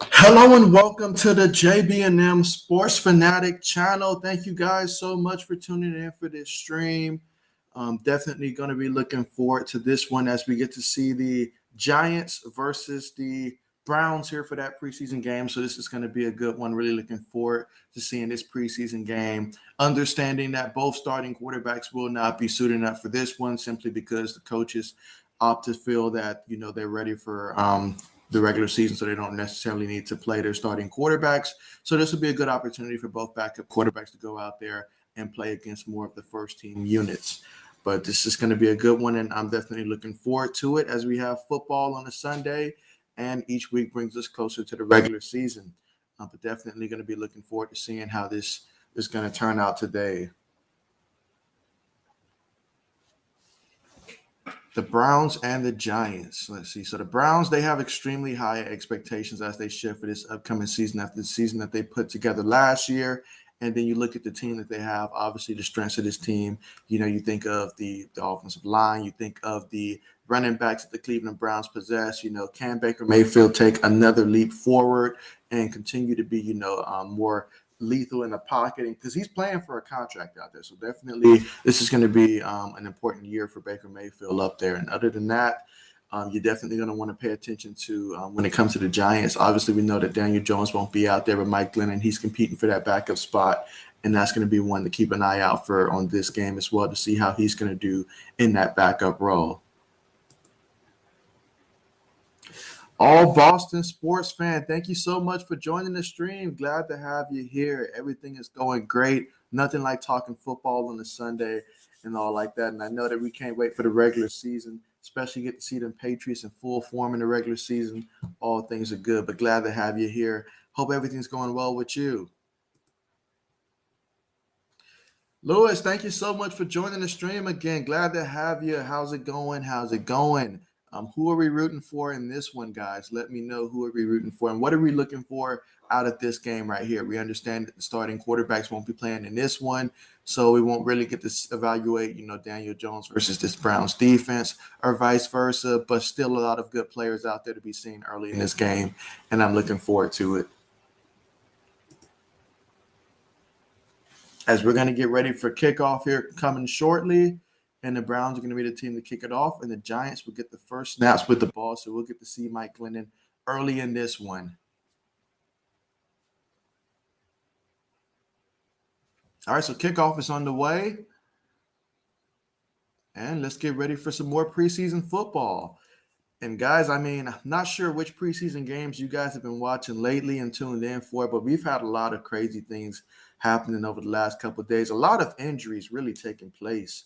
Hello and welcome to the JB&M Sports Fanatic channel. Thank you guys so much for tuning in for this stream. Definitely going to be looking forward to this one as we get to see the Giants versus the Browns here for that preseason game. So this is going to be a good one. Really looking forward to seeing this preseason game. Understanding that both starting quarterbacks will not be suiting up for this one simply because the coaches opt to feel that they're ready for the regular season, so they don't necessarily need to play their starting quarterbacks. So this will be a good opportunity for both backup quarterbacks to go out there and play against more of the first team units. But this is going to be a good one, and I'm definitely looking forward to it as we have football on a Sunday, and each week brings us closer to the regular season. But definitely going to be looking forward to seeing how this is going to turn out today. The Browns and the Giants. Let's see. So the Browns, they have extremely high expectations as they shift for this upcoming season after the season that they put together last year. And then you look at the team that they have, obviously the strengths of this team. You think of the offensive line. You think of the running backs that the Cleveland Browns possess. Can Baker Mayfield take another leap forward and continue to be, more lethal in the pocket, because he's playing for a contract out there. So definitely this is going to be an important year for Baker Mayfield up there. And other than that, you're definitely going to want to pay attention to when it comes to the Giants. Obviously, we know that Daniel Jones won't be out there, but Mike Glennon, he's competing for that backup spot. And that's going to be one to keep an eye out for on this game as well, to see how he's going to do in that backup role. All Boston sports fan, thank you so much for joining the stream. Glad to have you here. Everything is going great. Nothing like talking football on a Sunday and all like that. And I know that we can't wait for the regular season, especially get to see them Patriots in full form in the regular season. All things are good, but glad to have you here. Hope everything's going well with you. Lewis, thank you so much for joining the stream again. Glad to have you. How's it going? How's it going? Who are we rooting for in this one, guys? Let me know who are we rooting for and what are we looking for out of this game right here. We understand that the starting quarterbacks won't be playing in this one, so we won't really get to evaluate, Daniel Jones versus this Browns defense or vice versa, but still a lot of good players out there to be seen early in this game, and I'm looking forward to it. As we're going to get ready for kickoff here coming shortly. And the Browns are going to be the team to kick it off. And the Giants will get the first snaps with the ball. So we'll get to see Mike Glennon early in this one. All right, so kickoff is on the way. And let's get ready for some more preseason football. And guys, I'm not sure which preseason games you guys have been watching lately and tuned in for, but we've had a lot of crazy things happening over the last couple of days. A lot of injuries really taking place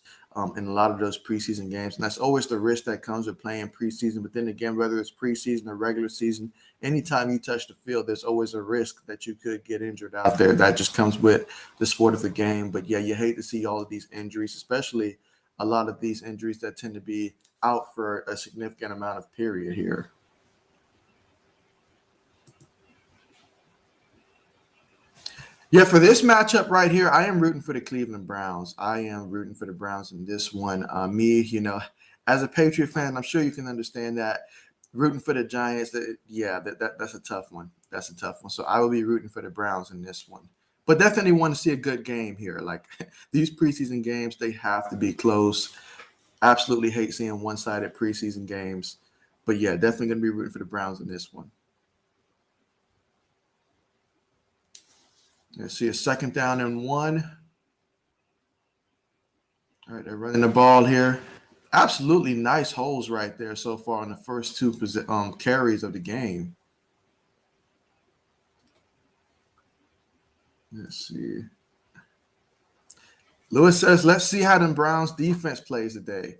in a lot of those preseason games. And that's always the risk that comes with playing preseason. But then again, whether it's preseason or regular season, anytime you touch the field, there's always a risk that you could get injured out there. That just comes with the sport of the game. But yeah, you hate to see all of these injuries, especially a lot of these injuries that tend to be out for a significant amount of period here. Yeah, for this matchup right here, I am rooting for the Cleveland Browns. I am rooting for the Browns in this one. As a Patriot fan, I'm sure you can understand that. Rooting for the Giants, that's a tough one. That's a tough one. So I will be rooting for the Browns in this one. But definitely want to see a good game here. Like these preseason games, they have to be close. Absolutely hate seeing one-sided preseason games. But yeah, definitely going to be rooting for the Browns in this one. Let's see a second down and 1. All right, they're running the ball here. Absolutely nice holes right there so far on the first two carries of the game. Let's see. Lewis says, let's see how the Browns defense plays today.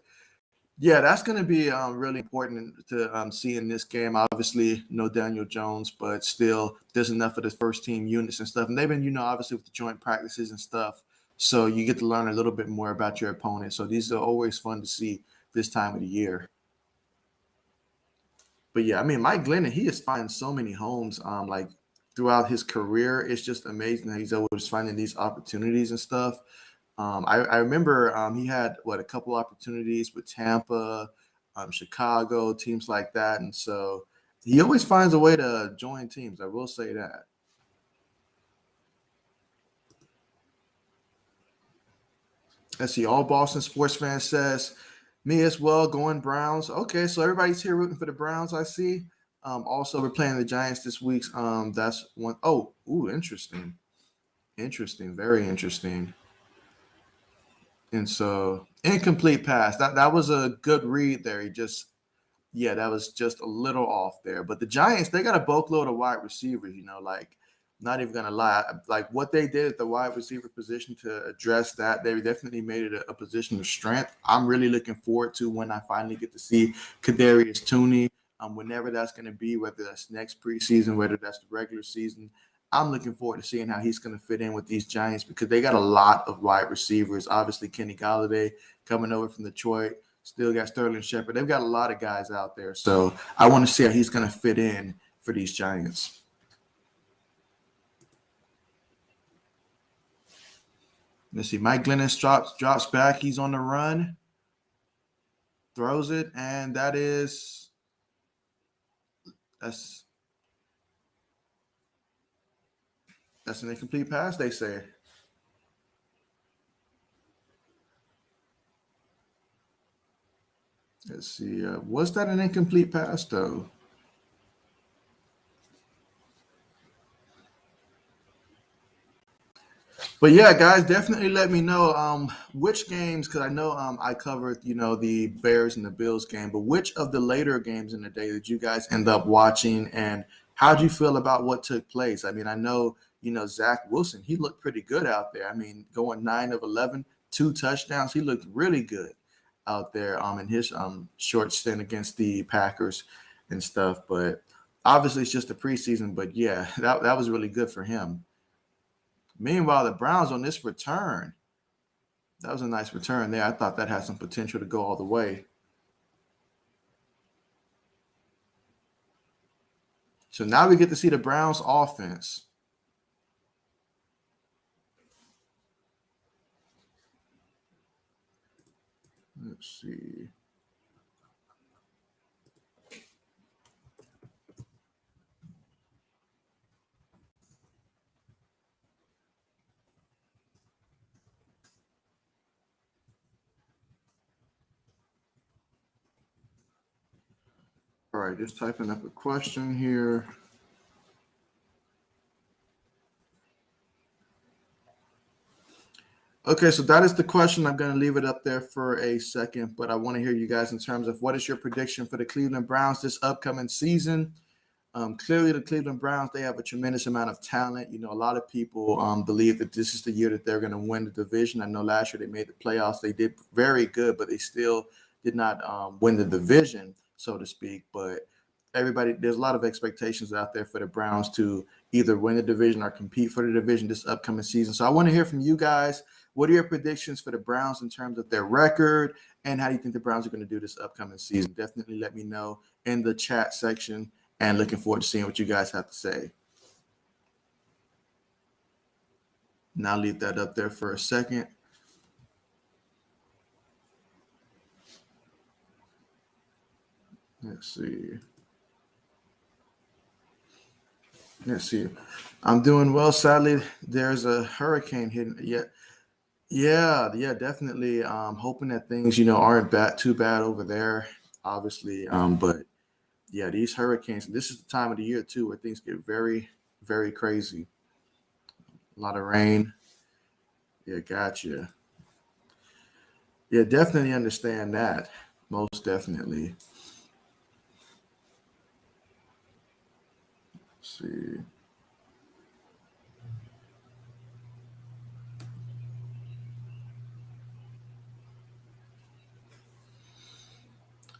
Yeah, that's going to be really important to see in this game. Obviously, no Daniel Jones, but still, there's enough of the first team units and stuff. And they've been, obviously with the joint practices and stuff. So you get to learn a little bit more about your opponent. So these are always fun to see this time of the year. But yeah, Mike Glennon, he is finding so many homes like throughout his career. It's just amazing that he's always finding these opportunities and stuff. I remember he had a couple opportunities with Tampa, Chicago, teams like that, and so He always finds a way to join teams. I will say that. Let's see. All Boston sports fans says, me as well, going Browns. Okay, so everybody's here rooting for the Browns, I see. Also, we're playing the Giants this week. That's one. Oh, ooh, interesting. Interesting. Very interesting. And so, incomplete pass. That was a good read there. Yeah, that was just a little off there. But the Giants, they got a boatload of wide receivers, like, not even gonna lie. Like what they did at the wide receiver position to address that, they definitely made it a position of strength. I'm really looking forward to when I finally get to see Kadarius Toney, whenever that's gonna be, whether that's next preseason, whether that's the regular season. I'm looking forward to seeing how he's going to fit in with these Giants because they got a lot of wide receivers. Obviously, Kenny Golladay coming over from Detroit. Still got Sterling Shepard. They've got a lot of guys out there. So I want to see how he's going to fit in for these Giants. Let's see. Mike Glennon drops back. He's on the run. Throws it. And that's an incomplete pass, they say. Let's see. Was that an incomplete pass, though? But yeah, guys, definitely let me know which games, because I know I covered, the Bears and the Bills game, but which of the later games in the day did you guys end up watching, and how do you feel about what took place? I mean, I know, Zach Wilson, he looked pretty good out there. I mean, going 9 of 11, 2 touchdowns, he looked really good out there in his short stint against the Packers and stuff. But obviously, it's just a preseason. But yeah, that was really good for him. Meanwhile, the Browns on this return, that was a nice return there. I thought that had some potential to go all the way. So now we get to see the Browns offense. Let's see. All right, just typing up a question here. Okay, so that is the question. I'm going to leave it up there for a second, but I want to hear you guys in terms of what is your prediction for the Cleveland Browns this upcoming season. Clearly, the Cleveland Browns, they have a tremendous amount of talent. A lot of people believe that this is the year that they're going to win the division. I know last year they made the playoffs. They did very good, but they still did not win the division, so to speak. But there's a lot of expectations out there for the Browns to either win the division or compete for the division this upcoming season. So I want to hear from you guys. What are your predictions for the Browns in terms of their record, and how do you think the Browns are going to do this upcoming season? Definitely let me know in the chat section, and looking forward to seeing what you guys have to say. Now leave that up there for a second. Let's see. I'm doing well. Sadly, there's a hurricane hitting. Yeah, definitely. Hoping that things, aren't too bad over there, obviously. But yeah, these hurricanes. This is the time of the year too, where things get very, very crazy. A lot of rain. Yeah, gotcha. Yeah, definitely understand that. Most definitely. Let's see.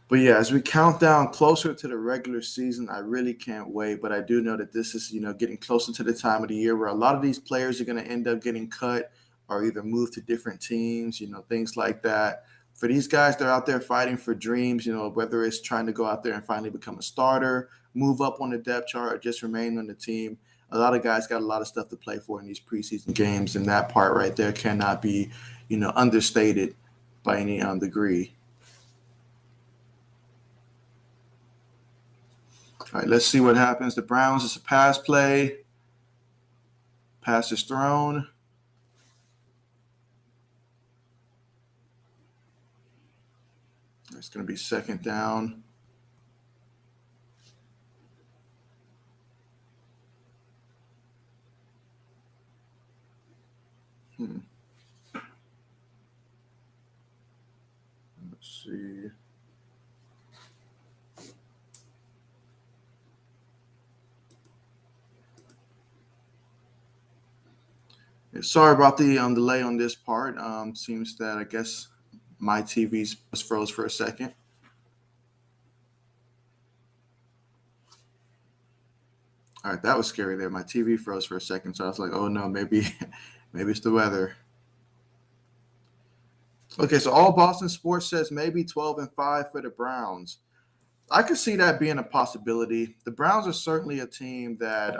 But yeah, as we count down closer to the regular season, I really can't wait. But I do know that this is, getting closer to the time of the year where a lot of these players are going to end up getting cut or either move to different teams, things like that. For these guys, they're out there fighting for dreams, whether it's trying to go out there and finally become a starter, move up on the depth chart, or just remain on the team. A lot of guys got a lot of stuff to play for in these preseason games, and that part right there cannot be, understated by any degree. All right, let's see what happens. The Browns, it's a pass play. Pass is thrown. It's going to be second down. Let's see. Sorry about the delay on this part. Seems that I guess my TV was froze for a second. All right, that was scary there. My TV froze for a second, so I was like, oh no, maybe it's the weather. Okay, so all Boston Sports says maybe 12-5 for the Browns. I could see that being a possibility. The Browns are certainly a team that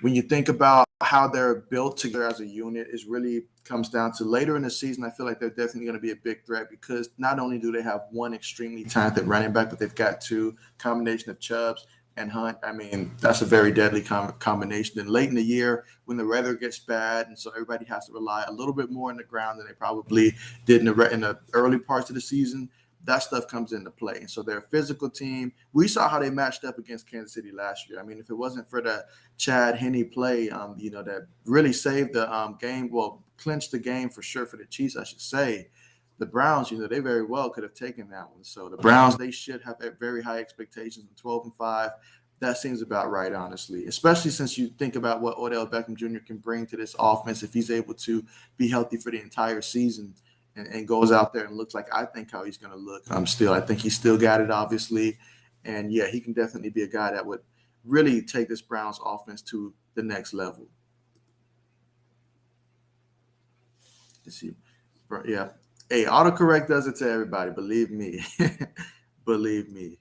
when you think about how they're built together as a unit, it really comes down to later in the season. I feel like they're definitely going to be a big threat because not only do they have one extremely talented running back, but they've got two, combination of Chubbs and Hunt. I mean, that's a very deadly combination. And late in the year, when the weather gets bad, and so everybody has to rely a little bit more on the ground than they probably did in the early parts of the season, that stuff comes into play. And so they're a physical team. We saw how they matched up against Kansas City last year. I mean, if it wasn't for the Chad Henne play, that really saved the game, well, clinched the game for sure for the Chiefs, I should say. The Browns, they very well could have taken that one. So the Browns, they should have very high expectations of 12-5. That seems about right, honestly, especially since you think about what Odell Beckham Jr. can bring to this offense if he's able to be healthy for the entire season. And goes out there and looks like I think how he's going to look. I think he's still got it, obviously. And, yeah, he can definitely be a guy that would really take this Browns offense to the next level. Let's see. Yeah. Hey, autocorrect does it to everybody. Believe me. Believe me.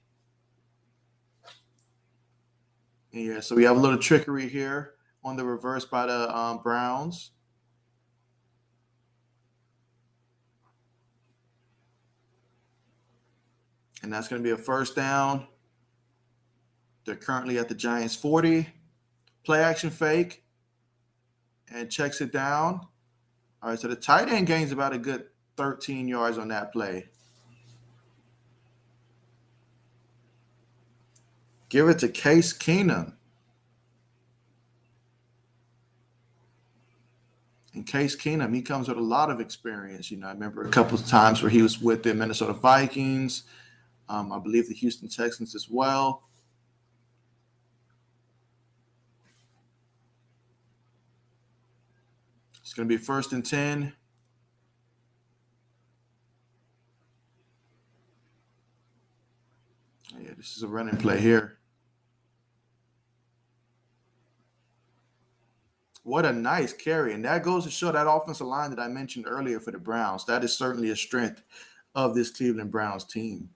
Yeah, so we have a little trickery here on the reverse by the Browns. And that's going to be a first down. They're currently at the Giants 40. Play action fake. And checks it down. All right, so the tight end gains about a good 13 yards on that play. Give it to Case Keenum. And Case Keenum, he comes with a lot of experience. I remember a couple of times where he was with the Minnesota Vikings. I believe the Houston Texans as well. It's going to be 1st and 10. Yeah, this is a running play here. What a nice carry. And that goes to show that offensive line that I mentioned earlier for the Browns. That is certainly a strength of this Cleveland Browns team.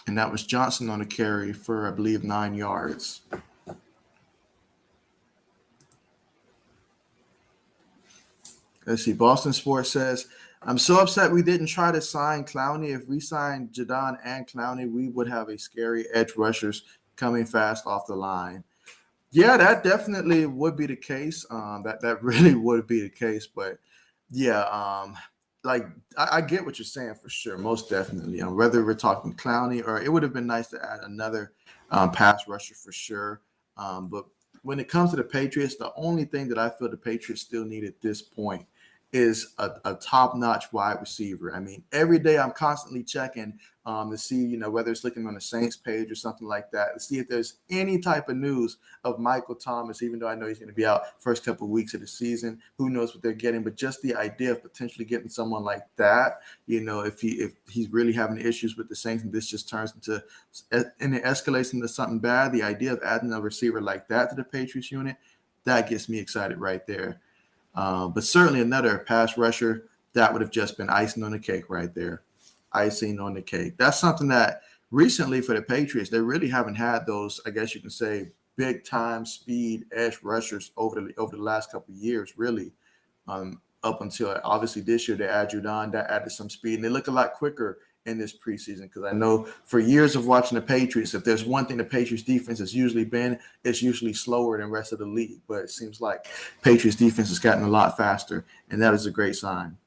And that was Johnson on the carry for, I believe, 9 yards. Let's see. Boston Sports says, I'm so upset we didn't try to sign Clowney. If we signed Jadon and Clowney, we would have a scary edge rushers coming fast off the line. Yeah, that definitely would be the case. That really would be the case. But, yeah, I get what you're saying for sure, most definitely. Whether we're talking Clowney or it would have been nice to add another pass rusher for sure. But when it comes to the Patriots, the only thing that I feel the Patriots still need at this point is a top-notch wide receiver. I mean, every day I'm constantly checking to see, whether it's looking on the Saints page or something like that, to see if there's any type of news of Michael Thomas, even though I know he's going to be out first couple of weeks of the season. Who knows what they're getting? But just the idea of potentially getting someone like that, if he's really having issues with the Saints and this just turns into and it escalates into something bad, the idea of adding a receiver like that to the Patriots unit, that gets me excited right there. But certainly another pass rusher, that would have just been icing on the cake right there. Icing on the cake. That's something that recently for the Patriots, they really haven't had those, I guess you can say, big time speed edge rushers over the last couple of years, really. up until obviously this year they added Judon, that added some speed, and they look a lot quicker in this preseason, because I know for years of watching the Patriots, if there's one thing the Patriots defense has usually been, it's usually slower than the rest of the league. But it seems like Patriots defense has gotten a lot faster, and that is a great sign.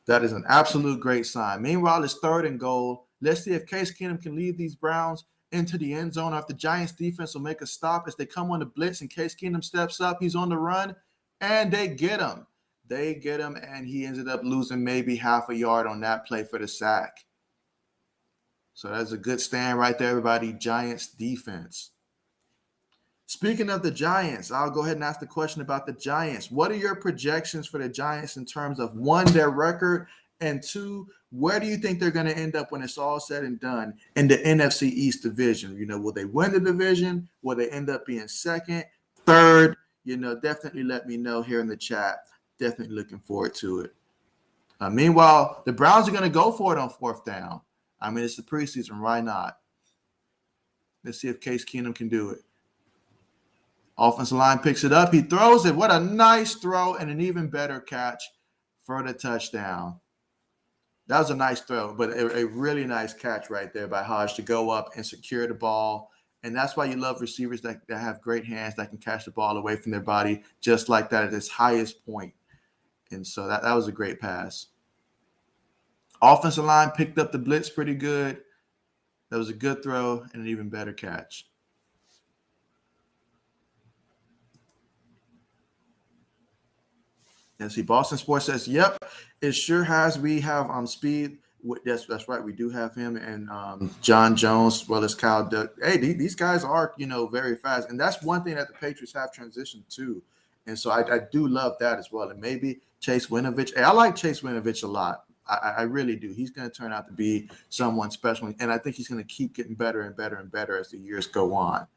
That is an absolute great sign. Meanwhile, it's 3rd and goal. Let's see if Case Keenum can lead these Browns into the end zone, or if the Giants defense will make a stop as they come on the blitz and Case Keenum steps up. He's on the run, and they get him. They get him, and he ended up losing maybe half a yard on that play for the sack. So that's a good stand right there, everybody. Giants defense. Speaking of the Giants, I'll go ahead and ask the question about the Giants. What are your projections for the Giants in terms of, 1, their record, and 2, where do you think they're going to end up when it's all said and done in the NFC East division? Will they win the division? Will they end up being 2nd, 3rd? Definitely let me know here in the chat. Definitely looking forward to it. Meanwhile, the Browns are going to go for it on 4th down. I mean, it's the preseason. Why not? Let's see if Case Keenum can do it. Offensive line picks it up. He throws it. What a nice throw, and an even better catch for the touchdown. That was a nice throw, but a really nice catch right there by Hodge to go up and secure the ball. And that's why you love receivers that have great hands, that can catch the ball away from their body just like that at its highest point. And so that was a great pass. Offensive line picked up the blitz pretty good. That was a good throw and an even better catch. And see, Boston Sports says, yep, it sure has. We have speed. That's right. We do have him, and John Jones, as well as Kyle Duck. Hey, these guys are, very fast. And that's one thing that the Patriots have transitioned to. And so I do love that as well. And maybe Chase Winovich. Hey, I like Chase Winovich a lot. I really do. He's going to turn out to be someone special. And I think he's going to keep getting better and better and better as the years go on.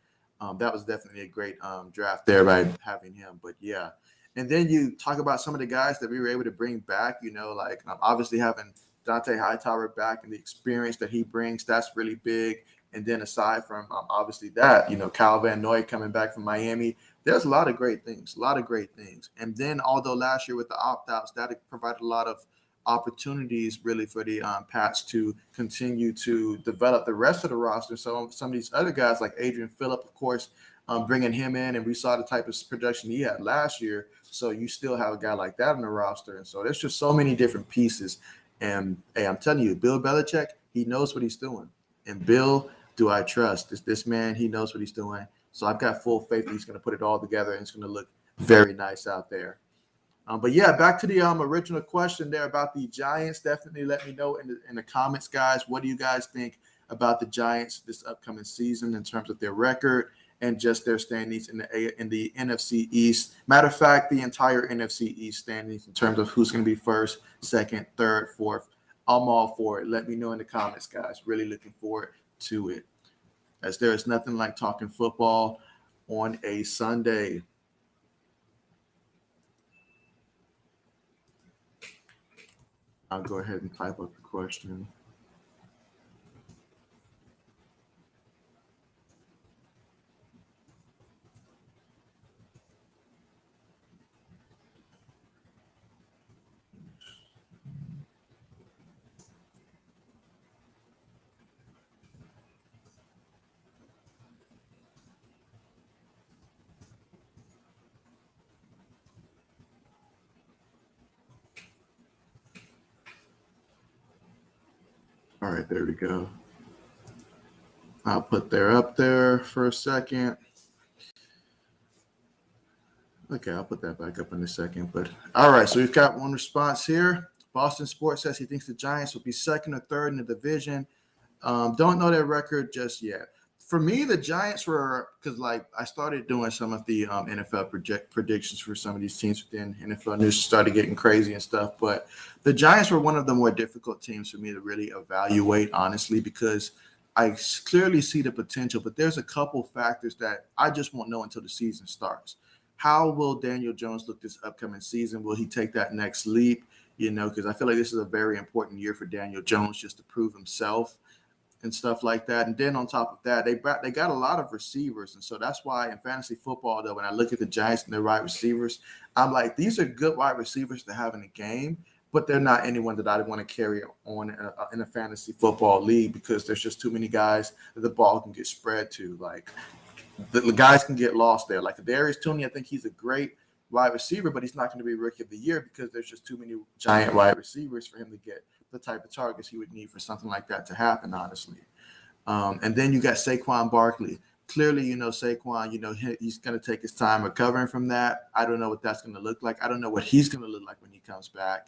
That was definitely a great draft there by having him. But, yeah. And then you talk about some of the guys that we were able to bring back, like obviously having Dante Hightower back and the experience that he brings, that's really big. And then aside from obviously that, Kyle Van Noy coming back from Miami, there's a lot of great things. And then although last year with the opt-outs, that provided a lot of opportunities really for the Pats to continue to develop the rest of the roster. So some of these other guys like Adrian Phillip, of course, bringing him in, and we saw the type of production he had last year. So you still have a guy like that on the roster. And so there's just so many different pieces. And, hey, I'm telling you, Bill Belichick, he knows what he's doing. And Bill, do I trust? This man, he knows what he's doing. So I've got full faith that he's going to put it all together, and it's going to look very nice out there. But, yeah, back to the original question there about the Giants. Definitely let me know in the comments, guys. What do you guys think about the Giants this upcoming season in terms of their record and just their standings in the NFC East? Matter of fact, the entire NFC East standings in terms of who's going to be 1st, 2nd, 3rd, 4th. I'm all for it. Let me know in the comments, guys. Really looking forward to it, as there is nothing like talking football on a Sunday. I'll go ahead and type up the question. All right, there we go. I'll put there up there for a second. Okay, I'll put that back up in a second. But all right, so we've got one response here. Boston Sports says he thinks the Giants will be 2nd or 3rd in the division. Don't know their record just yet. For me, the Giants were, because I started doing some of the NFL predictions for some of these teams within NFL News, started getting crazy and stuff. But the Giants were one of the more difficult teams for me to really evaluate, honestly, because I clearly see the potential. But there's a couple factors that I just won't know until the season starts. How will Daniel Jones look this upcoming season? Will he take that next leap? Because I feel like this is a very important year for Daniel Jones just to prove himself. and stuff like that. And then on top of that, they got a lot of receivers. And so that's why in fantasy football, though, when I look at the Giants and their wide receivers, I'm like, these are good wide receivers to have in the game, but they're not anyone that I want to carry on in a fantasy football league because there's just too many guys that the ball can get spread to. Like the guys can get lost there. Like Darius Toney, I think he's a great wide receiver, but he's not going to be rookie of the year because there's just too many giant wide receivers for him to get the type of targets he would need for something like that to happen, honestly. And then you got Saquon Barkley. Clearly, Saquon, he's going to take his time recovering from that. I don't know what that's going to look like. I don't know what he's going to look like when he comes back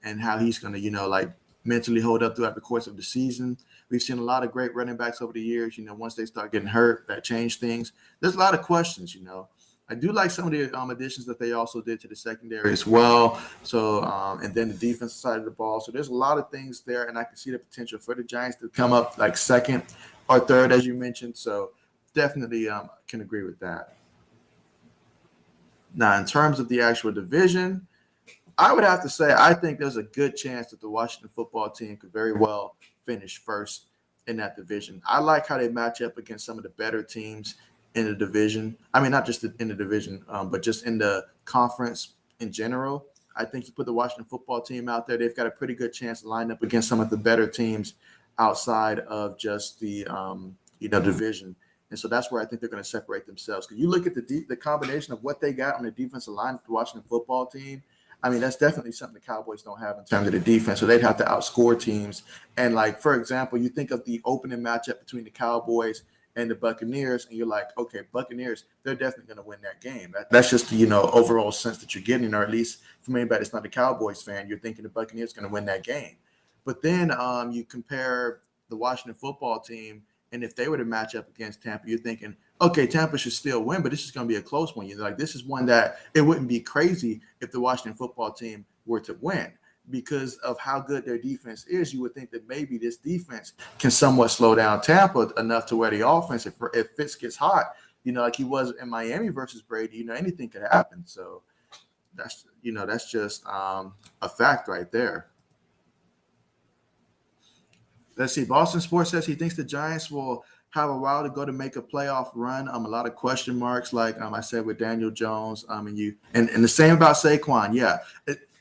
and how he's going to, mentally hold up throughout the course of the season. We've seen a lot of great running backs over the years. Once they start getting hurt, that changed things. There's a lot of questions, I do like some of the additions that they also did to the secondary as well. So, and then the defensive side of the ball. So there's a lot of things there, and I can see the potential for the Giants to come up like second or third, as you mentioned. So definitely can agree with that. Now, in terms of the actual division, I would have to say I think there's a good chance that the Washington football team could very well finish first in that division. I like how they match up against some of the better teams in the division. I mean, not just in the division, but just in the conference in general. I think you put the Washington football team out there, they've got a pretty good chance to line up against some of the better teams outside of just the division. And so that's where I think they're going to separate themselves. Because you look at the combination of what they got on the defensive line with the Washington football team, I mean, that's definitely something the Cowboys don't have in terms of the defense. So they'd have to outscore teams. And, for example, you think of the opening matchup between the Cowboys and the Buccaneers, and you're like, okay, Buccaneers, they're definitely going to win that game. That's just the, overall sense that you're getting, or at least from anybody that's not a Cowboys fan, you're thinking the Buccaneers going to win that game. But then you compare the Washington football team, and if they were to match up against Tampa, you're thinking, okay, Tampa should still win, but this is going to be a close one. This is one that it wouldn't be crazy if the Washington football team were to win. Because of how good their defense is, you would think that maybe this defense can somewhat slow down Tampa enough to where the offense, if Fitz gets hot, like he was in Miami versus Brady, anything could happen. So that's just a fact right there. Let's see. Boston Sports says he thinks the Giants will have a while to go to make a playoff run. A lot of question marks, like I said with Daniel Jones. And the same about Saquon. Yeah.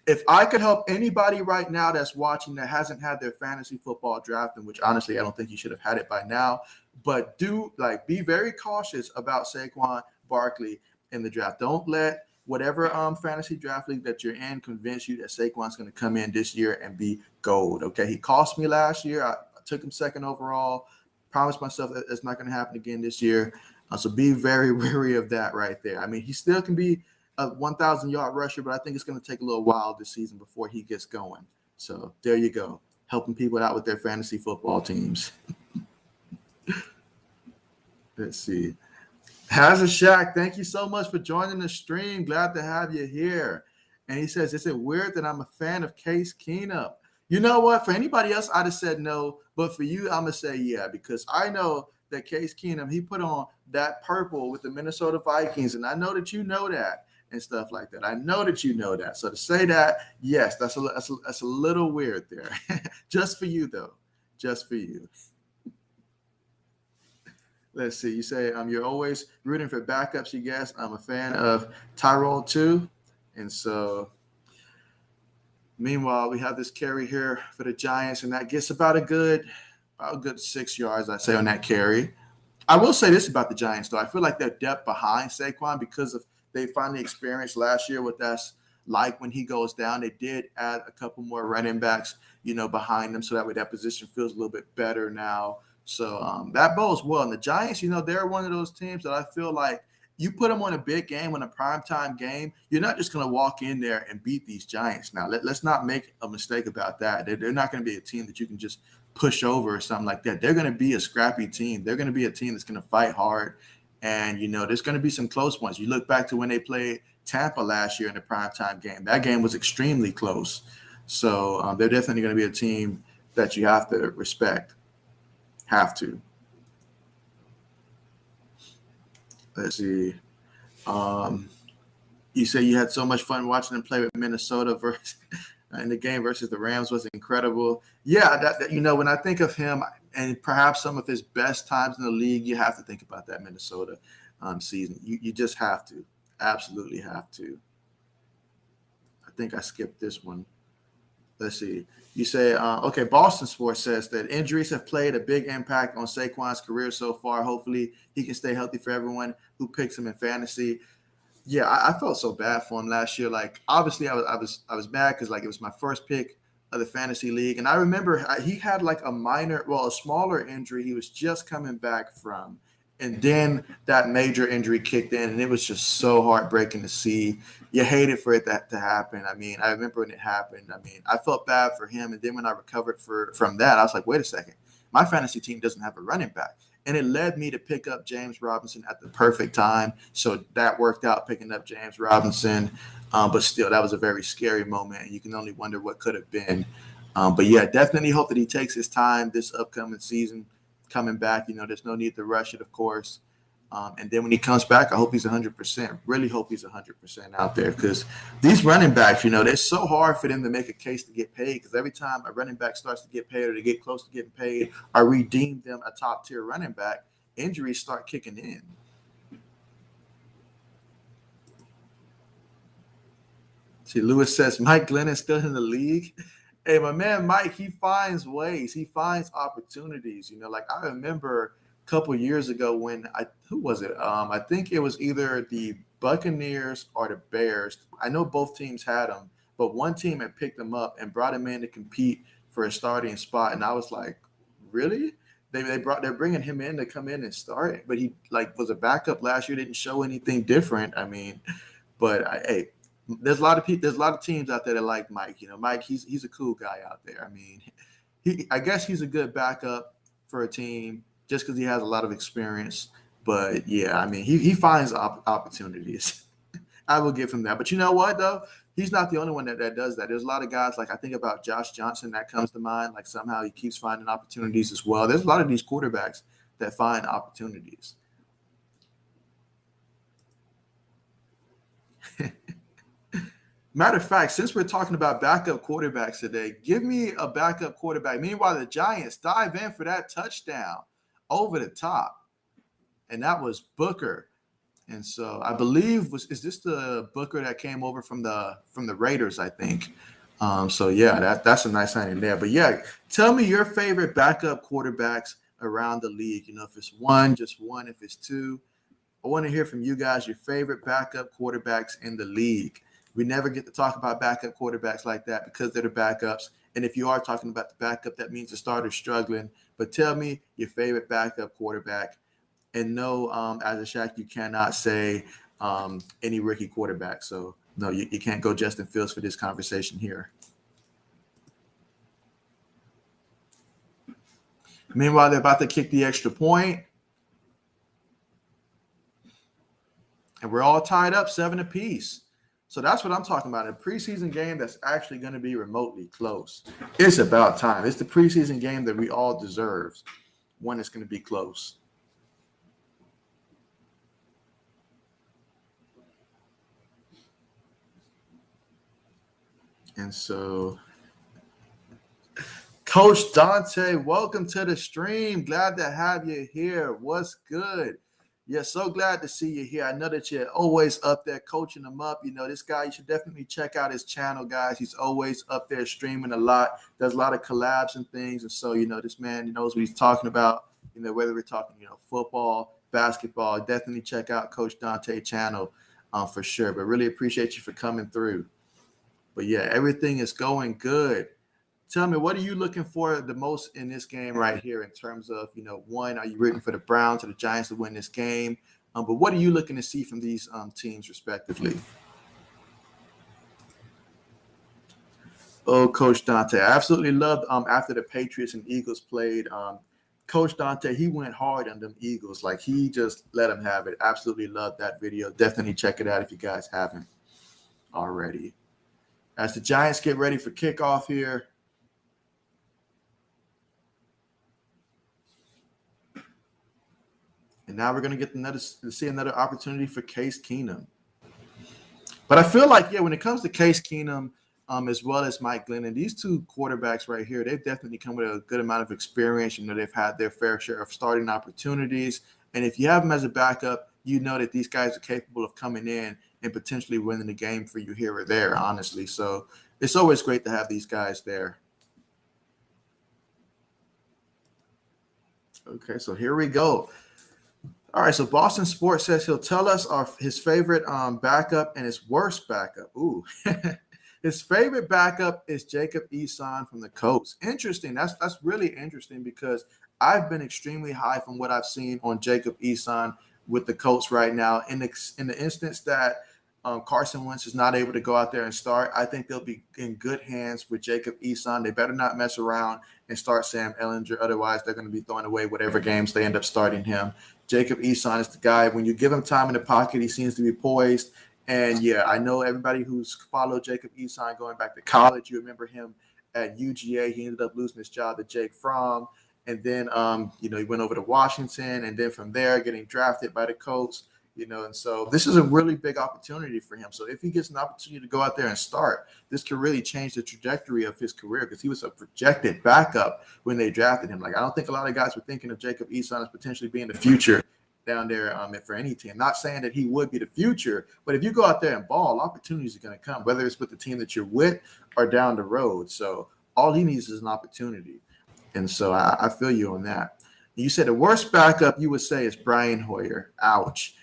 If I could help anybody right now that's watching that hasn't had their fantasy football drafting, which honestly I don't think you should have had it by now, but be very cautious about Saquon Barkley in the draft. Don't let whatever fantasy draft league that you're in convince you that Saquon's going to come in this year and be gold. Okay, he cost me last year. I took him second overall. Promised myself that it's not going to happen again this year. So be very wary of that right there. I mean, he still can be a 1,000-yard rusher, but I think it's going to take a little while this season before he gets going. So there you go, helping people out with their fantasy football teams. Let's see. Hazard Shaq, thank you so much for joining the stream. Glad to have you here. And he says, is it weird that I'm a fan of Case Keenum? You know what? For anybody else, I'd have said no. But for you, I'm going to say yeah, because I know that Case Keenum, he put on that purple with the Minnesota Vikings, and I know that you know that. And stuff like that. I know that you know that. So to say that, yes, that's a little weird there. Just for you, though. Just for you. Let's see. You say you're always rooting for backups, you guess. I'm a fan of Tyrell, too. And so, meanwhile, we have this carry here for the Giants, and that gets about a good 6 yards, I'd say, on that carry. I will say this about the Giants, though. I feel like their depth behind Saquon, because of they finally experienced last year what that's like when he goes down. They did add a couple more running backs, behind them, so that way that position feels a little bit better now. So that bodes well. And the Giants, they're one of those teams that I feel like you put them on a big game, on a primetime game, you're not just going to walk in there and beat these Giants. Now, let's not make a mistake about that. They're not going to be a team that you can just push over or something like that. They're going to be a scrappy team. They're going to be a team that's going to fight hard. And, there's going to be some close ones. You look back to when they played Tampa last year in the primetime game. That game was extremely close. So they're definitely going to be a team that you have to respect. Have to. Let's see. You say you had so much fun watching them play with Minnesota versus in the game versus the Rams was incredible. Yeah, that when I think of him, and perhaps some of his best times in the league, you have to think about that Minnesota season. You just have to. Absolutely have to. I think I skipped this one. Let's see. You say, okay, Boston Sports says that injuries have played a big impact on Saquon's career so far. Hopefully he can stay healthy for everyone who picks him in fantasy. Yeah, I felt so bad for him last year. Like, obviously I was mad because like it was my first pick of the fantasy league. And I remember he had like a smaller injury he was just coming back from. And then that major injury kicked in, and it was just so heartbreaking to see. You hated for that to happen. I mean, I remember when it happened. I mean, I felt bad for him. And then when I recovered from that, I was like, wait a second. My fantasy team doesn't have a running back. And it led me to pick up James Robinson at the perfect time. So that worked out, picking up James Robinson. But still, that was a very scary moment. And you can only wonder what could have been. But yeah, definitely hope that he takes his time this upcoming season. Coming back, there's no need to rush it, of course. And then when he comes back, I hope he's 100%. Really hope he's 100% out there, because these running backs, it's so hard for them to make a case to get paid, because every time a running back starts to get paid or to get close to getting paid or redeem them a top-tier running back, injuries start kicking in. See, Lewis says, Mike Glennon's still in the league. Hey, my man Mike, he finds ways. He finds opportunities. Like I remember a couple years ago when who was it? I think it was either the Buccaneers or the Bears. I know both teams had him, but one team had picked him up and brought him in to compete for a starting spot. And I was like, really? They're bringing him in to come in and start, but he was a backup last year. Didn't show anything different. I mean, but hey. There's a lot of teams out there that like Mike. Mike, he's a cool guy out there. I mean, I guess he's a good backup for a team just because he has a lot of experience. But yeah, I mean, he finds opportunities. I will give him that. But you know what though? He's not the only one that does that. There's a lot of guys, like I think about Josh Johnson, that comes to mind. Like somehow he keeps finding opportunities as well. There's a lot of these quarterbacks that find opportunities. Matter of fact, since we're talking about backup quarterbacks today, give me a backup quarterback. Meanwhile, the Giants dive in for that touchdown over the top. And that was Booker. And so I believe is this the Booker that came over from the Raiders, I think. So yeah, that's a nice signing there. But yeah, tell me your favorite backup quarterbacks around the league. If it's one, just one. If it's two, I want to hear from you guys, your favorite backup quarterbacks in the league. We never get to talk about backup quarterbacks like that because they're the backups. And if you are talking about the backup, that means the starter's struggling. But tell me your favorite backup quarterback. And no, as a Shaq, you cannot say any rookie quarterback. So, no, you can't go Justin Fields for this conversation here. Meanwhile, they're about to kick the extra point. And we're all tied up 7 apiece. So that's what I'm talking about. A preseason game that's actually going to be remotely close. It's about time. It's the preseason game that we all deserve. One that's going to be close. And so, Coach Dante, welcome to the stream. Glad to have you here. What's good? Yeah, so glad to see you here. I know that you're always up there coaching them up. This guy, you should definitely check out his channel, guys. He's always up there streaming a lot, does a lot of collabs and things. And so, this man knows what he's talking about, whether we're talking, football, basketball, definitely check out Coach Dante's channel for sure. But really appreciate you for coming through. But yeah, everything is going good. Tell me, what are you looking for the most in this game right here in terms of, one, are you rooting for the Browns or the Giants to win this game? But what are you looking to see from these teams respectively? Oh, Coach Dante, I absolutely loved after the Patriots and Eagles played. Coach Dante, he went hard on them Eagles. Like, he just let them have it. Absolutely loved that video. Definitely check it out if you guys haven't already. As the Giants get ready for kickoff here, and now we're going to get to see another opportunity for Case Keenum. But I feel like, when it comes to Case Keenum, as well as Mike Glennon. These two quarterbacks right here, they've definitely come with a good amount of experience. They've had their fair share of starting opportunities. And if you have them as a backup, you know that these guys are capable of coming in and potentially winning the game for you here or there, honestly. So it's always great to have these guys there. Okay, so here we go. All right, so Boston Sports says he'll tell us his favorite backup and his worst backup. Ooh, his favorite backup is Jacob Eason from the Colts. Interesting. That's really interesting because I've been extremely high from what I've seen on Jacob Eason with the Colts right now. In the instance that Carson Wentz is not able to go out there and start, I think they'll be in good hands with Jacob Eason. They better not mess around and start Sam Ehlinger. Otherwise, they're going to be throwing away whatever games they end up starting him. Jacob Eason is the guy. When you give him time in the pocket, he seems to be poised. And, yeah, I know everybody who's followed Jacob Eason going back to college, you remember him at UGA. He ended up losing his job to Jake Fromm. And then, he went over to Washington. And then from there, getting drafted by the Colts. And so this is a really big opportunity for him. So if he gets an opportunity to go out there and start, this could really change the trajectory of his career because he was a projected backup when they drafted him. Like, I don't think a lot of guys were thinking of Jacob Eason as potentially being the future down there for any team. Not saying that he would be the future, but if you go out there and ball, opportunities are going to come, whether it's with the team that you're with or down the road. So all he needs is an opportunity. And so I feel you on that. You said the worst backup you would say is Brian Hoyer. Ouch.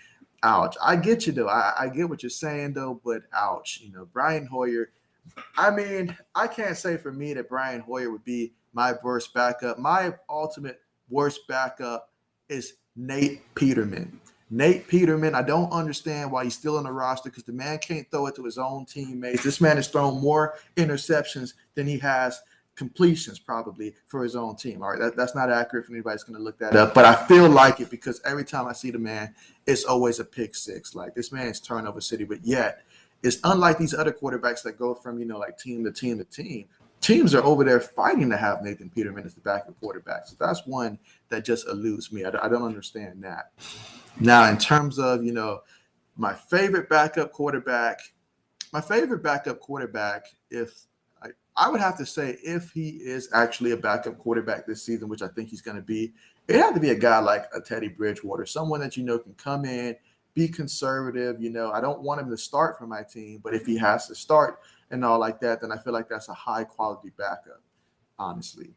I get you, though. I get what you're saying, though, but ouch. Brian Hoyer, I mean, I can't say for me that Brian Hoyer would be my worst backup. My ultimate worst backup is Nate Peterman. Nate Peterman, I don't understand why he's still on the roster because the man can't throw it to his own teammates. This man has thrown more interceptions than he has completions probably for his own team. All right, that's not accurate for anybody that's going to look that up, but I feel like it because every time I see the man, it's always a pick six. Like, this man is turnover city, but yet it's unlike these other quarterbacks that go from, like team to team to team. Teams are over there fighting to have Nathan Peterman as the backup quarterback. So that's one that just eludes me. I don't understand that. Now, in terms of, my favorite backup quarterback, if I would have to say if he is actually a backup quarterback this season, which I think he's going to be, it had to be a guy like a Teddy Bridgewater, someone that can come in, be conservative. I don't want him to start for my team, but if he has to start and all like that, then I feel like that's a high-quality backup, honestly.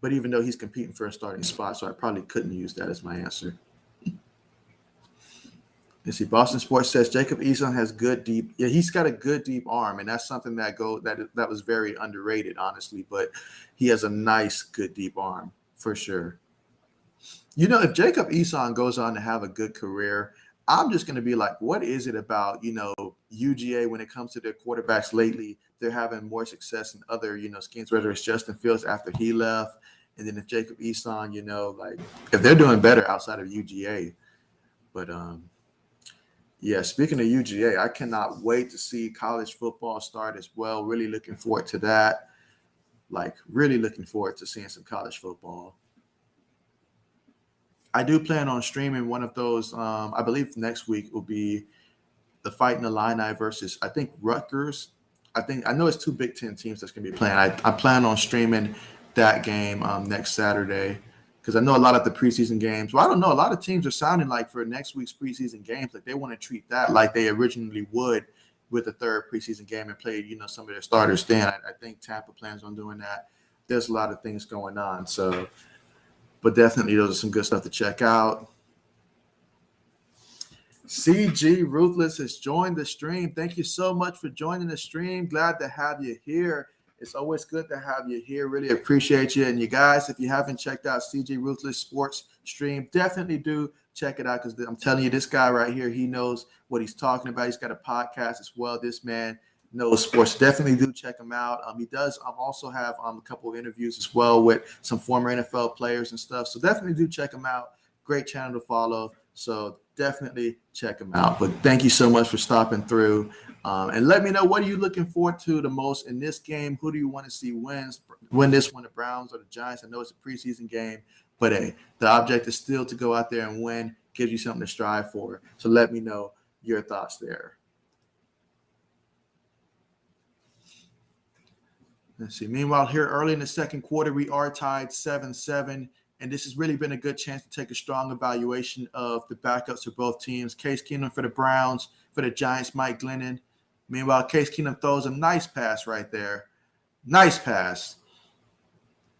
But even though he's competing for a starting spot, so I probably couldn't use that as my answer. Let's see. Boston Sports says Jacob Eason has good deep. Yeah, he's got a good deep arm, and that's something that was very underrated, honestly. But he has a nice, good deep arm for sure. If Jacob Eason goes on to have a good career, I'm just going to be like, what is it about UGA when it comes to their quarterbacks lately? They're having more success in other schemes, whether it's Justin Fields after he left, and then if Jacob Eason, like if they're doing better outside of UGA, but yeah, speaking of UGA, I cannot wait to see college football start as well. Really looking forward to that. Like, really looking forward to seeing some college football. I do plan on streaming one of those. I believe next week will be the Fighting Illini versus, I think, Rutgers. I know it's two Big Ten teams that's going to be playing. I plan on streaming that game next Saturday. Because I know a lot of the preseason games. Well, I don't know. A lot of teams are sounding like for next week's preseason games, like they want to treat that like they originally would with the third preseason game and play, some of their starters then. I think Tampa plans on doing that. There's a lot of things going on. So, but definitely those are some good stuff to check out. CG Ruthless has joined the stream. Thank you so much for joining the stream. Glad to have you here. It's always good to have you here. Really appreciate you. And you guys, if you haven't checked out CG Ruthless Sports stream, definitely do check it out because I'm telling you, this guy right here, he knows what he's talking about. He's got a podcast as well. This man knows sports. Definitely do check him out. He does also have a couple of interviews as well with some former NFL players and stuff. So definitely do check him out. Great channel to follow. So definitely check him out. But thank you so much for stopping through. And let me know, what are you looking forward to the most in this game? Who do you want to see win this one, the Browns or the Giants? I know it's a preseason game, but hey, the object is still to go out there and win, gives you something to strive for. So let me know your thoughts there. Let's see. Meanwhile, here early in the second quarter, we are tied 7-7. And this has really been a good chance to take a strong evaluation of the backups for both teams. Case Keenum for the Browns, for the Giants, Mike Glennon. Meanwhile, Case Keenum throws a nice pass right there. Nice pass.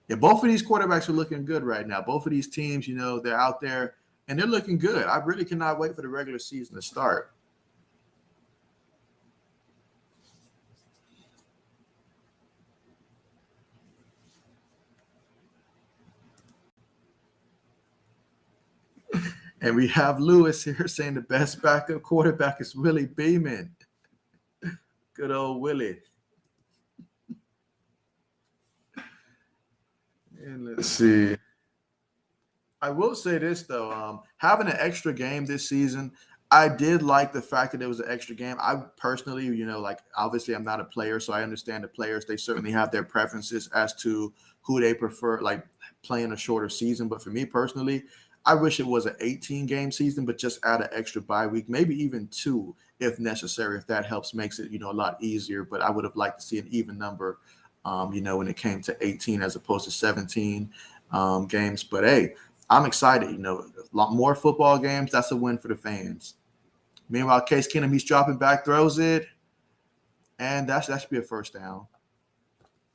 Yeah, both of these quarterbacks are looking good right now. Both of these teams, they're out there and they're looking good. I really cannot wait for the regular season to start. And we have Lewis here saying the best backup quarterback is Willie Beeman. Good old Willie. And let's see. I will say this, though. Having an extra game this season, I did like the fact that it was an extra game. I personally, obviously I'm not a player, so I understand the players. They certainly have their preferences as to who they prefer, like playing a shorter season. But for me personally, I wish it was an 18-game season, but just add an extra bye week, maybe even 2 if necessary, if that helps, makes it, a lot easier. But I would have liked to see an even number, when it came to 18 as opposed to 17 games. But, hey, I'm excited. A lot more football games. That's a win for the fans. Meanwhile, Case Keenum, he's dropping back, throws it, and that should be a first down.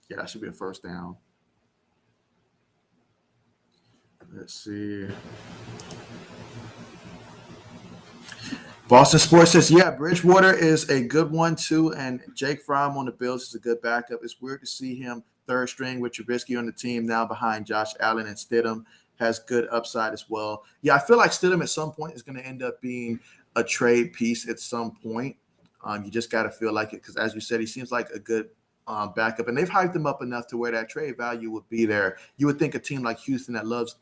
Yeah, that should be a first down. Let's see. Boston Sports says, yeah, Bridgewater is a good one, too, and Jake Fromm on the Bills is a good backup. It's weird to see him third string with Trubisky on the team now behind Josh Allen, and Stidham has good upside as well. Yeah, I feel like Stidham at some point is going to end up being a trade piece at some point. You just got to feel like it because, as you said, he seems like a good backup, and they've hyped him up enough to where that trade value would be there. You would think a team like Houston that loves,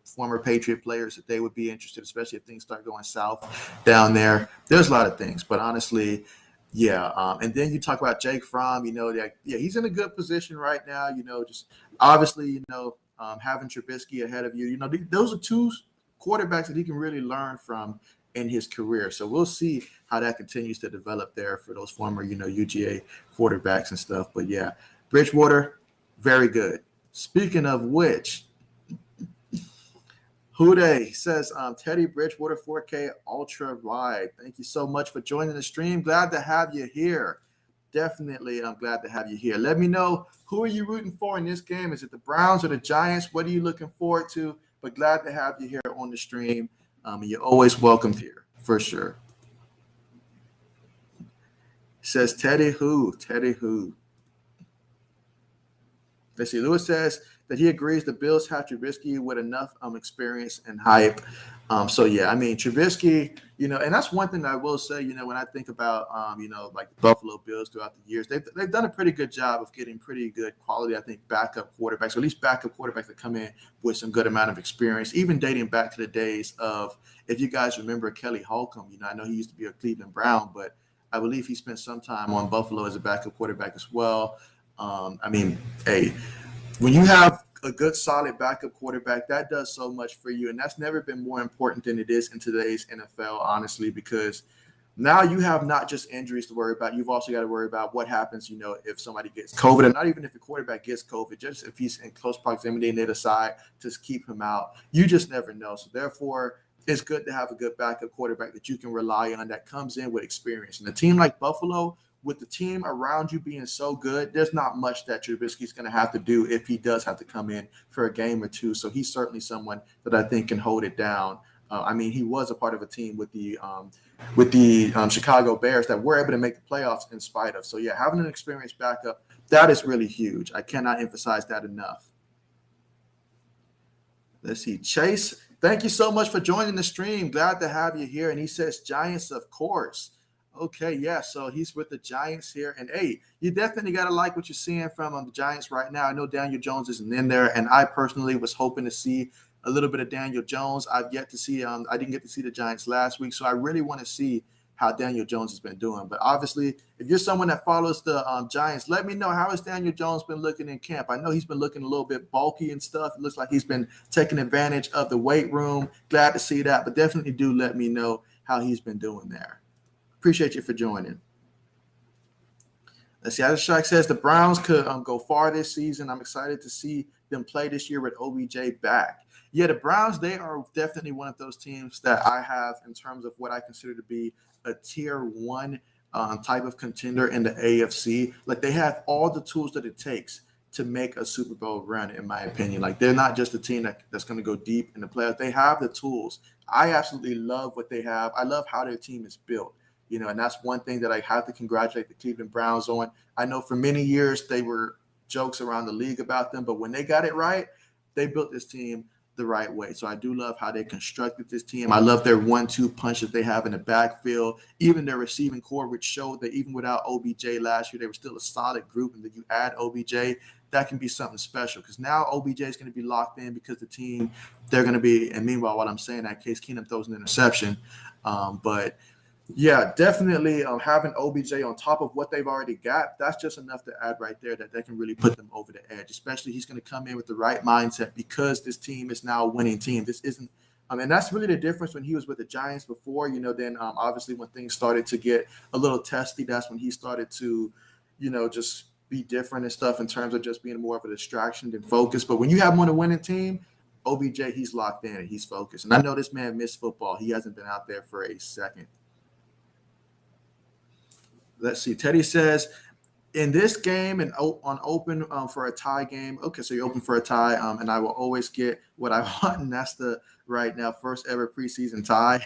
former Patriot players, that they would be interested, especially if things start going south down there. There's a lot of things, but honestly, yeah. And then you talk about Jake Fromm, he's in a good position right now. Just obviously, having Trubisky ahead of you, those are 2 quarterbacks that he can really learn from in his career. So we'll see how that continues to develop there for those former, UGA quarterbacks and stuff. But yeah, Bridgewater, very good. Speaking of which, Hude says, Teddy Bridgewater 4K ultra wide. Thank you so much for joining the stream. Glad to have you here. Definitely, I'm glad to have you here. Let me know, who are you rooting for in this game? Is it the Browns or the Giants? What are you looking forward to? But glad to have you here on the stream. You're always welcomed here, for sure. Says Teddy who? Teddy who? Let's see. Lewis says that he agrees the Bills have Trubisky with enough experience and hype. So, yeah, I mean, Trubisky, and that's one thing I will say, when I think about, like the Buffalo Bills throughout the years, they've done a pretty good job of getting pretty good quality, I think, backup quarterbacks, or at least backup quarterbacks that come in with some good amount of experience, even dating back to the days of, if you guys remember Kelly Holcomb, I know he used to be a Cleveland Brown, but I believe he spent some time on Buffalo as a backup quarterback as well. I mean, hey, when you have a good, solid backup quarterback, that does so much for you. And that's never been more important than it is in today's NFL, honestly, because now you have not just injuries to worry about. You've also got to worry about what happens, if somebody gets COVID, and not even if the quarterback gets COVID, just if he's in close proximity and they decide to keep him out. You just never know. So therefore, it's good to have a good backup quarterback that you can rely on that comes in with experience. And a team like Buffalo, with the team around you being so good, there's not much that Trubisky's going to have to do if he does have to come in for a game or 2. So he's certainly someone that I think can hold it down. He was a part of a team with the Chicago Bears that were able to make the playoffs in spite of. So, yeah, having an experienced backup, that is really huge. I cannot emphasize that enough. Let's see. Chase, thank you so much for joining the stream. Glad to have you here. And he says Giants, of course. Okay, yeah, so he's with the Giants here. And, hey, you definitely got to like what you're seeing from the Giants right now. I know Daniel Jones isn't in there, and I personally was hoping to see a little bit of Daniel Jones. I've yet to see I didn't get to see the Giants last week, so I really want to see how Daniel Jones has been doing. But obviously, if you're someone that follows the Giants, let me know, how has Daniel Jones been looking in camp? I know he's been looking a little bit bulky and stuff. It looks like he's been taking advantage of the weight room. Glad to see that, but definitely do let me know how he's been doing there. Appreciate you for joining. Let's see. As Shaq says, the Browns could go far this season. I'm excited to see them play this year with OBJ back. Yeah, the Browns, they are definitely one of those teams that I have in terms of what I consider to be a tier one type of contender in the AFC. Like, they have all the tools that it takes to make a Super Bowl run, in my opinion. Like, they're not just a team that's going to go deep in the playoffs. They have the tools. I absolutely love what they have. I love how their team is built. And that's one thing that I have to congratulate the Cleveland Browns on. I know for many years they were jokes around the league about them, but when they got it right, they built this team the right way. So I do love how they constructed this team. I love their 1-2 punch that they have in the backfield. Even their receiving core, which showed that even without OBJ last year, they were still a solid group. And then you add OBJ, that can be something special, because now OBJ is going to be locked in because the team, they're going to be, and meanwhile, what I'm saying, that Case Keenum throws an interception. But yeah, definitely having OBJ on top of what they've already got, that's just enough to add right there that they can really put them over the edge. Especially he's going to come in with the right mindset, because this team is now a winning team. This isn't and that's really the difference when he was with the Giants before, then obviously when things started to get a little testy, that's when he started to, just be different and stuff in terms of just being more of a distraction than focus. But when you have him on a winning team, OBJ, he's locked in and he's focused. And I know this man missed football. He hasn't been out there for a second. Let's see. Teddy says, in this game and on open for a tie game. Okay, so you're open for a tie, and I will always get what I want, and that's the right now first ever preseason tie.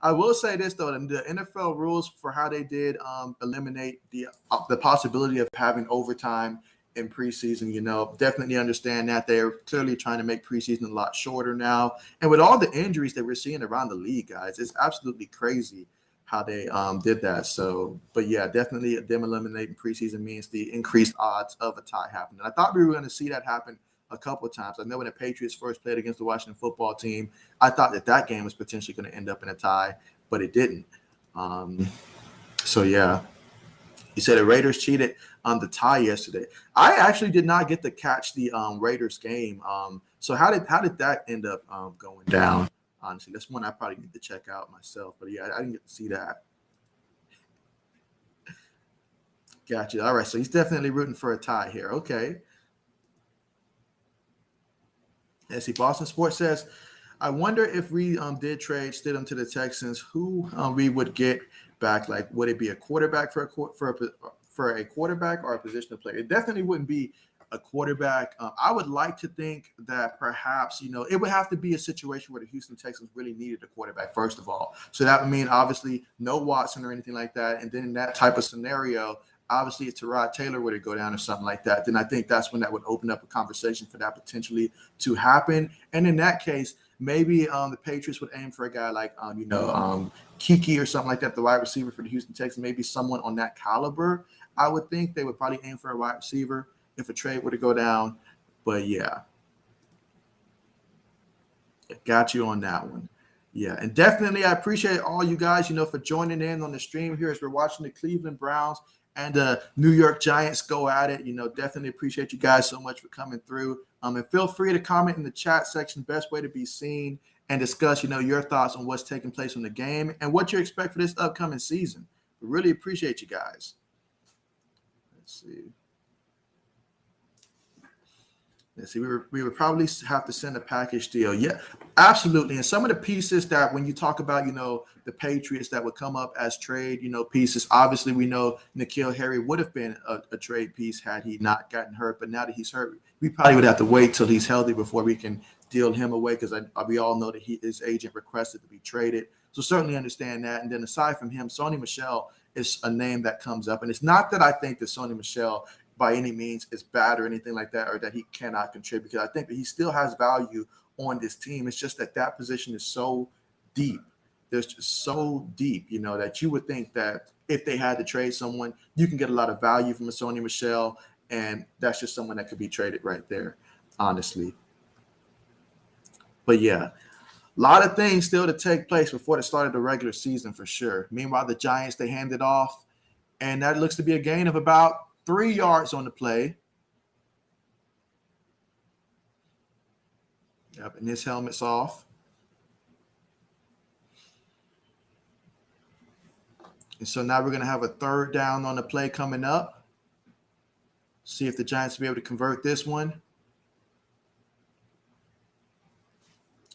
I will say this though, the NFL rules for how they did eliminate the possibility of having overtime in preseason, definitely understand that. They're clearly trying to make preseason a lot shorter now. And with all the injuries that we're seeing around the league, guys, it's absolutely crazy how they did that. So, but yeah, definitely them eliminating preseason means the increased odds of a tie happening. I thought we were going to see that happen a couple of times. I know when the Patriots first played against the Washington football team, I thought that game was potentially going to end up in a tie, but it didn't. So yeah, you said the Raiders cheated on the tie yesterday. I actually did not get to catch the Raiders game. So how did that end up going down? Honestly, that's one I probably need to check out myself. But yeah, I didn't get to see that. Gotcha. All right, so he's definitely rooting for a tie here. Okay. Let's see. Boston Sports says, I wonder if we did trade Stidham to the Texans, who we would get back. Like, would it be a quarterback for a quarterback or a positional player? It definitely wouldn't be a quarterback. I would like to think that perhaps, it would have to be a situation where the Houston Texans really needed a quarterback, first of all. So that would mean obviously no Watson or anything like that. And then in that type of scenario, obviously if Tyrod Taylor were to go down or something like that, then I think that's when that would open up a conversation for that potentially to happen. And in that case, maybe the Patriots would aim for a guy like, Kiki or something like that, the wide receiver for the Houston Texans, maybe someone on that caliber. I would think they would probably aim for a wide receiver if a trade were to go down. But yeah, got you on that one. Yeah, and definitely I appreciate all you guys, for joining in on the stream here as we're watching the Cleveland Browns and the New York Giants go at it. Definitely appreciate you guys so much for coming through. And feel free to comment in the chat section, best way to be seen, and discuss, your thoughts on what's taking place in the game and what you expect for this upcoming season. We really appreciate you guys. Let's see. We would probably have to send a package deal. Yeah, absolutely. And some of the pieces that when you talk about, the Patriots that would come up as trade, pieces, obviously we know N'Keal Harry would have been a trade piece had he not gotten hurt. But now that he's hurt, we probably would have to wait till he's healthy before we can deal him away, because we all know that his agent requested to be traded. So certainly understand that. And then aside from him, Sony Michel is a name that comes up. And it's not that I think that Sony Michel by any means is bad or anything like that, or that he cannot contribute, because I think that he still has value on this team. It's just that position is so deep. There's just so deep, that you would think that if they had to trade someone, you can get a lot of value from a Sony Michel, and that's just someone that could be traded right there, honestly. But yeah, a lot of things still to take place before the start of the regular season for sure. Meanwhile, the Giants, they hand it off, and that looks to be a gain of about 3 yards on the play. Yep, and his helmet's off. And so now we're going to have a third down on the play coming up. See if the Giants will be able to convert this one.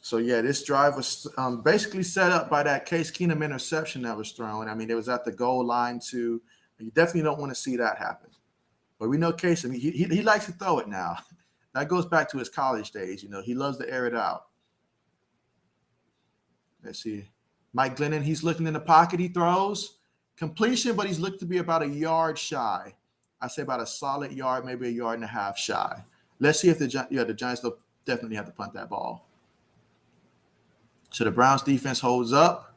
So, yeah, this drive was basically set up by that Case Keenum interception that was thrown. I mean, it was at the goal line too. You definitely don't want to see that happen. But we know Case, I mean, he likes to throw it now. That goes back to his college days. He loves to air it out. Let's see. Mike Glennon, he's looking in the pocket. He throws. Completion, but he's looked to be about a yard shy. I say about a solid yard, maybe a yard and a half shy. Let's see if the Giants will definitely have to punt that ball. So the Browns defense holds up.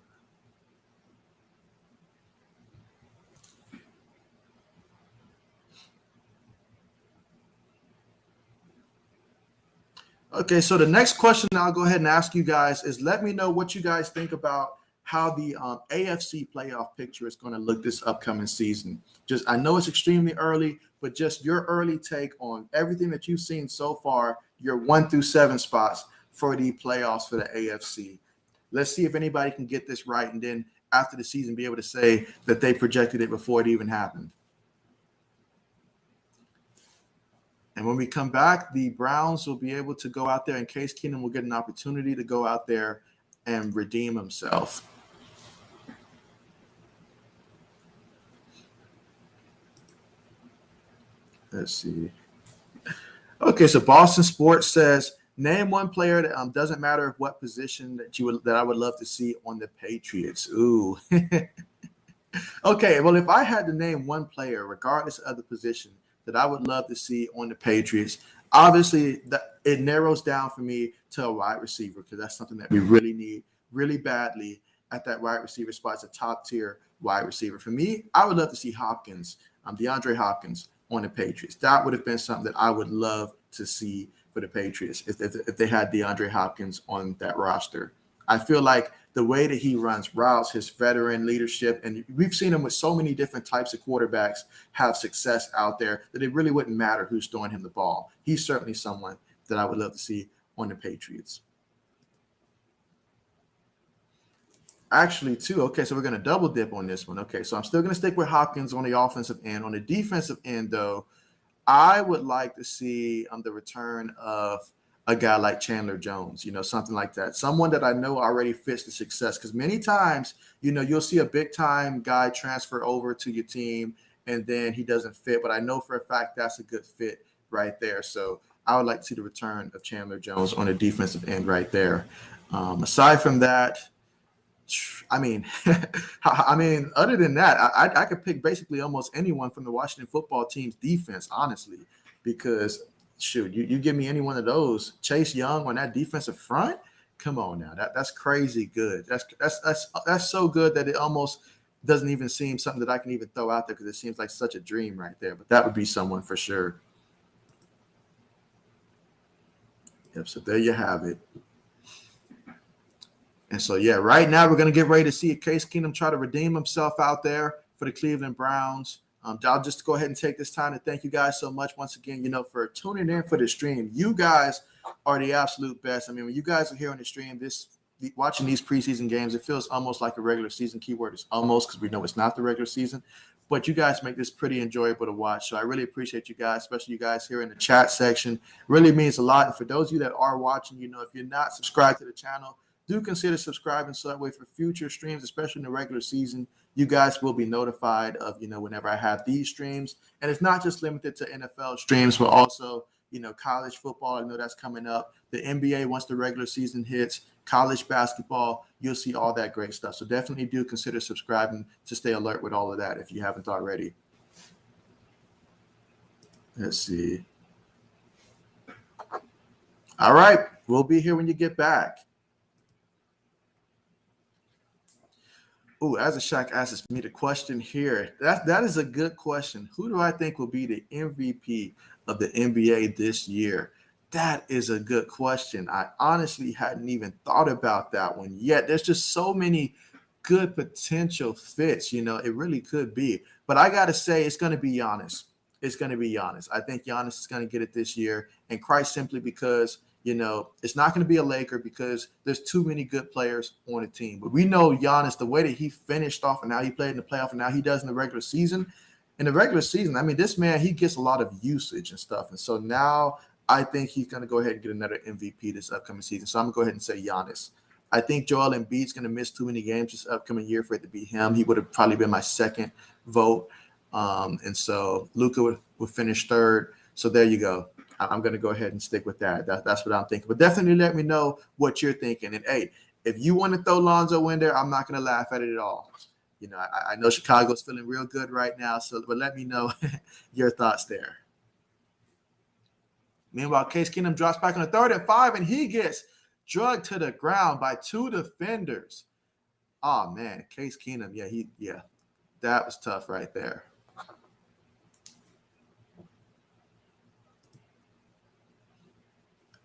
Okay, so the next question I'll go ahead and ask you guys is let me know what you guys think about how the AFC playoff picture is going to look this upcoming season. I know it's extremely early, but just your early take on everything that you've seen so far, your 1 through 7 spots for the playoffs for the AFC. Let's see if anybody can get this right, and then after the season be able to say that they projected it before it even happened. And when we come back, the Browns will be able to go out there, and Case Keenum will get an opportunity to go out there and redeem himself. Let's see. Okay, so Boston Sports says, name one player that doesn't matter what position that I would love to see on the Patriots. Ooh. Okay, well, if I had to name one player, regardless of the position, that I would love to see on the Patriots, obviously it narrows down for me to a wide receiver, because that's something that we really need really badly at that wide receiver spot. It's a top tier wide receiver. For me, I would love to see Hopkins, DeAndre Hopkins on the Patriots. That would have been something that I would love to see for the Patriots if they had DeAndre Hopkins on that roster. I feel like the way that he runs routes, his veteran leadership, and we've seen him with so many different types of quarterbacks have success out there that it really wouldn't matter who's throwing him the ball. He's certainly someone that I would love to see on the Patriots. Actually, too, okay, so we're going to double dip on this one. Okay, so I'm still going to stick with Hopkins on the offensive end. On the defensive end, though, I would like to see the return of a guy like Chandler Jones, something like that. Someone that I know already fits the success, because many times, you'll see a big-time guy transfer over to your team, and then he doesn't fit. But I know for a fact that's a good fit right there. So I would like to see the return of Chandler Jones on the defensive end right there. Aside from that, I mean, other than that, I could pick basically almost anyone from the Washington football team's defense, honestly, because shoot, you give me any one of those, Chase Young on that defensive front, come on now, that's crazy good. That's so good that it almost doesn't even seem something that I can even throw out there, because it seems like such a dream right there. But that would be someone for sure. Yep. So there you have it. And so, yeah, right now we're going to get ready to see Case Keenum try to redeem himself out there for the Cleveland Browns. I'll just go ahead and take this time to thank you guys so much once again, for tuning in for the stream. You guys are the absolute best. I mean, when you guys are here on the stream, watching these preseason games, it feels almost like a regular season. Keyword is almost, because we know it's not the regular season. But you guys make this pretty enjoyable to watch. So I really appreciate you guys, especially you guys here in the chat section. Really means a lot. And for those of you that are watching, if you're not subscribed to the channel, do consider subscribing, so that way for future streams, especially in the regular season, you guys will be notified of, whenever I have these streams. And it's not just limited to NFL streams, but also, college football. I know that's coming up. The NBA, once the regular season hits, college basketball, you'll see all that great stuff. So definitely do consider subscribing to stay alert with all of that if you haven't already. Let's see. All right. We'll be here when you get back. Oh, as a Shaq asks me the question here, that is a good question. Who do I think will be the MVP of the NBA this year? That is a good question. I honestly hadn't even thought about that one yet. There's just so many good potential fits. It really could be. But I got to say, it's going to be Giannis. It's going to be Giannis. I think Giannis is going to get it this year, and quite simply because it's not going to be a Laker because there's too many good players on the team. But we know Giannis, the way that he finished off and how he played in the playoff and how he does in the regular season. In the regular season, I mean, this man, he gets a lot of usage and stuff. And so now I think he's going to go ahead and get another MVP this upcoming season. So I'm going to go ahead and say Giannis. I think Joel Embiid's going to miss too many games this upcoming year for it to be him. He would have probably been my second vote. And so Luka would finish third. So there you go. I'm going to go ahead and stick with that. That's what I'm thinking. But definitely let me know what you're thinking. And, hey, if you want to throw Lonzo in there, I'm not going to laugh at it at all. I know Chicago's feeling real good right now. But let me know your thoughts there. Meanwhile, Case Keenum drops back on the 3rd and 5, and he gets drugged to the ground by 2 defenders. Oh, man, Case Keenum. Yeah, that was tough right there.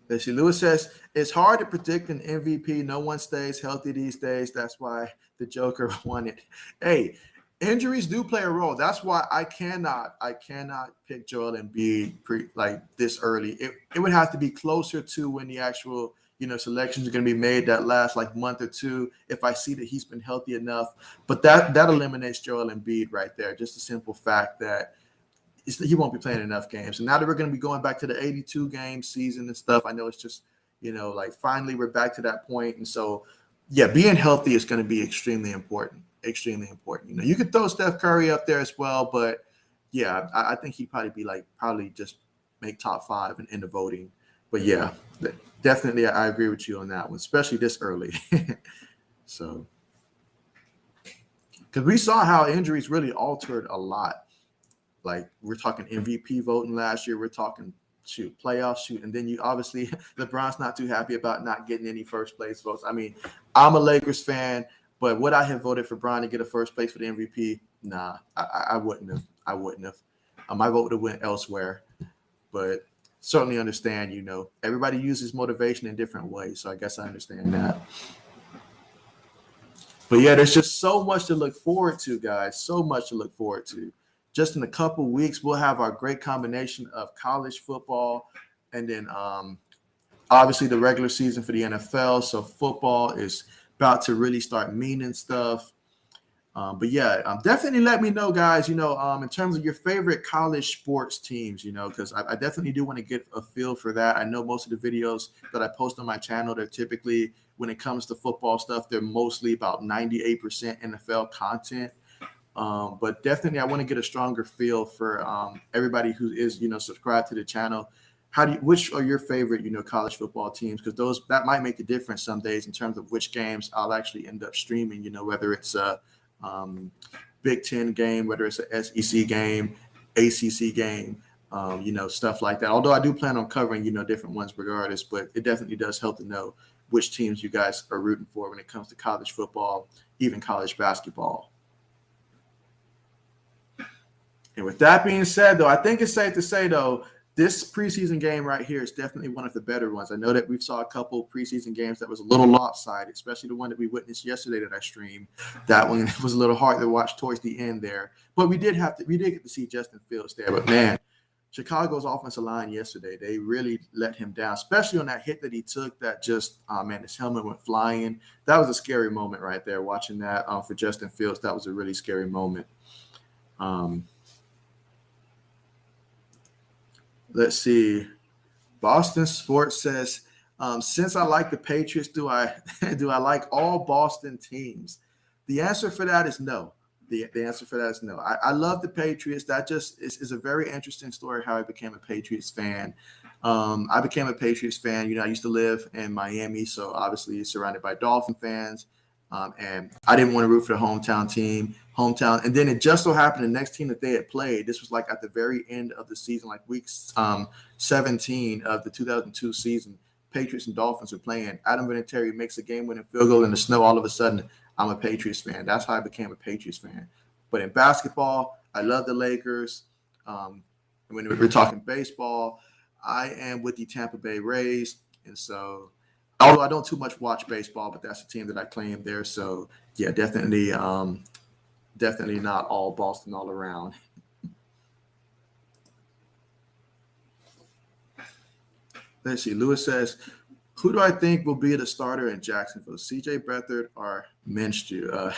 Let's see. Lewis says, it's hard to predict an MVP. No one stays healthy these days. That's why the Joker won it. Hey, injuries do play a role. That's why I cannot pick Joel Embiid this early. It would have to be closer to when the actual selections are going to be made that last month or two if I see that he's been healthy enough. But that eliminates Joel Embiid right there. Just the simple fact that he won't be playing enough games. And now that we're going to be going back to the 82-game season and stuff, I know it's just, finally we're back to that point. And so, yeah, being healthy is going to be extremely important. Extremely important. You could throw Steph Curry up there as well, but yeah, I think he'd probably be probably just make top 5 in the voting. But yeah, definitely I agree with you on that one, especially this early. So, because we saw how injuries really altered a lot. We're talking MVP voting last year. We're talking playoff shoot. And then you obviously, LeBron's not too happy about not getting any first place votes. I mean, I'm a Lakers fan, but would I have voted for Bron to get a first place for the MVP? Nah, I wouldn't have. My vote would have went elsewhere. But certainly understand, everybody uses motivation in different ways. So I guess I understand that. But yeah, there's just so much to look forward to, guys. So much to look forward to. Just in a couple weeks, we'll have our great combination of college football and then obviously the regular season for the NFL. So football is about to really start meaning stuff. But yeah, definitely let me know, guys, in terms of your favorite college sports teams, because I definitely do want to get a feel for that. I know most of the videos that I post on my channel, they're typically, when it comes to football stuff, they're mostly about 98% NFL content. But definitely I want to get a stronger feel for everybody who is, subscribed to the channel. Which are your favorite, college football teams? Because that might make a difference some days in terms of which games I'll actually end up streaming, whether it's a Big Ten game, whether it's an SEC game, ACC game, stuff like that. Although I do plan on covering, different ones regardless, but it definitely does help to know which teams you guys are rooting for when it comes to college football, even college basketball. And with that being said, though, I think it's safe to say, though, this preseason game right here is definitely one of the better ones. I know that we saw a couple preseason games that was a little lopsided, especially the one that we witnessed yesterday that I streamed. That one was a little hard to watch towards the end there. But we did get to see Justin Fields there. But, man, Chicago's offensive line yesterday, they really let him down, especially on that hit that he took that just, his helmet went flying. That was a scary moment right there, watching that for Justin Fields. That was a really scary moment. Let's see. Boston Sports says, since I like the Patriots, do I like all Boston teams? The answer for that is no. The answer for that is no. I love the Patriots. That just is a very interesting story how I became a Patriots fan. I became a Patriots fan. I used to live in Miami, so obviously surrounded by Dolphin fans. And I didn't want to root for the hometown team. And then it just so happened the next team that they had played, this was at the very end of the season, week 17 of the 2002 season. Patriots and Dolphins are playing. Adam Vinatieri makes a game-winning field goal in the snow. All of a sudden, I'm a Patriots fan. That's how I became a Patriots fan. But in basketball, I love the Lakers. When we're talking baseball, I am with the Tampa Bay Rays. And so, although I don't too much watch baseball, but that's the team that I claim there. So, yeah, definitely not all Boston all around. Let's see. Lewis says, who do I think will be the starter in Jacksonville, CJ Beathard or Minshew?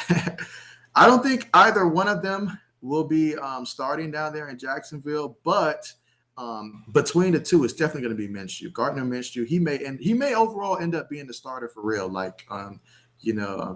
I don't think either one of them will be starting down there in Jacksonville, but between the two, it's definitely going to be Minshew. Gardner Minshew, he may overall end up being the starter for real. Like,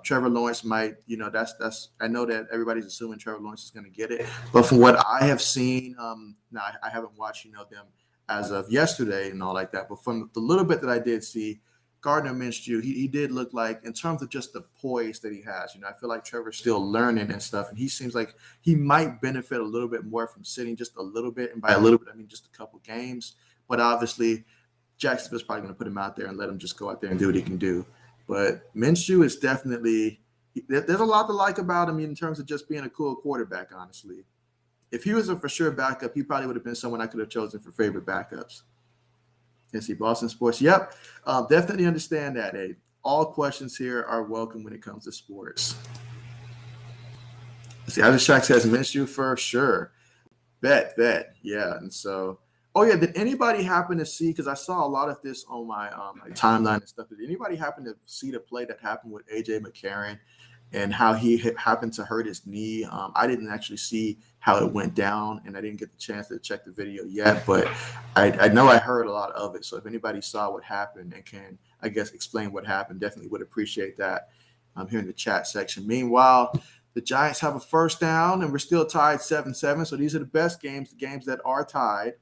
Trevor Lawrence might, that's I know that everybody's assuming Trevor Lawrence is going to get it, but from what I have seen, now I haven't watched, them as of yesterday and all like that, but from the little bit that I did see, Gardner Minshew, he did look like, in terms of just the poise that he has, I feel like Trevor's still learning and stuff, and he seems like he might benefit a little bit more from sitting just a little bit, and by a little bit, I mean just a couple games, but obviously Jacksonville's probably going to put him out there and let him just go out there and do what he can do. But Minshew is definitely, there's a lot to like about him in terms of just being a cool quarterback, honestly. If he was a for sure backup, he probably would have been someone I could have chosen for favorite backups. Let's see, Boston Sports. Yep, definitely understand that. Hey, all questions here are welcome when it comes to sports. Let's see, Irish Shack says Minshew for sure. Bet. Yeah, and so, did anybody happen to see, because I saw a lot of this on my timeline and stuff, did anybody happen to see the play that happened with A.J. McCarron and how he happened to hurt his knee? I didn't actually see how it went down, and I didn't get the chance to check the video yet, but I know I heard a lot of it. So if anybody saw what happened and can, I guess, explain what happened, definitely would appreciate that here in the chat section. Meanwhile, the Giants have a first down, and we're still tied 7-7. So these are the best games, the games that are tied.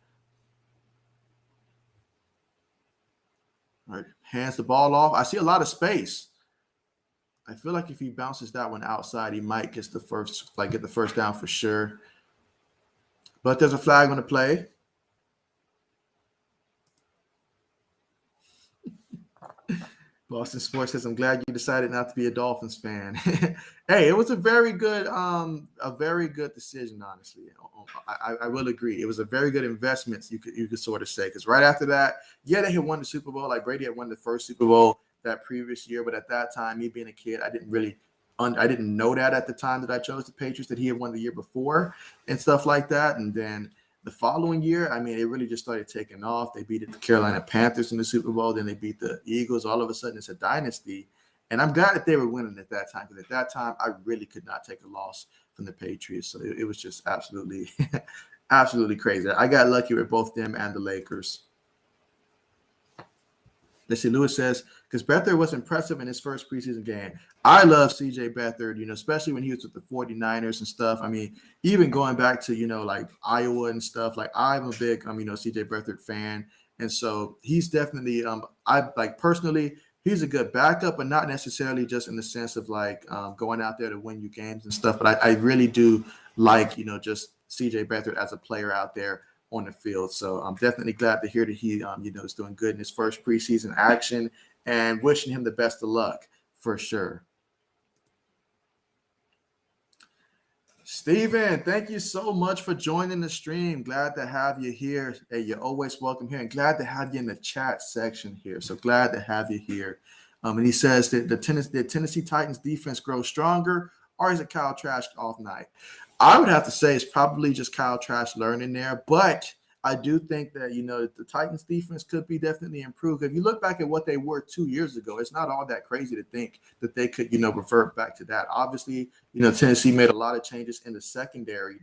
All right, hands the ball off. I see a lot of space. I feel like if he bounces that one outside, he might get the first down for sure. But there's a flag on the play. Boston Sports says, I'm glad you decided not to be a Dolphins fan. Hey, it was a very good decision, honestly. I will agree. It was a very good investment, you could sort of say, because right after that, they had won the Super Bowl. Like Brady had won the first Super Bowl that previous year, but at that time, me being a kid, I didn't know that at the time that I chose the Patriots, that he had won the year before and stuff like that. And then the following year, I mean, it really just started taking off. They beat the Carolina Panthers in the Super Bowl. Then they beat the Eagles. All of a sudden, it's a dynasty. And I'm glad that they were winning at that time, because at that time, I really could not take a loss from the Patriots. So it was just absolutely, absolutely crazy. I got lucky with both them and the Lakers. Let's see, Lewis says, because Beathard was impressive in his first preseason game. I love CJ Beathard, especially when he was with the 49ers and stuff. I mean, even going back to, like Iowa and stuff, like I'm a big, CJ Beathard fan. And so he's definitely, personally, he's a good backup, but not necessarily just in the sense of going out there to win you games and stuff. But I really do like, just CJ Beathard as a player out there on the field. So I'm definitely glad to hear that he, is doing good in his first preseason action, and wishing him the best of luck for sure. Steven, thank you so much for joining the stream. Glad to have you here. Hey, you're always welcome here, and glad to have you in the chat section here. So glad to have you here. And he says that the Tennessee Titans defense grows stronger, or is it Kyle Trask off night? I would have to say it's probably just Kyle Trask learning there, but I do think that, the Titans defense could be definitely improved. If you look back at what they were 2 years ago, it's not all that crazy to think that they could, revert back to that. Obviously, Tennessee made a lot of changes in the secondary.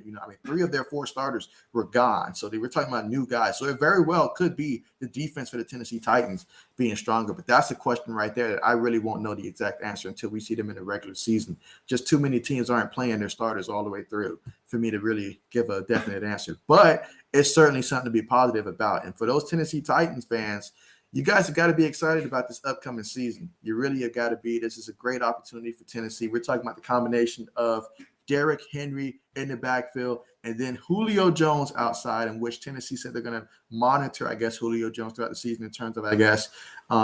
3 of their 4 starters were gone. So they were talking about new guys. So it very well could be the defense for the Tennessee Titans being stronger. But that's a question right there that I really won't know the exact answer until we see them in the regular season. Just too many teams aren't playing their starters all the way through for me to really give a definite answer. But it's certainly something to be positive about. And for those Tennessee Titans fans, you guys have got to be excited about this upcoming season. You really have got to be. This is a great opportunity for Tennessee. We're talking about the combination of Derrick Henry in the backfield and then Julio Jones outside, in which Tennessee said they're going to monitor, I guess, Julio Jones throughout the season in terms of, I guess,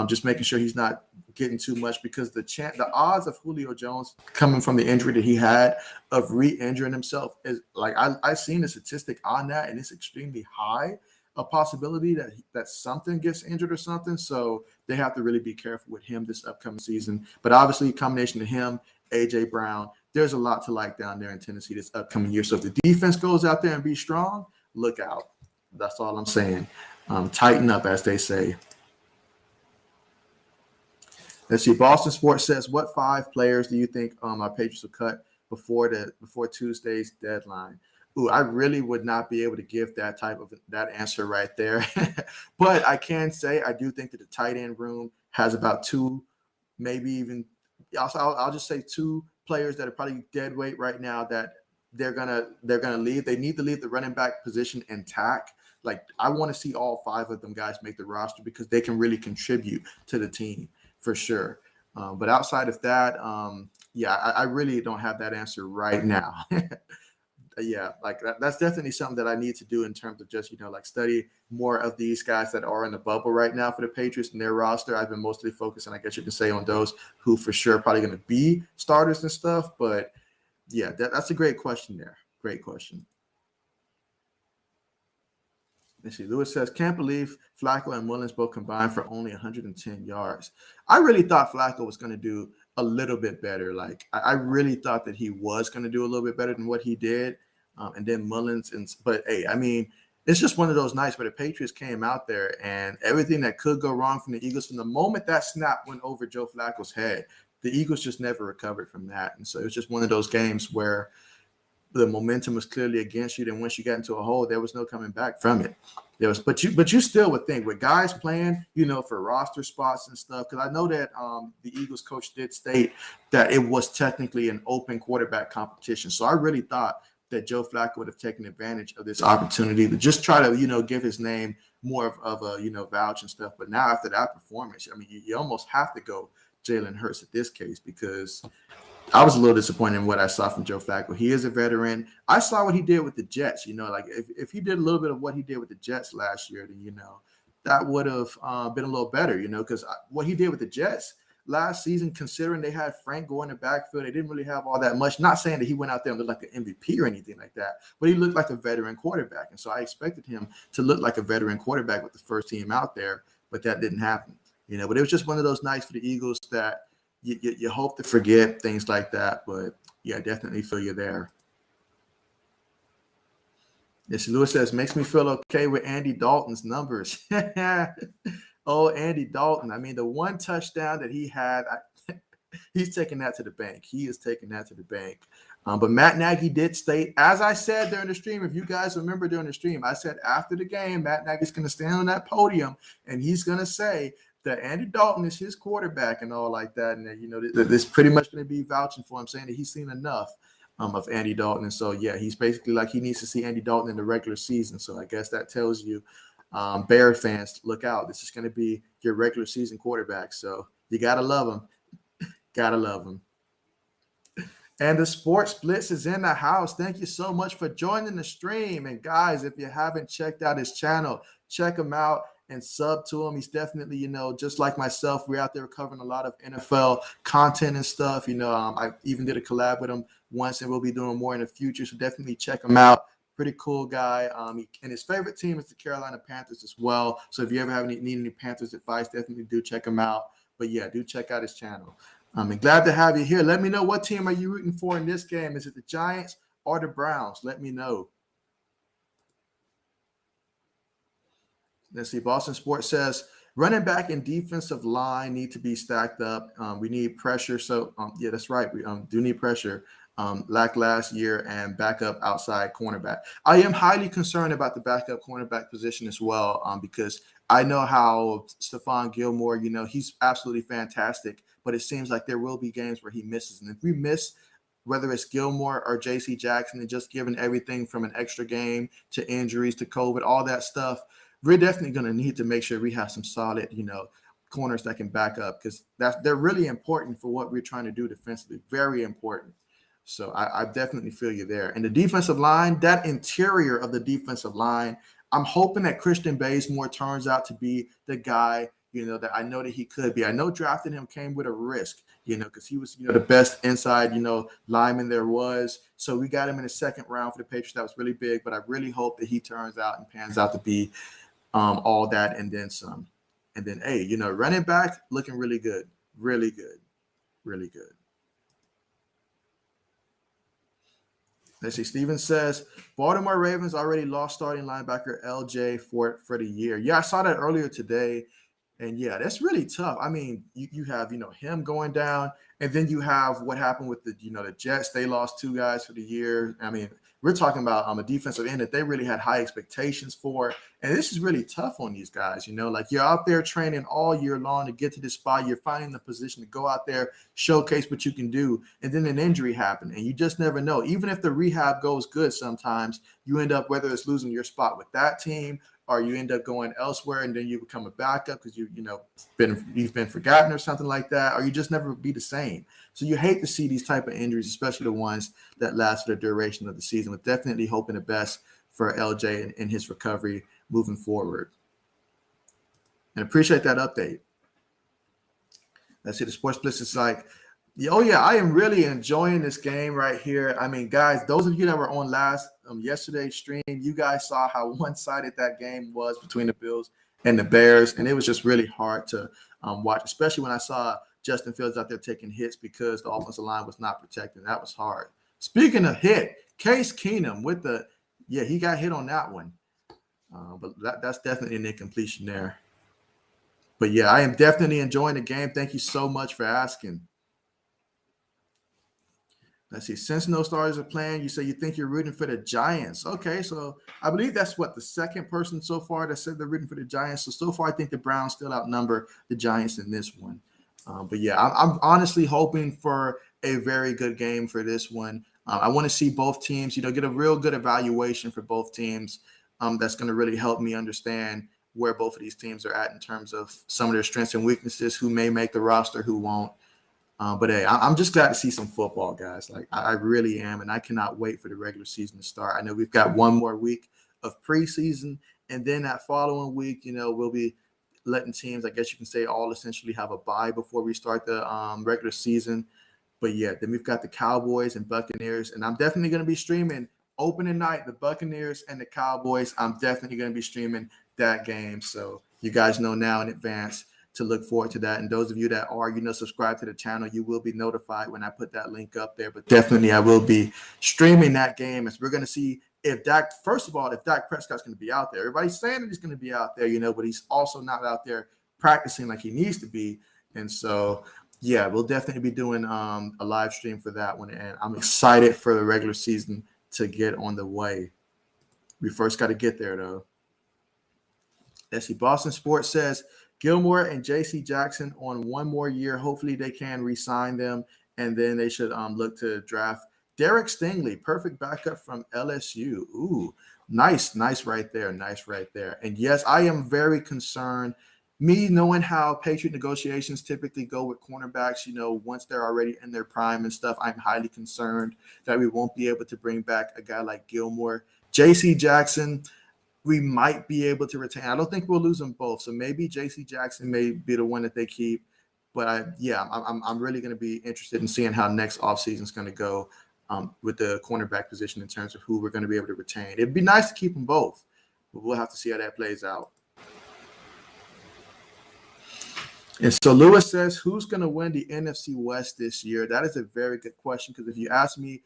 just making sure he's not getting too much, because the odds of Julio Jones coming from the injury that he had of re-injuring himself is I've seen a statistic on that, and it's extremely high, a possibility that something gets injured or something. So they have to really be careful with him this upcoming season. But obviously, a combination of him, A.J. Brown, there's a lot to like down there in Tennessee this upcoming year. So if the defense goes out there and be strong, look out. That's all I'm saying. Tighten up, as they say. Let's see. Boston Sports says, what 5 players do you think our Patriots will cut before Tuesday's deadline? Ooh, I really would not be able to give that answer right there. But I can say I do think that the tight end room has about 2, maybe even. I'll just say 2 players that are probably dead weight right now that they're gonna leave. They need to leave the running back position intact. Like, I want to see all 5 of them guys make the roster because they can really contribute to the team for sure. But outside of that, I really don't have that answer right now. Yeah, like that's definitely something that I need to do in terms of just, like, study more of these guys that are in the bubble right now for the Patriots and their roster. I've been mostly focusing, I guess you can say, on those who for sure are probably going to be starters and stuff. But yeah, that's a great question there. Great question. Let's see. Lewis says, can't believe Flacco and Mullins both combined for only 110 yards. I really thought Flacco was going to do a little bit better. Like, I really thought that he was going to do a little bit better than what he did. And then Mullins. But, hey, I mean, it's just one of those nights where the Patriots came out there and everything that could go wrong from the Eagles, from the moment that snap went over Joe Flacco's head, the Eagles just never recovered from that. And so it was just one of those games where the momentum was clearly against you. Then once you got into a hole, there was no coming back from it. But you still would think with guys playing, for roster spots and stuff. Because I know that the Eagles coach did state that it was technically an open quarterback competition. So I really thought that Joe Flacco would have taken advantage of this opportunity to just try to, give his name more of a, vouch and stuff. But now after that performance, I mean, you almost have to go Jalen Hurts at this case, because I was a little disappointed in what I saw from Joe Flacco. He is a veteran. I saw what he did with the Jets. Like if he did a little bit of what he did with the Jets last year, then, that would have been a little better, because what he did with the Jets last season, considering they had Frank go in the backfield, they didn't really have all that much. Not saying that he went out there and looked like an MVP or anything like that, but he looked like a veteran quarterback. And so I expected him to look like a veteran quarterback with the first team out there, but that didn't happen. But it was just one of those nights for the Eagles that you hope to forget things like that. But yeah, I definitely feel you there. Yes, Lewis says, makes me feel okay with Andy Dalton's numbers. Oh, Andy Dalton. I mean, the one touchdown that he had, he's taking that to the bank. He is taking that to the bank. But Matt Nagy did state, as I said during the stream, if you guys remember during the stream, I said after the game, Matt Nagy's going to stand on that podium and he's going to say that Andy Dalton is his quarterback and all like that. And that, this pretty much going to be vouching for him, saying that he's seen enough of Andy Dalton. And so, yeah, he's basically like he needs to see Andy Dalton in the regular season. So I guess that tells you, Bear fans, look out. This is going to be your regular season quarterback. So you got to love him. Got to love him. And the Sports Blitz is in the house. Thank you so much for joining the stream. And guys, if you haven't checked out his channel, check him out and sub to him. He's definitely, just like myself, we're out there covering a lot of NFL content and stuff. I even did a collab with him once, and we'll be doing more in the future. So definitely check him out. Pretty cool guy. And his favorite team is the Carolina Panthers as well. So if you ever need any Panthers advice, definitely do check him out. But yeah, do check out his channel. I'm glad to have you here. Let me know, what team are you rooting for in this game? Is it the Giants or the Browns? Let me know. Let's see. Boston Sports says, running back and defensive line need to be stacked up. We need pressure. So, yeah, that's right. We do need pressure. Like last year, and backup outside cornerback. I am highly concerned about the backup cornerback position as well, because I know how Stephon Gilmore, he's absolutely fantastic, but it seems like there will be games where he misses. And if we miss, whether it's Gilmore or J.C. Jackson, and just given everything from an extra game to injuries to COVID, all that stuff, we're definitely going to need to make sure we have some solid, corners that can back up, because they're really important for what we're trying to do defensively. Very important. So I definitely feel you there. And the defensive line, that interior of the defensive line, I'm hoping that Christian Bazemore turns out to be the guy, that I know that he could be. I know drafting him came with a risk, because he was, the best inside, lineman there was. So we got him in the second round for the Patriots. That was really big. But I really hope that he turns out and pans out to be all that and then some. And then, hey, running back looking really good. Really good. Really good. Let's see. Steven says, Baltimore Ravens already lost starting linebacker LJ for the year. Yeah, I saw that earlier today. And yeah, that's really tough. I mean, you have, him going down, and then you have what happened with the Jets. They lost two guys for the year. I mean, we're talking about a defensive end that they really had high expectations for. And this is really tough on these guys, like you're out there training all year long to get to this spot. You're finding the position to go out there, showcase what you can do. And then an injury happened, and you just never know. Even if the rehab goes good, sometimes you end up, whether it's losing your spot with that team or you end up going elsewhere, and then you become a backup because you've been forgotten or something like that, or you just never be the same. So you hate to see these type of injuries, especially the ones that last for the duration of the season. But definitely hoping the best for LJ in his recovery moving forward. And appreciate that update. Let's see, the Sports Blitz is like, oh yeah, I am really enjoying this game right here. I mean, guys, those of you that were on yesterday's stream, you guys saw how one-sided that game was between the Bills and the Bears, and it was just really hard to watch, especially when I saw Justin Fields out there taking hits because the offensive line was not protected. That was hard. Speaking of hit, Case Keenum he got hit on that one, but that's definitely an incompletion there. But yeah, I am definitely enjoying the game. Thank you so much for asking. Let's see. Since no starters are playing, you say you think you're rooting for the Giants. Okay, so I believe that's the second person so far that said they're rooting for the Giants. So far, I think the Browns still outnumber the Giants in this one. But yeah, I'm honestly hoping for a very good game for this one. I want to see both teams, get a real good evaluation for both teams. That's going to really help me understand where both of these teams are at in terms of some of their strengths and weaknesses, who may make the roster, who won't. But hey, I'm just glad to see some football, guys. Like I really am, and I cannot wait for the regular season to start. I know we've got one more week of preseason, and then that following week, we'll be letting teams, I guess you can say, all essentially have a bye before we start the regular season. But yeah, then we've got the Cowboys and Buccaneers, and I'm definitely going to be streaming opening night, the Buccaneers and the Cowboys. I'm definitely going to be streaming that game, so you guys know now in advance to look forward to that. And those of you that are, subscribed to the channel, you will be notified when I put that link up there. But definitely I will be streaming that game, as we're going to see if Dak Prescott's going to be out there. Everybody's saying that he's going to be out there, but he's also not out there practicing like he needs to be. And so, yeah, we'll definitely be doing a live stream for that one. And I'm excited for the regular season to get on the way. We first got to get there, though. Let's see. Boston Sports says, Gilmore and J.C. Jackson on one more year. Hopefully they can re-sign them, and then they should look to draft Derek Stingley, perfect backup from LSU. Ooh, nice right there. Nice right there. And yes, I am very concerned. Me knowing how Patriot negotiations typically go with cornerbacks, once they're already in their prime and stuff, I'm highly concerned that we won't be able to bring back a guy like Gilmore. J.C. Jackson, we might be able to retain. I don't think we'll lose them both. So maybe J.C. Jackson may be the one that they keep. But I'm really going to be interested in seeing how next offseason is going to go with the cornerback position in terms of who we're going to be able to retain. It'd be nice to keep them both, but we'll have to see how that plays out. And so Lewis says, who's going to win the NFC West this year? That is a very good question, because if you ask me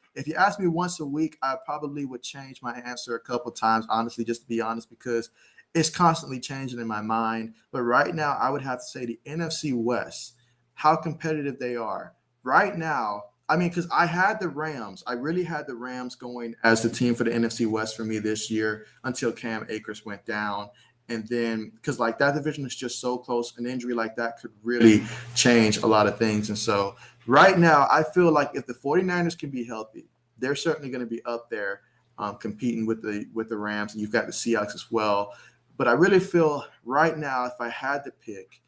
once a week, I probably would change my answer a couple times, honestly, just to be honest, because it's constantly changing in my mind. But right now, I would have to say the NFC West, how competitive they are. Right now, I mean, because I had the Rams. I really had the Rams going as the team for the NFC West for me this year until Cam Akers went down. And then, because that division is just so close, an injury like that could really change a lot of things. And so right now, I feel like if the 49ers can be healthy, they're certainly going to be up there competing with the Rams. And you've got the Seahawks as well. But I really feel right now, if I had to pick,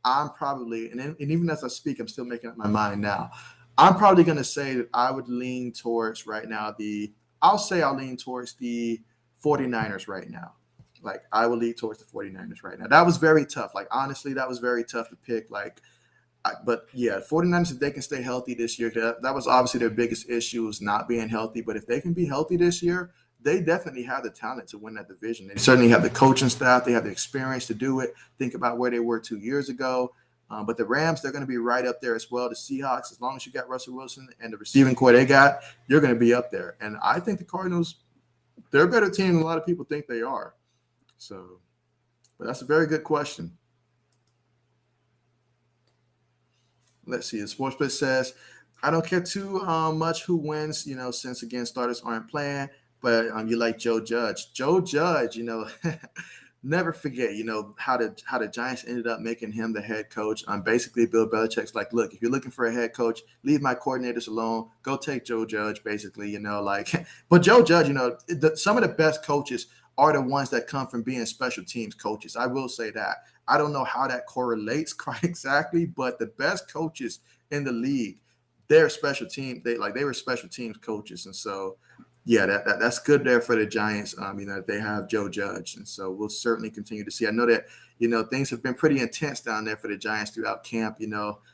I'm probably, and even as I speak, I'm still making up my mind now. I'm probably going to say that I would lean towards right now I'll lean towards the 49ers right now. I will lean towards the 49ers right now. That was very tough. Honestly, that was very tough to pick. But yeah, 49ers, if they can stay healthy this year, that was obviously their biggest issue, is not being healthy. But if they can be healthy this year, they definitely have the talent to win that division. They certainly have the coaching staff. They have the experience to do it. Think about where they were 2 years ago. But the Rams, they're going to be right up there as well. The Seahawks, as long as you got Russell Wilson and the receiving core they got, you're going to be up there. And I think the Cardinals, they're a better team than a lot of people think they are. So, but that's a very good question. Let's see. The Sports Blitz says, I don't care too much who wins, since again starters aren't playing, but you like Joe Judge. Joe Judge, never forget, how the Giants ended up making him the head coach. Basically, Bill Belichick's like, look, if you're looking for a head coach, leave my coordinators alone. Go take Joe Judge, basically, But Joe Judge, some of the best coaches are the ones that come from being special teams coaches. I will say that. I don't know how that correlates quite exactly, but the best coaches in the league, they're special team. They were special teams coaches, and so yeah, that's good there for the Giants. They have Joe Judge, and so we'll certainly continue to see. I know that things have been pretty intense down there for the Giants throughout camp.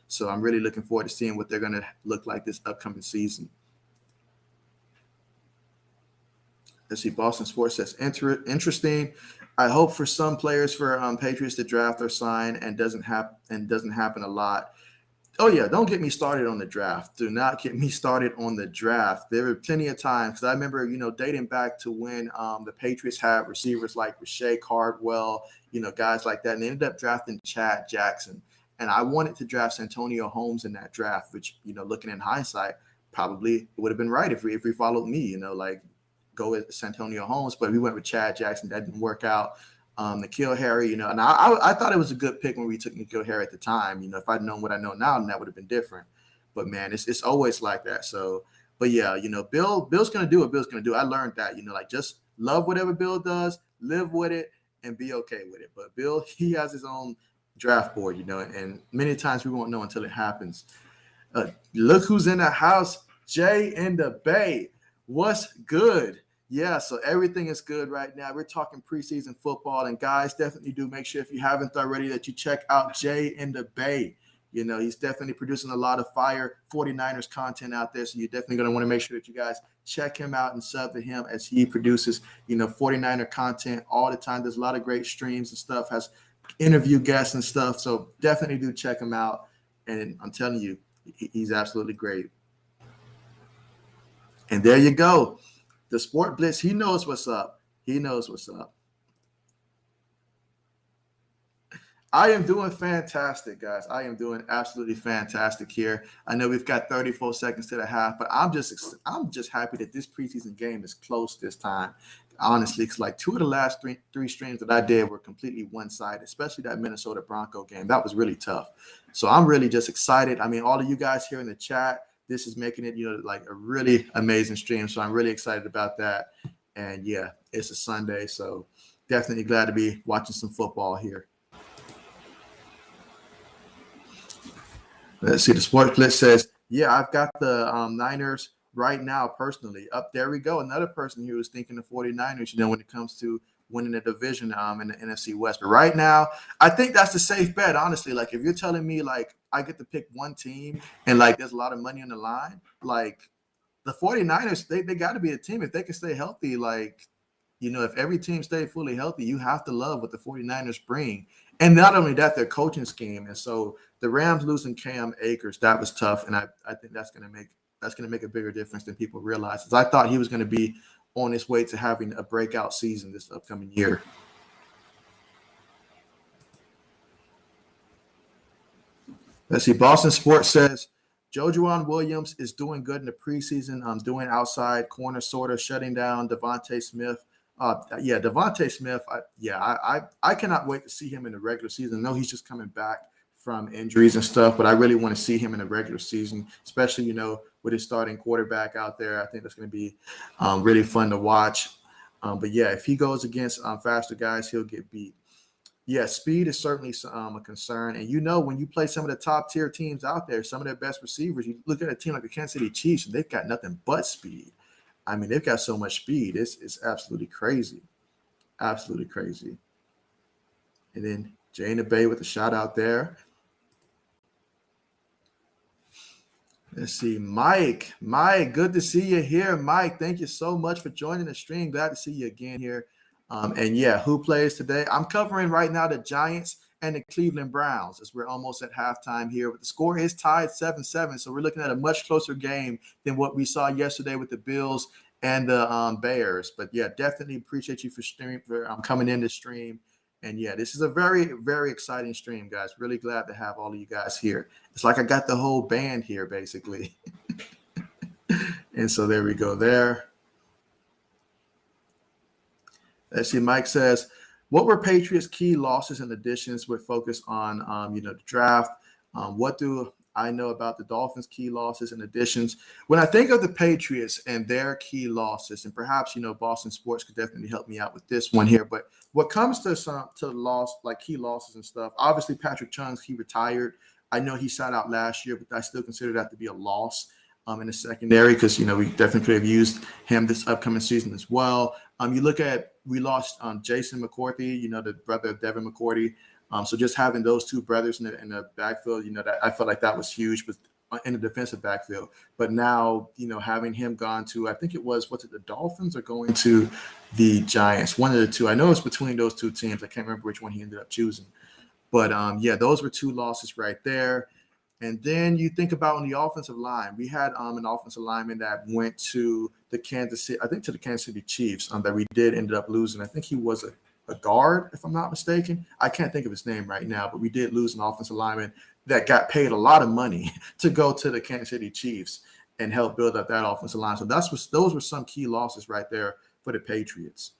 So I'm really looking forward to seeing what they're going to look like this upcoming season. Let's see. Boston Sports says interesting. I hope for some players for Patriots to draft or sign and doesn't happen a lot. Oh, yeah, don't get me started on the draft. Do not get me started on the draft. There were plenty of times, because I remember, dating back to when the Patriots had receivers like Rashae Cardwell, guys like that, and they ended up drafting Chad Jackson. And I wanted to draft Santonio Holmes in that draft, which, looking in hindsight, probably would have been right if we followed me, go with Santonio Holmes, but we went with Chad Jackson. That didn't work out. N'Keal Harry, and I thought it was a good pick when we took N'Keal Harry at the time. If I'd known what I know now, then that would have been different. But man, it's always like that. So, but yeah, Bill's gonna do what Bill's gonna do. I learned that, just love whatever Bill does, live with it, and be okay with it. But Bill, he has his own draft board, and many times we won't know until it happens. Look who's in the house, Jay in the Bay. What's good? Yeah, so everything is good right now. We're talking preseason football, and guys, definitely do make sure if you haven't already that you check out Jay in the Bay. He's definitely producing a lot of fire 49ers content out there, so you're definitely going to want to make sure that you guys check him out and sub to him as he produces, 49er content all the time. There's a lot of great streams and stuff, has interview guests and stuff, so definitely do check him out. And I'm telling you, he's absolutely great. And there you go. The Sport Blitz, he knows what's up. He knows what's up. I am doing fantastic, guys. I am doing absolutely fantastic here. I know we've got 34 seconds to the half, but I'm just happy that this preseason game is close this time. Honestly, it's like two of the last three streams that I did were completely one-sided, especially that Minnesota Bronco game. That was really tough. So I'm really just excited. I mean, all of you guys here in the chat, this is making it, like a really amazing stream. So I'm really excited about that. And yeah, it's a Sunday. So definitely glad to be watching some football here. Let's see. The Sports Blitz says, yeah, I've got the Niners right now personally. Up there we go. Another person who was thinking the 49ers, when it comes to winning the division in the NFC West. But right now, I think that's the safe bet, honestly. Like, if you're telling me, like, I get to pick one team and, like, there's a lot of money on the line, like, the 49ers, they got to be a team. If they can stay healthy, like, if every team stay fully healthy, you have to love what the 49ers bring. And not only that, their coaching scheme. And so the Rams losing Cam Akers, that was tough. And I think that's going to make a bigger difference than people realize. I thought he was going to be on his way to having a breakout season this upcoming year. Let's see. Boston Sports says, Jojuan Williams is doing good in the preseason. Doing outside corner, sort of shutting down Devontae Smith. Devontae Smith. I cannot wait to see him in the regular season. I know he's just coming back from injuries and stuff, but I really want to see him in the regular season, especially, with his starting quarterback out there. I think that's going to be really fun to watch. But yeah, if he goes against faster guys, he'll get beat. Yeah, speed is certainly a concern. And when you play some of the top tier teams out there, some of their best receivers, you look at a team like the Kansas City Chiefs, and they've got nothing but speed. I mean, they've got so much speed. It's absolutely crazy. Absolutely crazy. And then Jay in the Bay with a shout out there. Let's see. Mike, good to see you here. Mike, thank you so much for joining the stream. Glad to see you again here. And yeah, who plays today? I'm covering right now the Giants and the Cleveland Browns as we're almost at halftime here. But the score is tied 7-7. So we're looking at a much closer game than what we saw yesterday with the Bills and the Bears. But yeah, definitely appreciate you for coming in to stream. And yeah, this is a very, very exciting stream, guys. Really glad to have all of you guys here. It's like I got the whole band here, basically. And so there we go there. Let's see, Mike says, what were Patriots' key losses and additions with focus on, the draft? What do I know about the Dolphins' key losses and additions? When I think of the Patriots and their key losses, and perhaps, Boston Sports could definitely help me out with this one here. But what comes to loss, like key losses and stuff, obviously Patrick Chung, he retired. I know he sat out last year, but I still consider that to be a loss in the secondary because, we definitely could have used him this upcoming season as well. You look at, we lost Jason McCourty, the brother of Devin McCourty. So just having those two brothers in the backfield, that I felt like that was huge, but in the defensive backfield. But now, having him gone to, I think it was the Dolphins or going to the Giants, one of the two. I know it's between those two teams. I can't remember which one he ended up choosing. But those were two losses right there. And then you think about on the offensive line, we had an offensive lineman that went to the Kansas City Chiefs that we did end up losing. I think he was a guard, if I'm not mistaken. I can't think of his name right now, but we did lose an offensive lineman that got paid a lot of money to go to the Kansas City Chiefs and help build up that offensive line. So those were some key losses right there for the Patriots.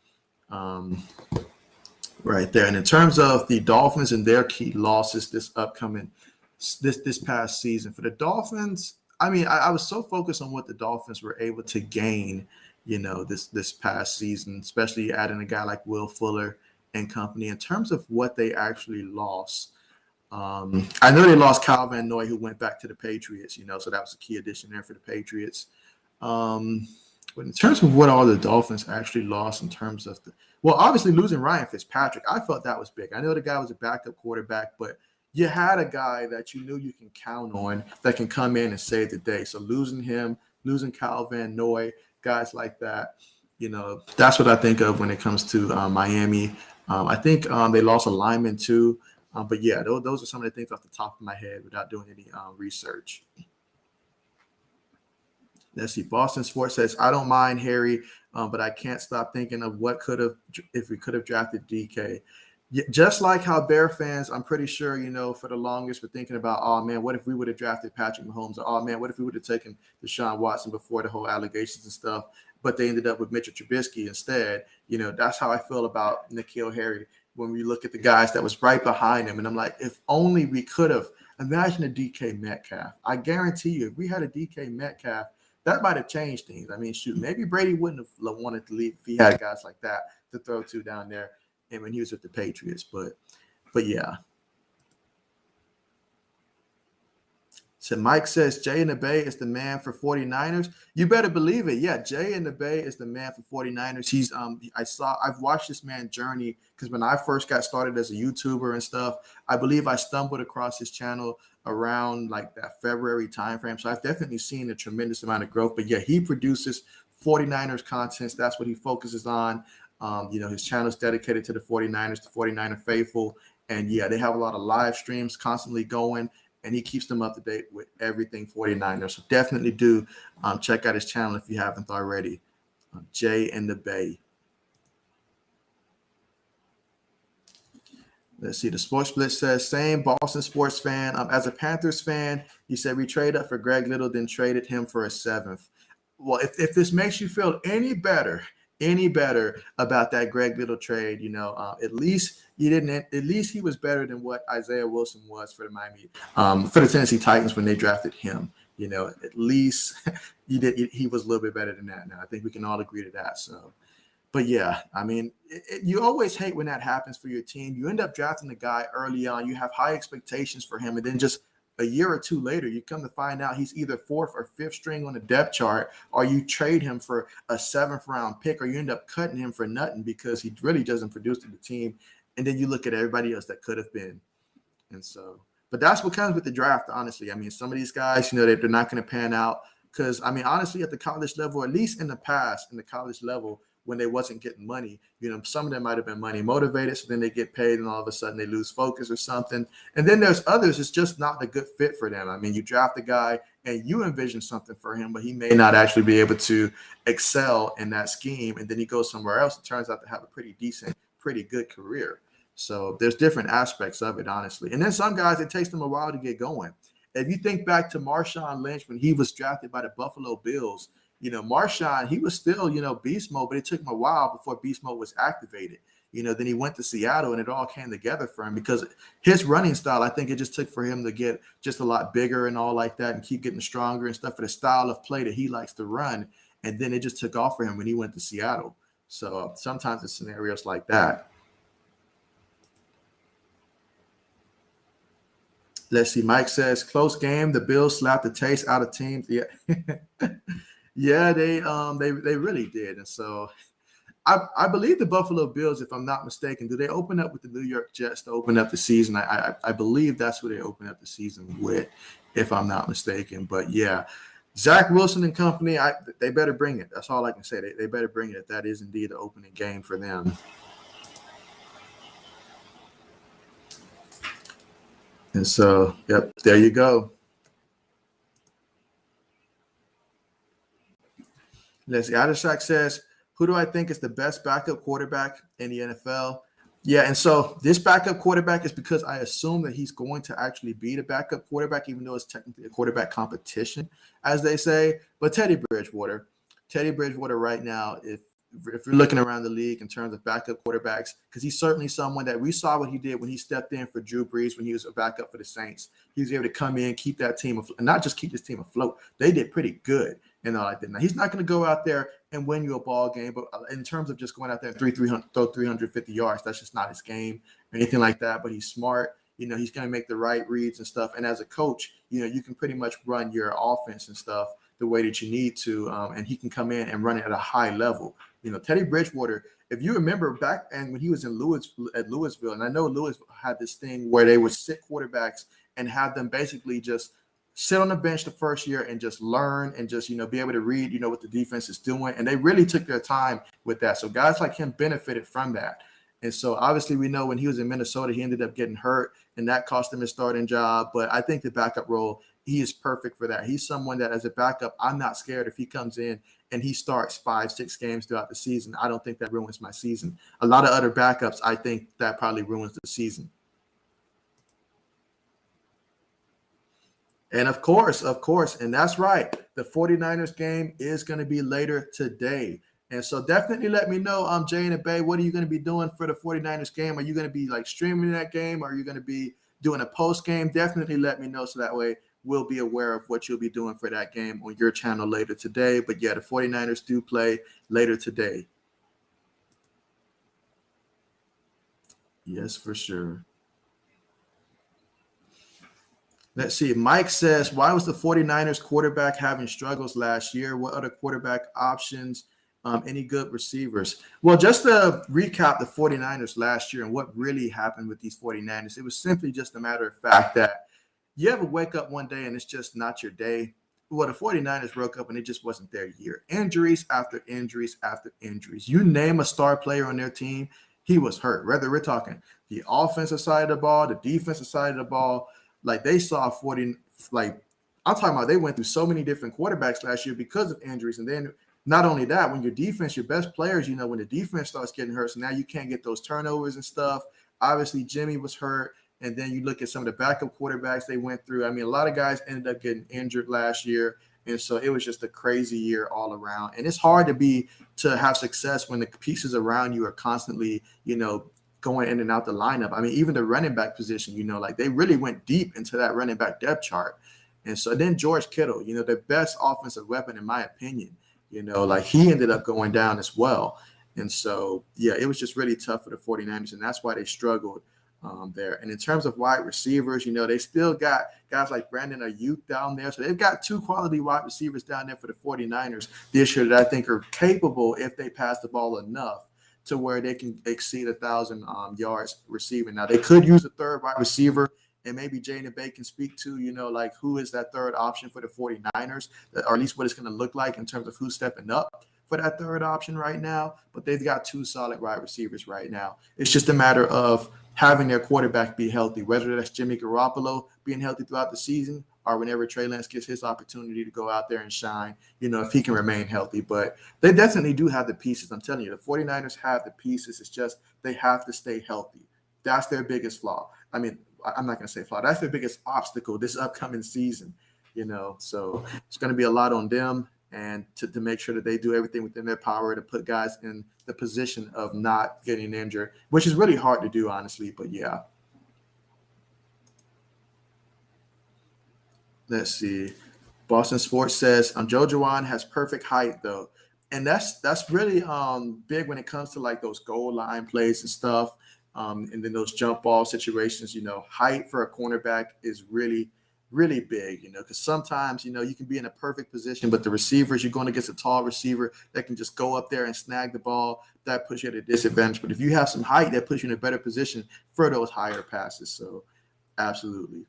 Right there. And in terms of the Dolphins and their key losses this past season for the Dolphins, I was so focused on what the Dolphins were able to gain, this past season, especially adding a guy like Will Fuller and company. In terms of what they actually lost, I know they lost Kyle Van Noy, who went back to the Patriots, so that was a key addition there for the Patriots. But in terms of what all the Dolphins actually lost in terms of obviously losing Ryan Fitzpatrick, I felt that was big. I know the guy was a backup quarterback, but you had a guy that you knew you can count on that can come in and save the day. So losing him, losing Kyle Van Noy, guys like that, that's what I think of when it comes to Miami. I think they lost a lineman too. But yeah, those are some of the things off the top of my head without doing any research. Let's see. Boston Sports says, I don't mind Harry, but I can't stop thinking of if we could have drafted DK. Just like how Bear fans, I'm pretty sure, for the longest were thinking about, oh, man, what if we would have drafted Patrick Mahomes? Or, oh, man, what if we would have taken Deshaun Watson before the whole allegations and stuff? But they ended up with Mitchell Trubisky instead. That's how I feel about N'Keal Harry when we look at the guys that was right behind him. And I'm like, if only we could have. Imagine a DK Metcalf. I guarantee you, if we had a DK Metcalf, that might have changed things. Maybe Brady wouldn't have wanted to leave if he had guys like that to throw to down there. And when he was with the Patriots, but yeah. So Mike says Jay in the Bay is the man for 49ers. You better believe it. Yeah, Jay in the Bay is the man for 49ers. He's I've watched this man journey because when I first got started as a YouTuber and stuff, I believe I stumbled across his channel around like that February timeframe. So I've definitely seen a tremendous amount of growth. But yeah, he produces 49ers content. That's what he focuses on. His channel is dedicated to the 49ers, the 49er faithful. And yeah, they have a lot of live streams constantly going, and he keeps them up to date with everything 49ers. So definitely do check out his channel if you haven't already. Jay in the Bay. Let's see. The Sports Blitz says, same Boston sports fan. As a Panthers fan, you said we traded up for Greg Little, then traded him for a 7th. Well, if this makes you feel any better about that Greg Little trade, at least he was better than what Isaiah Wilson was for the Miami, for the Tennessee Titans when they drafted him. At least he was a little bit better than that. Now I think we can all agree to that. So, but yeah, you always hate when that happens for your team. You end up drafting the guy early on. You have high expectations for him, and then just a year or two later, you come to find out he's either 4th or 5th string on the depth chart, or you trade him for a 7th round pick, or you end up cutting him for nothing because he really doesn't produce to the team. And then you look at everybody else that could have been. And so, but that's what comes with the draft, honestly. Some of these guys, they're not going to pan out because, honestly, at the college level, at least in the past, in the college level, when they wasn't getting money, some of them might have been money motivated. So then they get paid and all of a sudden they lose focus or something. And then there's others, it's just not a good fit for them. You draft a guy and you envision something for him, but he may not actually be able to excel in that scheme. And then he goes somewhere else and turns out to have a pretty good career. So there's different aspects of it, honestly. And then some guys, it takes them a while to get going. If you think back to Marshawn Lynch when he was drafted by the Buffalo Bills, Marshawn, he was still, beast mode, but it took him a while before beast mode was activated. Then he went to Seattle and it all came together for him because his running style, I think it just took for him to get just a lot bigger and all like that and keep getting stronger and stuff for the style of play that he likes to run. And then it just took off for him when he went to Seattle. So sometimes it's scenarios like that. Let's see. Mike says, close game. The Bills slapped the taste out of teams. Yeah. Yeah, they really did. And so I believe the Buffalo Bills, if I'm not mistaken, do they open up with the New York Jets to open up the season? I believe that's who they open up the season with, if I'm not mistaken. But yeah, Zach Wilson and company, they better bring it. That's all I can say. They better bring it. That is indeed the opening game for them. And so, yep, there you go. Let's see. Adeshak says, who do I think is the best backup quarterback in the NFL? Yeah, and so this backup quarterback is because I assume that he's going to actually be the backup quarterback, even though it's technically a quarterback competition, as they say. But Teddy Bridgewater right now, if you're looking around the league in terms of backup quarterbacks, because he's certainly someone that we saw what he did when he stepped in for Drew Brees when he was a backup for the Saints. He was able to come in, keep that team afloat, and not just keep this team afloat. They did pretty good and all like that. Now, he's not going to go out there and win you a ball game, but in terms of just going out there and throw 350 yards, that's just not his game or anything like that. But he's smart. He's going to make the right reads and stuff. And as a coach, you can pretty much run your offense and stuff the way that you need to, and he can come in and run it at a high level. Teddy Bridgewater, if you remember back and when he was in Louisville, and I know Louisville had this thing where they would sit quarterbacks and have them basically just sit on the bench the first year and just learn and just, be able to read, what the defense is doing. And they really took their time with that. So guys like him benefited from that. And so obviously we know when he was in Minnesota, he ended up getting hurt and that cost him his starting job. But I think the backup role, he is perfect for that. He's someone that as a backup, I'm not scared if he comes in and he starts 5-6 games throughout the season. I don't think that ruins my season. A lot of other backups, I think that probably ruins the season. And of course, and that's right, the 49ers game is going to be later today. And so definitely let me know, Jay and Bay, what are you going to be doing for the 49ers game? Are you going to be like streaming that game? Or are you going to be doing a post game? Definitely let me know so that way we'll be aware of what you'll be doing for that game on your channel later today. But yeah, the 49ers do play later today. Yes, for sure. Let's see. Mike says, why was the 49ers quarterback having struggles last year? What other quarterback options? Any good receivers? Well, just to recap the 49ers last year and what really happened with these 49ers, it was simply just a matter of fact that you ever wake up one day and it's just not your day. Well, the 49ers woke up and it just wasn't their year. Injuries after injuries after injuries. You name a star player on their team, he was hurt. Whether we're talking the offensive side of the ball, the defensive side of the ball, like they saw I'm talking about they went through so many different quarterbacks last year because of injuries. And then not only that, when your defense, your best players, when the defense starts getting hurt, so now you can't get those turnovers and stuff. Obviously, Jimmy was hurt. And then you look at some of the backup quarterbacks they went through. I mean, a lot of guys ended up getting injured last year. And so it was just a crazy year all around. And it's hard to have success when the pieces around you are constantly, going in and out the lineup. I mean, even the running back position, like they really went deep into that running back depth chart. And so then George Kittle, the best offensive weapon, in my opinion, like he ended up going down as well. And so, yeah, it was just really tough for the 49ers. And that's why they struggled there. And in terms of wide receivers, they still got guys like Brandon Ayuk down there. So they've got two quality wide receivers down there for the 49ers this year that I think are capable if they pass the ball enough to where they can exceed 1,000 yards receiving. Now, they could use a third wide receiver, and maybe Jane and Bay can speak to, like who is that third option for the 49ers, or at least what it's going to look like in terms of who's stepping up for that third option right now. But they've got two solid wide receivers right now. It's just a matter of having their quarterback be healthy, whether that's Jimmy Garoppolo being healthy throughout the season or whenever Trey Lance gets his opportunity to go out there and shine, if he can remain healthy. But they definitely do have the pieces. I'm telling you, the 49ers have the pieces. It's just they have to stay healthy. That's their biggest flaw. I mean, I'm not going to say flaw. That's their biggest obstacle this upcoming season, So it's going to be a lot on them and to make sure that they do everything within their power to put guys in the position of not getting injured, which is really hard to do, honestly. But yeah. Let's see. Boston Sports says Joe Juwan has perfect height though, and that's really big when it comes to like those goal line plays and stuff, and then those jump ball situations. Height for a cornerback is really really big. Because sometimes you can be in a perfect position, but the receivers you're going against a tall receiver that can just go up there and snag the ball. That puts you at a disadvantage. But if you have some height, that puts you in a better position for those higher passes. So absolutely.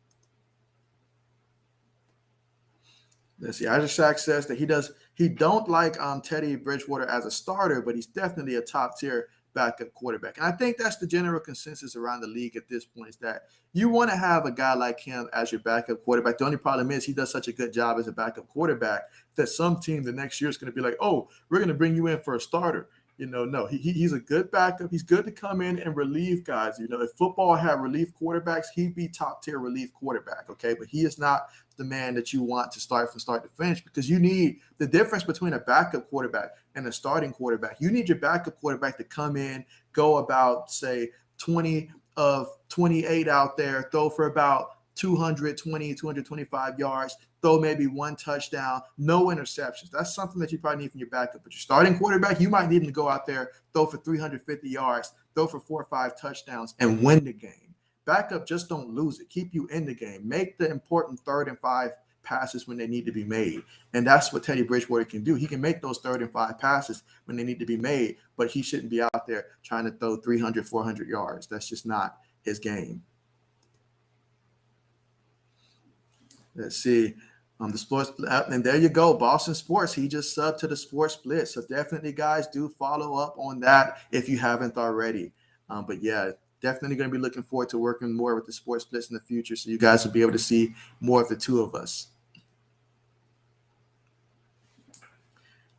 Let's see. Isaac Shack says that he don't like Teddy Bridgewater as a starter, but he's definitely a top tier backup quarterback. And I think that's the general consensus around the league at this point, is that you want to have a guy like him as your backup quarterback. The only problem is he does such a good job as a backup quarterback that some team the next year is going to be like, oh, we're going to bring you in for a starter. No, he's a good backup. He's good to come in and relieve guys. If football had relief quarterbacks, he'd be top tier relief quarterback. Okay. But he is not the man that you want to start from start to finish, because you need the difference between a backup quarterback and a starting quarterback. You need your backup quarterback to come in, go about, say, 20 of 28 out there, throw for about 225 yards, throw maybe one touchdown, no interceptions. That's something that you probably need from your backup. But your starting quarterback, you might need him to go out there, throw for 350 yards, throw for 4 or 5 touchdowns, and win the game. Backup, just don't lose it. Keep you in the game. Make the important 3rd and 5 passes when they need to be made. And that's what Teddy Bridgewater can do. He can make those 3rd and 5 passes when they need to be made, but he shouldn't be out there trying to throw 300, 400 yards. That's just not his game. Let's see. The sports, and there you go, Boston Sports. He just subbed to the Sports Split. So definitely, guys, do follow up on that if you haven't already. But yeah, definitely going to be looking forward to working more with the Sports Splits in the future, so you guys will be able to see more of the two of us.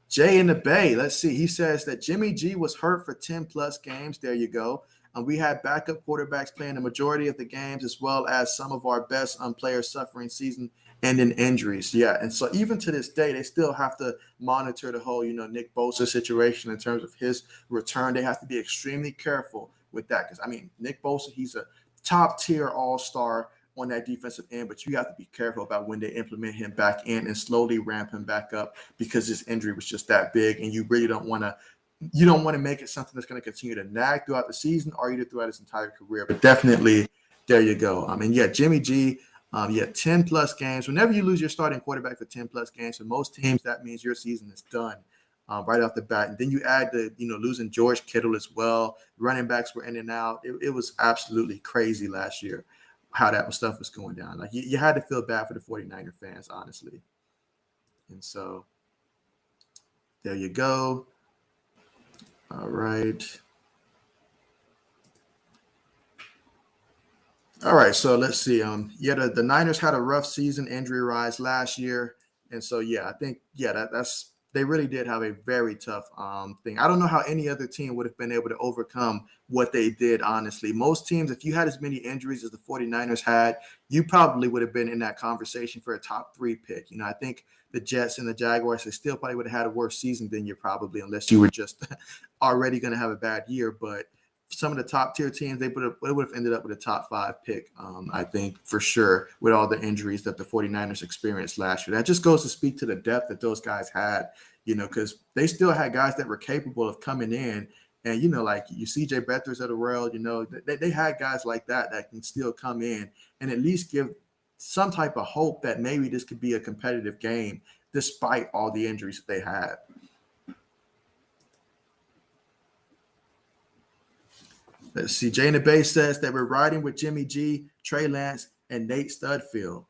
Jay in the Bay, let's see. He says that Jimmy G was hurt for 10-plus games. There you go. We had backup quarterbacks playing the majority of the games, as well as some of our best players suffering season-ending injuries. Yeah, and so even to this day, they still have to monitor the whole, Nick Bosa situation in terms of his return. They have to be extremely careful with that, because, Nick Bosa, he's a top-tier all-star on that defensive end, but you have to be careful about when they implement him back in and slowly ramp him back up, because his injury was just that big, and you really don't want to make it something that's going to continue to nag throughout the season or either throughout his entire career. But definitely, there you go. Jimmy G, 10-plus games. Whenever you lose your starting quarterback for 10-plus games, for most teams, that means your season is done right off the bat. And then you add the, losing George Kittle as well. Running backs were in and out. It was absolutely crazy last year how that stuff was going down. Like, you had to feel bad for the 49er fans, honestly. And so there you go. All right. So let's see. The Niners had a rough season injury-wise last year. And so, I think, that's they really did have a very tough thing. I don't know how any other team would have been able to overcome what they did, honestly. Most teams, if you had as many injuries as the 49ers had, you probably would have been in that conversation for a top 3 pick. I think the Jets and the Jaguars, they still probably would have had a worse season than you probably, unless you were just already going to have a bad year. But some of the top tier teams, they would have ended up with a top 5 pick, I think, for sure, with all the injuries that the 49ers experienced last year. That just goes to speak to the depth that those guys had, because they still had guys that were capable of coming in. And, like you CJ Beathard's of the world, they had guys like that can still come in and at least give some type of hope that maybe this could be a competitive game despite all the injuries that they had. Let's see. Jay in the Bay says that we're riding with Jimmy G, Trey Lance, and Nate Studfield.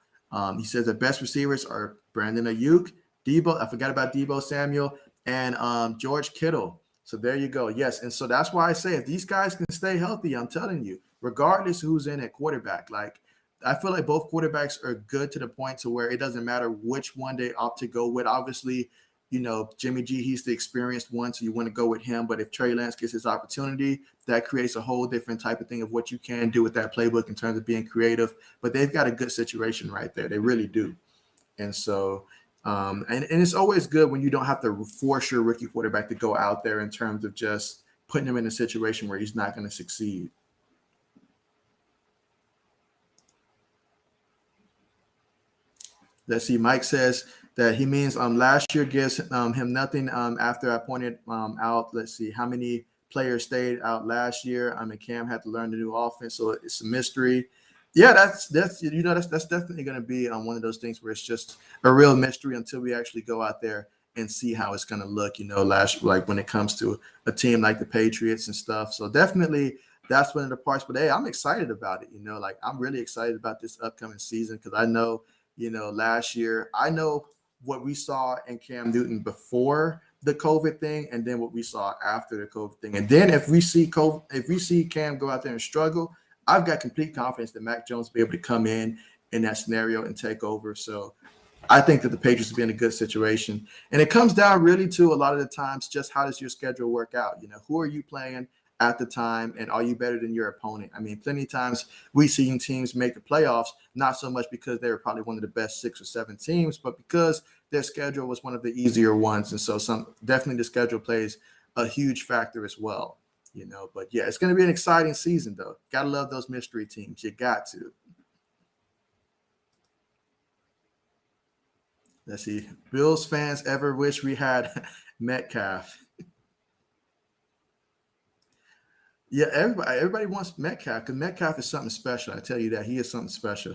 He says the best receivers are Brandon Ayuk, Debo. I forgot about Debo Samuel, and George Kittle. So there you go. Yes, and so that's why I say if these guys can stay healthy, I'm telling you, regardless who's in at quarterback, like I feel like both quarterbacks are good to the point to where it doesn't matter which one they opt to go with. Obviously, Jimmy G, he's the experienced one, so you want to go with him. But if Trey Lance gets his opportunity, that creates a whole different type of thing of what you can do with that playbook in terms of being creative. But they've got a good situation right there. They really do. And so, and it's always good when you don't have to force your rookie quarterback to go out there in terms of just putting him in a situation where he's not going to succeed. Let's see. Mike says that he means last year gives him nothing after I pointed out. Let's see how many players stayed out last year. Cam had to learn the new offense, so it's a mystery. Yeah, that's definitely going to be one of those things where it's just a real mystery until we actually go out there and see how it's going to look. Like when it comes to a team like the Patriots and stuff. So definitely that's one of the parts. But hey, I'm excited about it. Like I'm really excited about this upcoming season because I know. Last year, I know what we saw in Cam Newton before the COVID thing, and then what we saw after the COVID thing. And then if we see Cam go out there and struggle, I've got complete confidence that Mac Jones will be able to come in that scenario and take over. So I think that the Patriots will be in a good situation. And it comes down really to a lot of the times just how does your schedule work out? Who are you playing at the time, and are you better than your opponent? Plenty of times we see teams make the playoffs, not so much because they were probably one of the best 6 or 7 teams, but because their schedule was one of the easier ones. And so definitely the schedule plays a huge factor as well, But yeah, it's going to be an exciting season, though. Got to love those mystery teams. You got to. Let's see. Bills fans ever wish we had Metcalf? Yeah, everybody wants Metcalf because Metcalf is something special. I tell you that he is something special.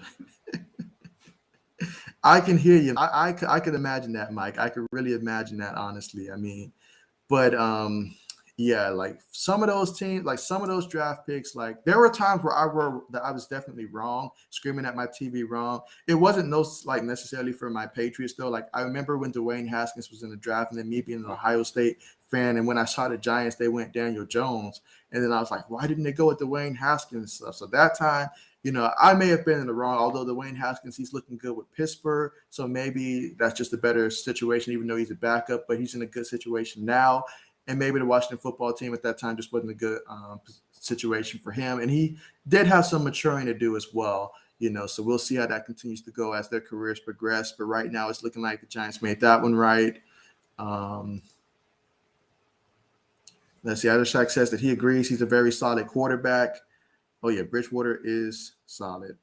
I can hear you. I could imagine that, Mike. I could really imagine that, honestly. But yeah, like some of those teams, like some of those draft picks, like there were times where I was definitely wrong, screaming at my TV wrong. It wasn't necessarily for my Patriots though. Like I remember when Dwayne Haskins was in the draft, and then me being an Ohio State fan, and when I saw the Giants, they went Daniel Jones, and then I was like, why didn't they go with Dwayne Haskins and stuff? So that time, I may have been in the wrong, although Dwayne Haskins, he's looking good with Pittsburgh. So maybe that's just a better situation, even though he's a backup, but he's in a good situation now. And maybe the Washington football team at that time just wasn't a good situation for him. And he did have some maturing to do as well, so we'll see how that continues to go as their careers progress. But right now it's looking like the Giants made that one right. Let's see. Addershak says that he agrees he's a very solid quarterback. Oh, yeah, Bridgewater is solid.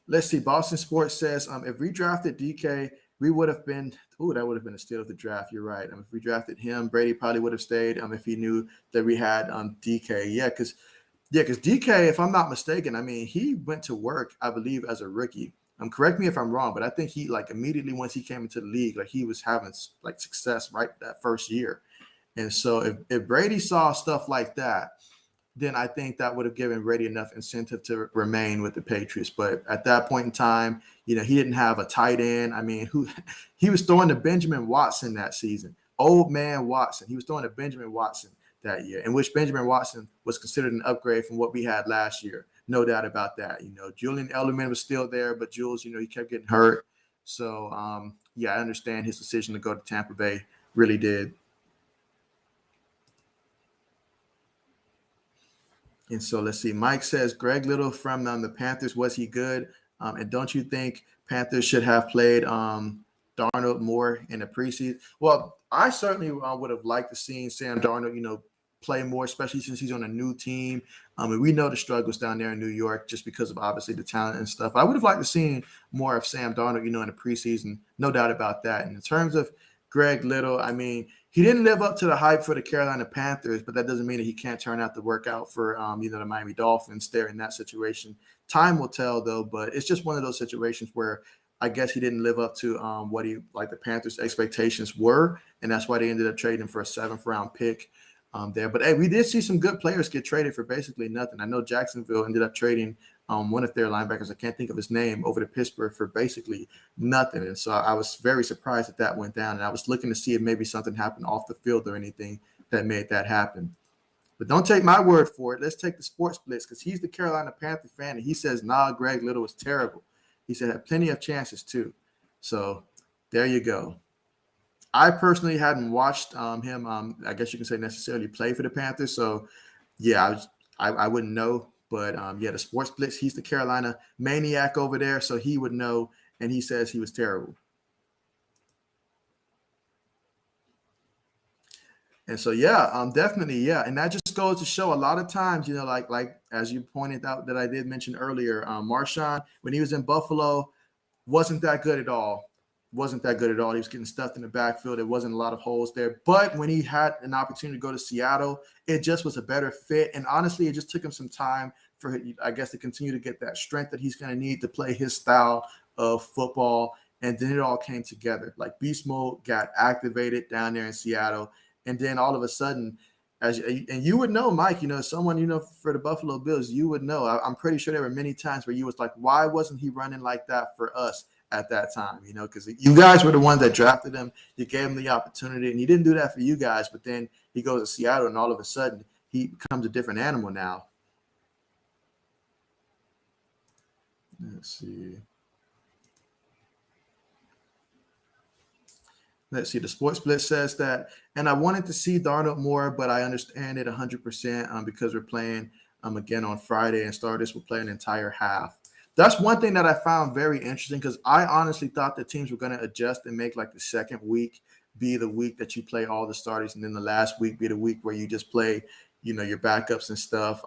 Let's see. Boston Sports says if we drafted DK, we would have been – that would have been a steal of the draft. You're right. If we drafted him, Brady probably would have stayed if he knew that we had DK. Yeah, because DK, if I'm not mistaken, he went to work, I believe, as a rookie. Correct me if I'm wrong, but I think he immediately once he came into the league, he was having success right that first year. And so if Brady saw stuff like that, then I think that would have given Brady enough incentive to remain with the Patriots. But at that point in time, he didn't have a tight end. He was throwing to Benjamin Watson that season. Old man Watson. He was throwing to Benjamin Watson that year, in which Benjamin Watson was considered an upgrade from what we had last year. No doubt about that. Julian Edelman was still there, but Jules, he kept getting hurt. So, I understand his decision to go to Tampa Bay. Really did. And so let's see. Mike says, Greg Little from the Panthers, was he good? And don't you think Panthers should have played Darnold more in the preseason? Well, I certainly would have liked to see Sam Darnold, play more, especially since he's on a new team. And we know the struggles down there in New York just because of obviously the talent and stuff. I would have liked to see more of Sam Darnold, in the preseason. No doubt about that. And in terms of Greg Little, he didn't live up to the hype for the Carolina Panthers, but that doesn't mean that he can't turn out the workout for, the Miami Dolphins there in that situation. Time will tell, though, but it's just one of those situations where I guess he didn't live up to what the Panthers' expectations were, and that's why they ended up trading for a 7th-round pick there. But, hey, we did see some good players get traded for basically nothing. I know Jacksonville ended up trading one of their linebackers, I can't think of his name, over to Pittsburgh for basically nothing. And so I was very surprised that went down. And I was looking to see if maybe something happened off the field or anything that made that happen. But don't take my word for it. Let's take the Sports Blitz because he's the Carolina Panther fan. And he says, Greg Little was terrible. He said had plenty of chances too. So there you go. I personally hadn't watched him. I guess you can say necessarily play for the Panthers. So yeah, I wouldn't know. But yeah, the Sports Blitz, he's the Carolina maniac over there, so he would know. And he says he was terrible. And so yeah, definitely yeah, and that just goes to show a lot of times, like as you pointed out that I did mention earlier, Marshawn when he was in Buffalo wasn't that good at all. Wasn't that good at all. He was getting stuffed in the backfield. There wasn't a lot of holes there. But when he had an opportunity to go to Seattle, it just was a better fit. And honestly, it just took him some time for, I guess, to continue to get that strength that he's going to need to play his style of football. And then it all came together. Like beast mode got activated down there in Seattle. And then all of a sudden, and you would know, Mike, someone, for the Buffalo Bills, you would know. I'm pretty sure there were many times where you was like, why wasn't he running like that for us at that time? Because you guys were the ones that drafted him. You gave him the opportunity, and he didn't do that for you guys. But then he goes to Seattle, and all of a sudden, he becomes a different animal now. Let's see. Let's see. The Sports Blitz says that, and I wanted to see Darnold more, but I understand it 100% because we're playing again on Friday, and starters will play an entire half. That's one thing that I found very interesting because I honestly thought that teams were going to adjust and make like the second week be the week that you play all the starters, and then the last week be the week where you just play, your backups and stuff.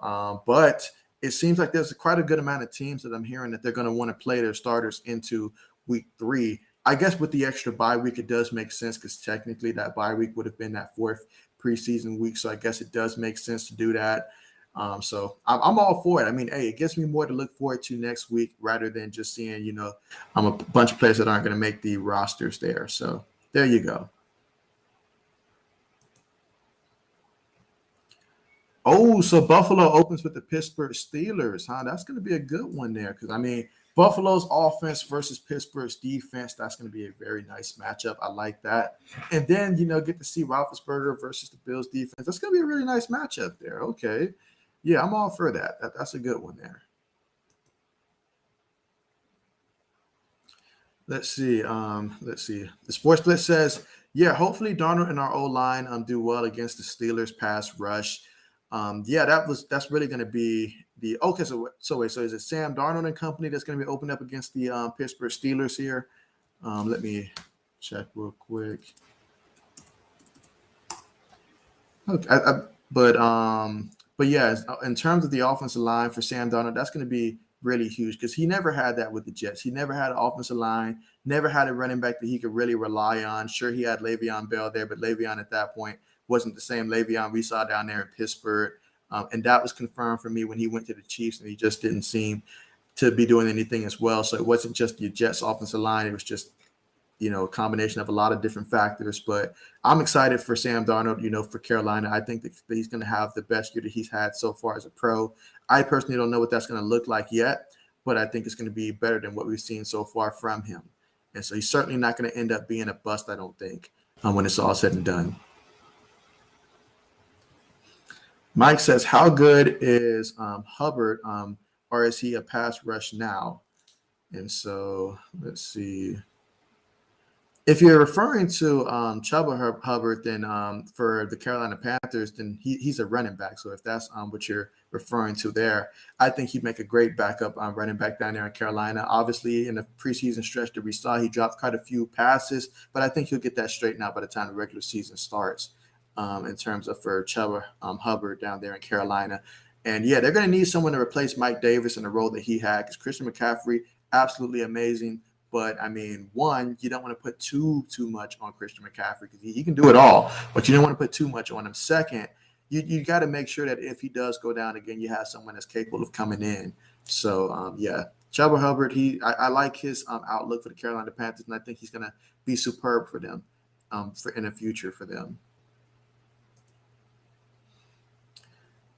But it seems like there's quite a good amount of teams that I'm hearing that they're going to want to play their starters into week 3. I guess with the extra bye week, it does make sense because technically that bye week would have been that 4th preseason week. So I guess it does make sense to do that. So I'm all for it. I mean, hey, it gives me more to look forward to next week rather than just seeing, a bunch of players that aren't going to make the rosters there. So there you go. Oh, so Buffalo opens with the Pittsburgh Steelers, huh? That's going to be a good one there because, I mean, Buffalo's offense versus Pittsburgh's defense, that's going to be a very nice matchup. I like that. And then, get to see Roethlisberger versus the Bills defense. That's going to be a really nice matchup there. Okay. Yeah, I'm all for that. That's a good one there. Let's see. The Sports Blitz says, yeah, hopefully Darnold and our O-line do well against the Steelers pass rush. Yeah, that's really going to be the okay. So is it Sam Darnold and company that's going to be opened up against the Pittsburgh Steelers here? Let me check real quick. Okay, but yeah, in terms of the offensive line for Sam Darnold, that's going to be really huge because he never had that with the Jets. He never had an offensive line, never had a running back that he could really rely on. Sure, he had Le'Veon Bell there, but Le'Veon at that point wasn't the same Le'Veon we saw down there in Pittsburgh. And that was confirmed for me when he went to the Chiefs, and he just didn't seem to be doing anything as well. So it wasn't just the Jets offensive line. It was just, a combination of a lot of different factors. But I'm excited for Sam Darnold, for Carolina. I think that he's going to have the best year that he's had so far as a pro. I personally don't know what that's going to look like yet, but I think it's going to be better than what we've seen so far from him. And so he's certainly not going to end up being a bust, I don't think, when it's all said and done. Mike says, how good is Hubbard, or is he a pass rush now? And so let's see. If you're referring to Chuba Hubbard, then for the Carolina Panthers, then he's a running back. So if that's what you're referring to there, I think he'd make a great backup running back down there in Carolina. Obviously, in the preseason stretch that we saw, he dropped quite a few passes, but I think he'll get that straightened out by the time the regular season starts. In terms of for Chuba Hubbard down there in Carolina. And yeah, they're going to need someone to replace Mike Davis in the role that he had because Christian McCaffrey, absolutely amazing. But I mean, one, you don't want to put too much on Christian McCaffrey because he can do it all, but you don't want to put too much on him. Second, you got to make sure that if he does go down again, you have someone that's capable of coming in. So yeah, Chuba Hubbard, I like his outlook for the Carolina Panthers, and I think he's going to be superb for them in the future for them.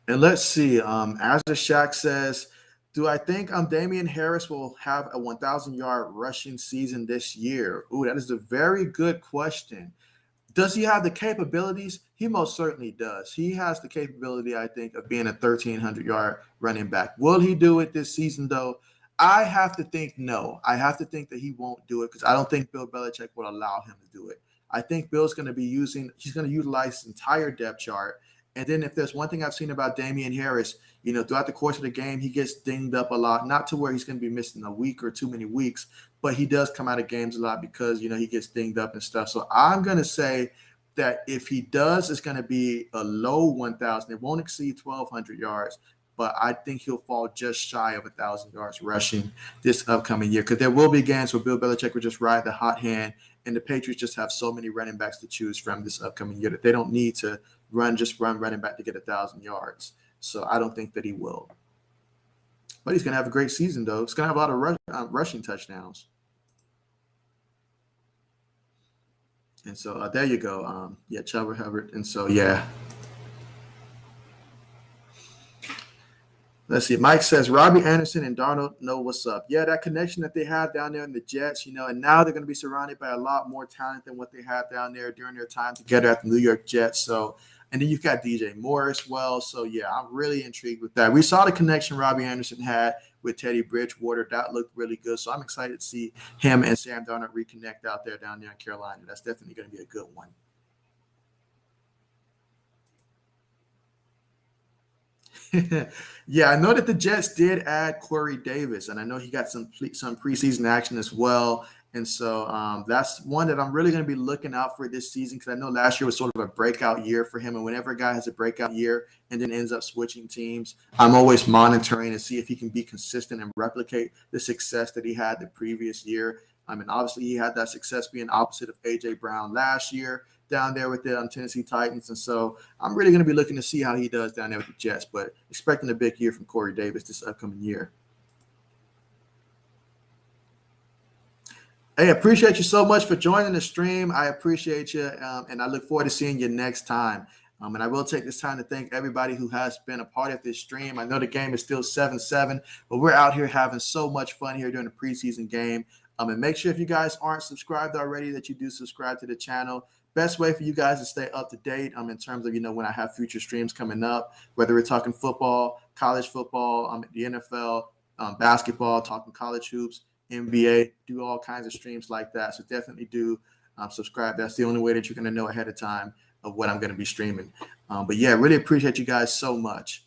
And let's see. Azure Shack says, do I think Damian Harris will have a 1,000-yard rushing season this year? Ooh, that is a very good question. Does he have the capabilities? He most certainly does. He has the capability, I think, of being a 1,300-yard running back. Will he do it this season, though? I have to think no. I have to think that he won't do it because I don't think Bill Belichick will allow him to do it. I think Bill's going to be he's going to utilize his entire depth chart. And then if there's one thing I've seen about Damian Harris, throughout the course of the game, he gets dinged up a lot, not to where he's going to be missing a week or too many weeks, but he does come out of games a lot because, he gets dinged up and stuff. So I'm going to say that if he does, it's going to be a low 1,000. It won't exceed 1,200 yards, but I think he'll fall just shy of 1,000 yards rushing this upcoming year because there will be games where Bill Belichick will just ride the hot hand, and the Patriots just have so many running backs to choose from this upcoming year that they don't need to run running back to get 1,000 yards. So I don't think that he will. But he's going to have a great season, though. He's going to have a lot of rushing touchdowns. And so there you go. Chuba Hubbard. And so, yeah. Let's see. Mike says, Robbie Anderson and Darnold know what's up. Yeah, that connection that they have down there in the Jets, and now they're going to be surrounded by a lot more talent than what they had down there during their time together at the New York Jets. So, and then you've got DJ Moore as well. So, yeah, I'm really intrigued with that. We saw the connection Robbie Anderson had with Teddy Bridgewater. That looked really good. So I'm excited to see him and Sam Darnold reconnect out there down there in Carolina. That's definitely going to be a good one. Yeah, I know that the Jets did add Corey Davis, and I know he got some preseason action as well. And so that's one that I'm really going to be looking out for this season because I know last year was sort of a breakout year for him. And whenever a guy has a breakout year and then ends up switching teams, I'm always monitoring to see if he can be consistent and replicate the success that he had the previous year. I mean, obviously, he had that success being opposite of A.J. Brown last year down there with the Tennessee Titans. And so I'm really going to be looking to see how he does down there with the Jets, but expecting a big year from Corey Davis this upcoming year. Hey, appreciate you so much for joining the stream. I appreciate you, and I look forward to seeing you next time. And I will take this time to thank everybody who has been a part of this stream. I know the game is still 7-7, but we're out here having so much fun here during the preseason game. And make sure if you guys aren't subscribed already that you do subscribe to the channel. Best way for you guys to stay up to date in terms of, when I have future streams coming up, whether we're talking football, college football, the NFL, basketball, talking college hoops, NBA, do all kinds of streams like that. So definitely do subscribe. That's the only way that you're going to know ahead of time of what I'm going to be streaming. But yeah, really appreciate you guys so much.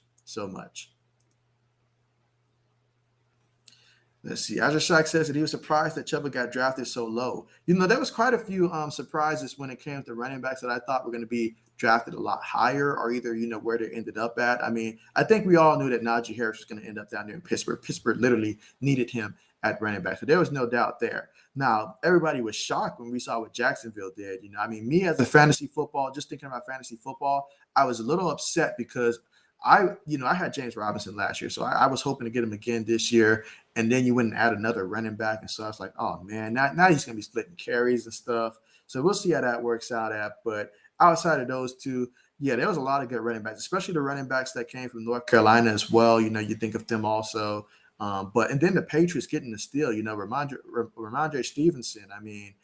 Let's see. Azure Shack says that he was surprised that Chuba got drafted so low. There was quite a few surprises when it came to running backs that I thought were going to be drafted a lot higher or either, where they ended up at. I mean, I think we all knew that Najee Harris was going to end up down there in Pittsburgh. Pittsburgh literally needed him at running back. So there was no doubt there. Now, everybody was shocked when we saw what Jacksonville did. Me as a fantasy football, just thinking about fantasy football, I was a little upset because I had James Robinson last year, so I was hoping to get him again this year. And then you wouldn't add another running back. And so I was like, oh, man, now he's going to be splitting carries and stuff. So we'll see how that works out at. But outside of those two, yeah, there was a lot of good running backs, especially the running backs that came from North Carolina as well. You think of them also. And then the Patriots getting the steal, Ramondre Stevenson. I mean,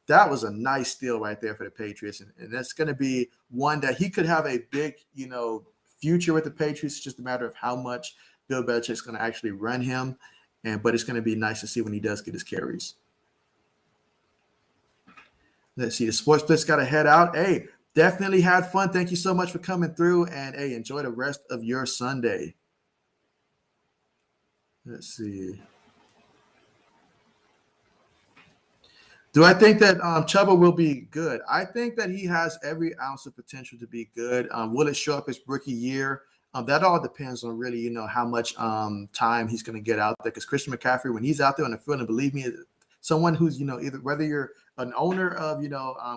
that was a nice steal right there for the Patriots. And that's going to be one that he could have a big, future with the Patriots. It's just a matter of how much Bill Belichick's going to actually run him. But it's going to be nice to see when he does get his carries. Let's see. The Sports Blitz got to head out. Hey, definitely had fun. Thank you so much for coming through. And, hey, enjoy the rest of your Sunday. Let's see. Do I think that Chuba will be good? I think that he has every ounce of potential to be good. Will it show up his rookie year? That all depends on really, how much time he's going to get out there. Because Christian McCaffrey, when he's out there on the field, and believe me, someone who's, either whether you're an owner of,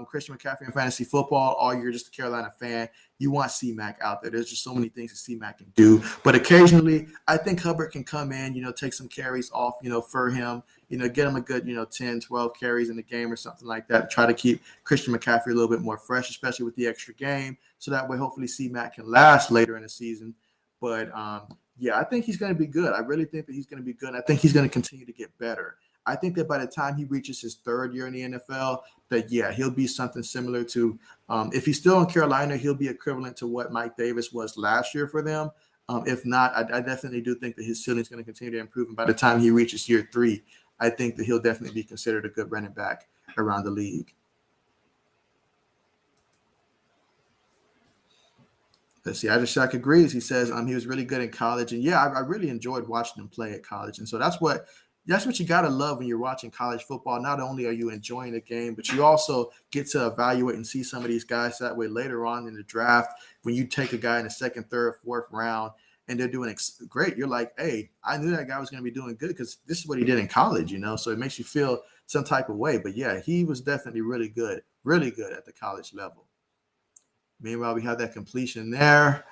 Christian McCaffrey in fantasy football or you're just a Carolina fan, you want C-Mac out there. There's just so many things that C-Mac can do. But occasionally, I think Hubbard can come in, take some carries off, for him, get him a good, 10, 12 carries in the game or something like that to try to keep Christian McCaffrey a little bit more fresh, especially with the extra game. So that way, hopefully, C-Mac can last later in the season. But, yeah, I think he's going to be good. I really think that he's going to be good. I think he's going to continue to get better. I think that by the time he reaches his third year in the NFL, that, yeah, he'll be something similar to if he's still in Carolina, he'll be equivalent to what Mike Davis was last year for them. If not, I definitely do think that his ceiling is going to continue to improve. And by the time he reaches year 3, I think that he'll definitely be considered a good running back around the league. Let's see. Shaq agrees. He says he was really good in college, and yeah, I really enjoyed watching him play at college. And so that's what you gotta love when you're watching college football. Not only are you enjoying the game, but you also get to evaluate and see some of these guys that way later on in the draft. When you take a guy in the 2nd, 3rd, 4th round, and they're doing great, you're like, hey, I knew that guy was going to be doing good because this is what he did in college, So it makes you feel some type of way. But yeah, he was definitely really good at the college level. Meanwhile, we have that completion there.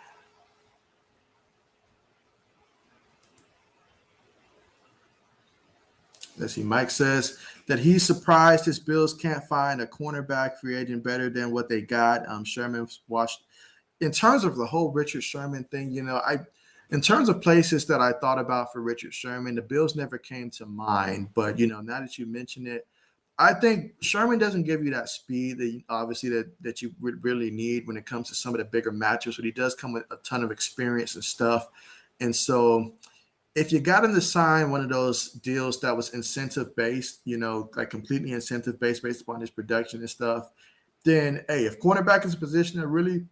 Let's see. Mike says that he's surprised his Bills can't find a cornerback free agent better than what they got. Sherman watched. In terms of the whole Richard Sherman thing, in terms of places that I thought about for Richard Sherman, the Bills never came to mind. But, now that you mention it, I think Sherman doesn't give you that speed that you would really need when it comes to some of the bigger matchups, but he does come with a ton of experience and stuff. And so if you got him to sign one of those deals that was incentive-based, like completely incentive-based based upon his production and stuff, then, hey, if cornerback is a position that really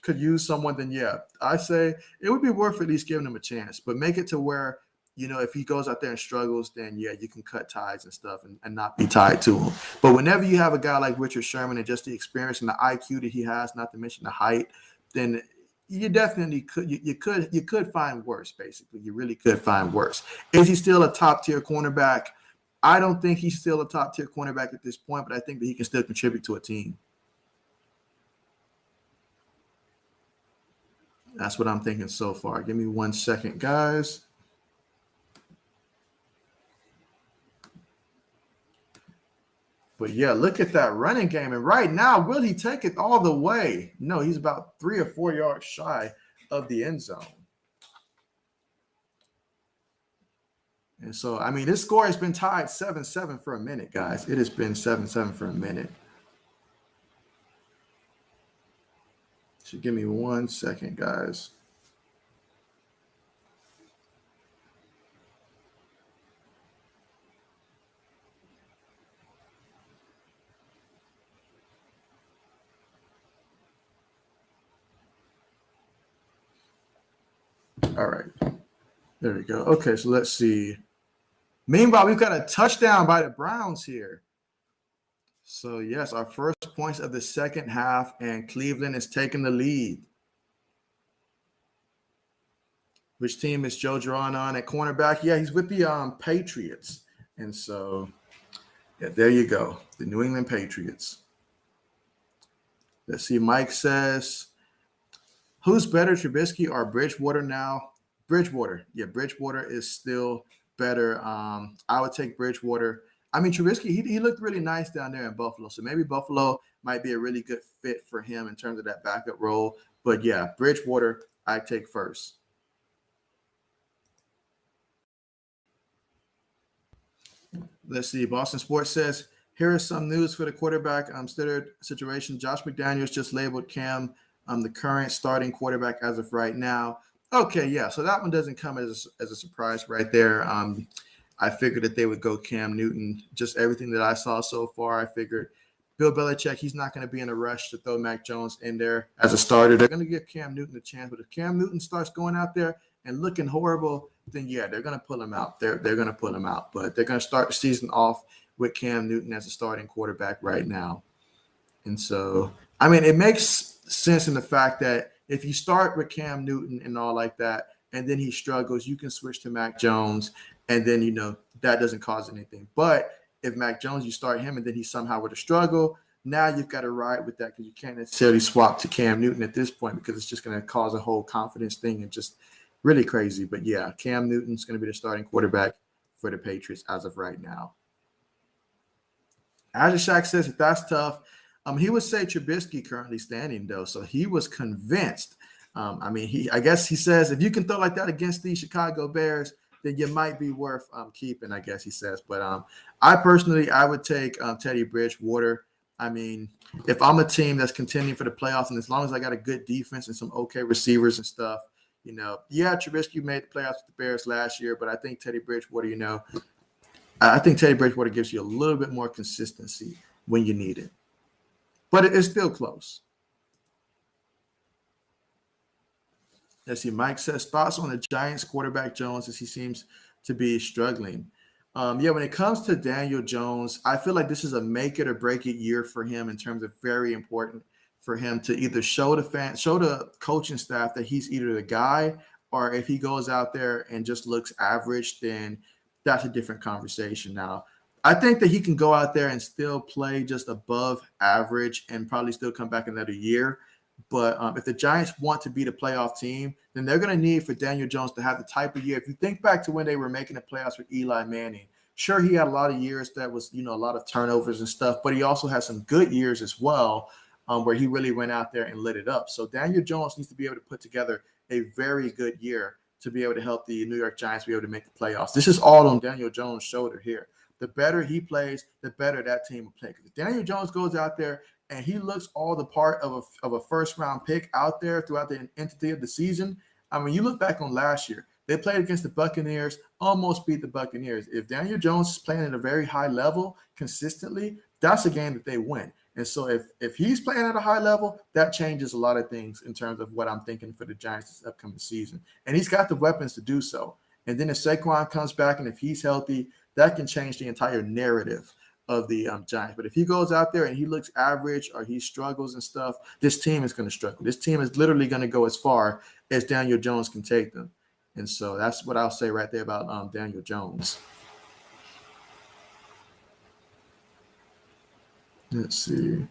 could use someone, then yeah, I say it would be worth at least giving him a chance. But make it to where, if he goes out there and struggles, then yeah, you can cut ties and stuff and not be tied to him. But whenever you have a guy like Richard Sherman and just the experience and the IQ that he has, not to mention the height, then you definitely could you could find worse, basically. You really could find worse. Is he still a top-tier cornerback? I don't think he's still a top-tier cornerback at this point, but I think that he can still contribute to a team. That's what I'm thinking so far. Give me 1 second, guys. But yeah, look at that running game. And right now, will he take it all the way? No, he's about 3 or 4 yards shy of the end zone. And so, this score has been tied 7-7 for a minute, guys. It has been 7-7 for a minute. So give me 1 second, guys. All right. There we go. Okay, so let's see. Meanwhile, we've got a touchdown by the Browns here. So, yes, our first points of the second half, and Cleveland is taking the lead. Which team is Joe Duran on at cornerback? Yeah, he's with the Patriots. And so, yeah, there you go. The New England Patriots. Let's see. Mike says, who's better, Trubisky or Bridgewater now? Bridgewater. Yeah, Bridgewater is still better. I would take Bridgewater. Trubisky, he looked really nice down there in Buffalo. So maybe Buffalo might be a really good fit for him in terms of that backup role. But yeah, Bridgewater, I take first. Let's see. Boston Sports says, here is some news for the quarterback situation. Josh McDaniels just labeled Cam the current starting quarterback as of right now. Okay, yeah. So that one doesn't come as a surprise right there. I figured that they would go Cam Newton. Just everything that I saw so far, I figured Bill Belichick, he's not going to be in a rush to throw Mac Jones in there as a starter. They're going to give Cam Newton a chance. But if Cam Newton starts going out there and looking horrible, then yeah, they're going to pull him out. They're going to pull him out. But they're going to start the season off with Cam Newton as a starting quarterback right now. And so, it makes sense in the fact that if you start with Cam Newton and all like that, and then he struggles, you can switch to Mac Jones, and then, that doesn't cause anything. But if Mac Jones, you start him, and then he somehow were to struggle, now you've got to ride with that because you can't necessarily swap to Cam Newton at this point because it's just going to cause a whole confidence thing and just really crazy. But yeah, Cam Newton's going to be the starting quarterback for the Patriots as of right now. Azure Shack says if that's tough, he would say Trubisky currently standing though, so he was convinced. I guess he says if you can throw like that against the Chicago Bears, then you might be worth keeping. I guess he says, but I would take Teddy Bridgewater. If I'm a team that's contending for the playoffs, and as long as I got a good defense and some okay receivers and stuff, Trubisky made the playoffs with the Bears last year, but I think Teddy Bridgewater, I think Teddy Bridgewater gives you a little bit more consistency when you need it. But it's still close. Let's see. Mike says, thoughts on the Giants quarterback Jones as he seems to be struggling. When it comes to Daniel Jones, I feel like this is a make it or break it year for him in terms of very important for him to either show the coaching staff that he's either the guy, or if he goes out there and just looks average, then that's a different conversation. Now, I think that he can go out there and still play just above average and probably still come back another year. But if the Giants want to be the playoff team, then they're going to need for Daniel Jones to have the type of year. If you think back to when they were making the playoffs with Eli Manning, sure, he had a lot of years that was, a lot of turnovers and stuff, but he also had some good years as well, where he really went out there and lit it up. So Daniel Jones needs to be able to put together a very good year to be able to help the New York Giants be able to make the playoffs. This is all on Daniel Jones' shoulder here. The better he plays, the better that team will play. Because if Daniel Jones goes out there and he looks all the part of a first-round pick out there throughout the entity of the season, I mean, you look back on last year, they played against the Buccaneers, almost beat the Buccaneers. If Daniel Jones is playing at a very high level consistently, that's a game that they win. And so if he's playing at a high level, that changes a lot of things in terms of what I'm thinking for the Giants this upcoming season. And he's got the weapons to do so. And then if Saquon comes back and if he's healthy, that can change the entire narrative of the Giants. But if he goes out there and he looks average or he struggles and stuff, this team is going to struggle. This team is literally going to go as far as Daniel Jones can take them. And so that's what I'll say right there about Daniel Jones. Let's see.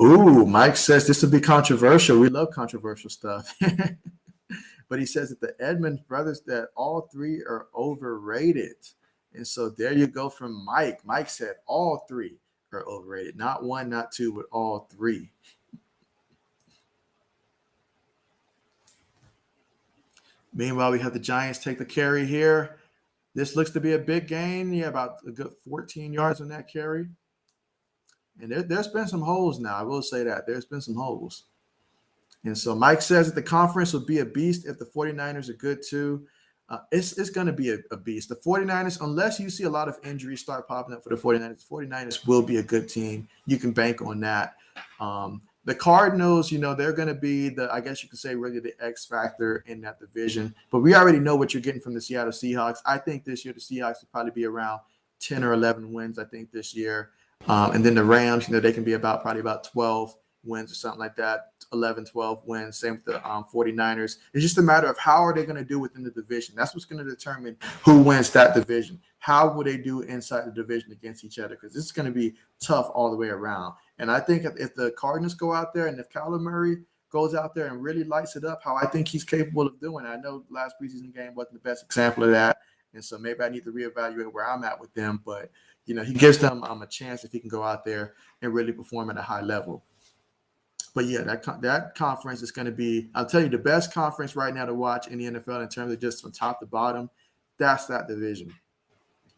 Ooh, Mike says this will be controversial. We love controversial stuff. But he says that the Edmonds brothers, that all three are overrated. And so there you go from Mike. Mike said all three are overrated. Not one, not two, but all three. Meanwhile, we have the Giants take the carry here. This looks to be a big gain. Yeah, about a good 14 yards on that carry. And there's been some holes now. I will say that. There's been some holes. And so Mike says that the conference will be a beast if the 49ers are good too. It's going to be a beast. The 49ers, unless you see a lot of injuries start popping up for the 49ers will be a good team. You can bank on that. The Cardinals, they're going to be I guess you could say really the X factor in that division. But we already know what you're getting from the Seattle Seahawks. I think this year the Seahawks will probably be around 10 or 11 wins, I think, this year. And then the Rams, they can be probably about 12 wins or something like that, 11, 12 wins. Same with the 49ers. It's just a matter of how are they going to do within the division. That's what's going to determine who wins that division. How will they do inside the division against each other? Because this is going to be tough all the way around. And I think if the Cardinals go out there and if Kyler Murray goes out there and really lights it up, how I think he's capable of doing. I know last preseason game wasn't the best example of that. And so maybe I need to reevaluate where I'm at with them. But, he gives them a chance if he can go out there and really perform at a high level. But yeah, that conference is going to be, I'll tell you, the best conference right now to watch in the NFL in terms of just from top to bottom. That's that division.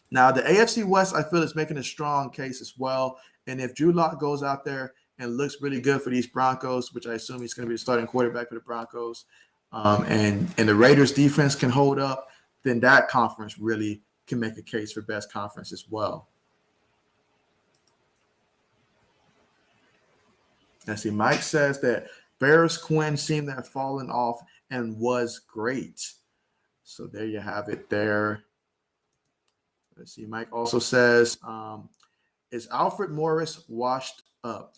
Now, the AFC West, I feel, is making a strong case as well. And if Drew Lock goes out there and looks really good for these Broncos, which I assume he's going to be the starting quarterback for the Broncos, and the Raiders defense can hold up, then that conference really can make a case for best conference as well. Let's see. Mike says that Barris Quinn seemed to have fallen off and was great. So there you have it there. Let's see. Mike also says, is Alfred Morris washed up?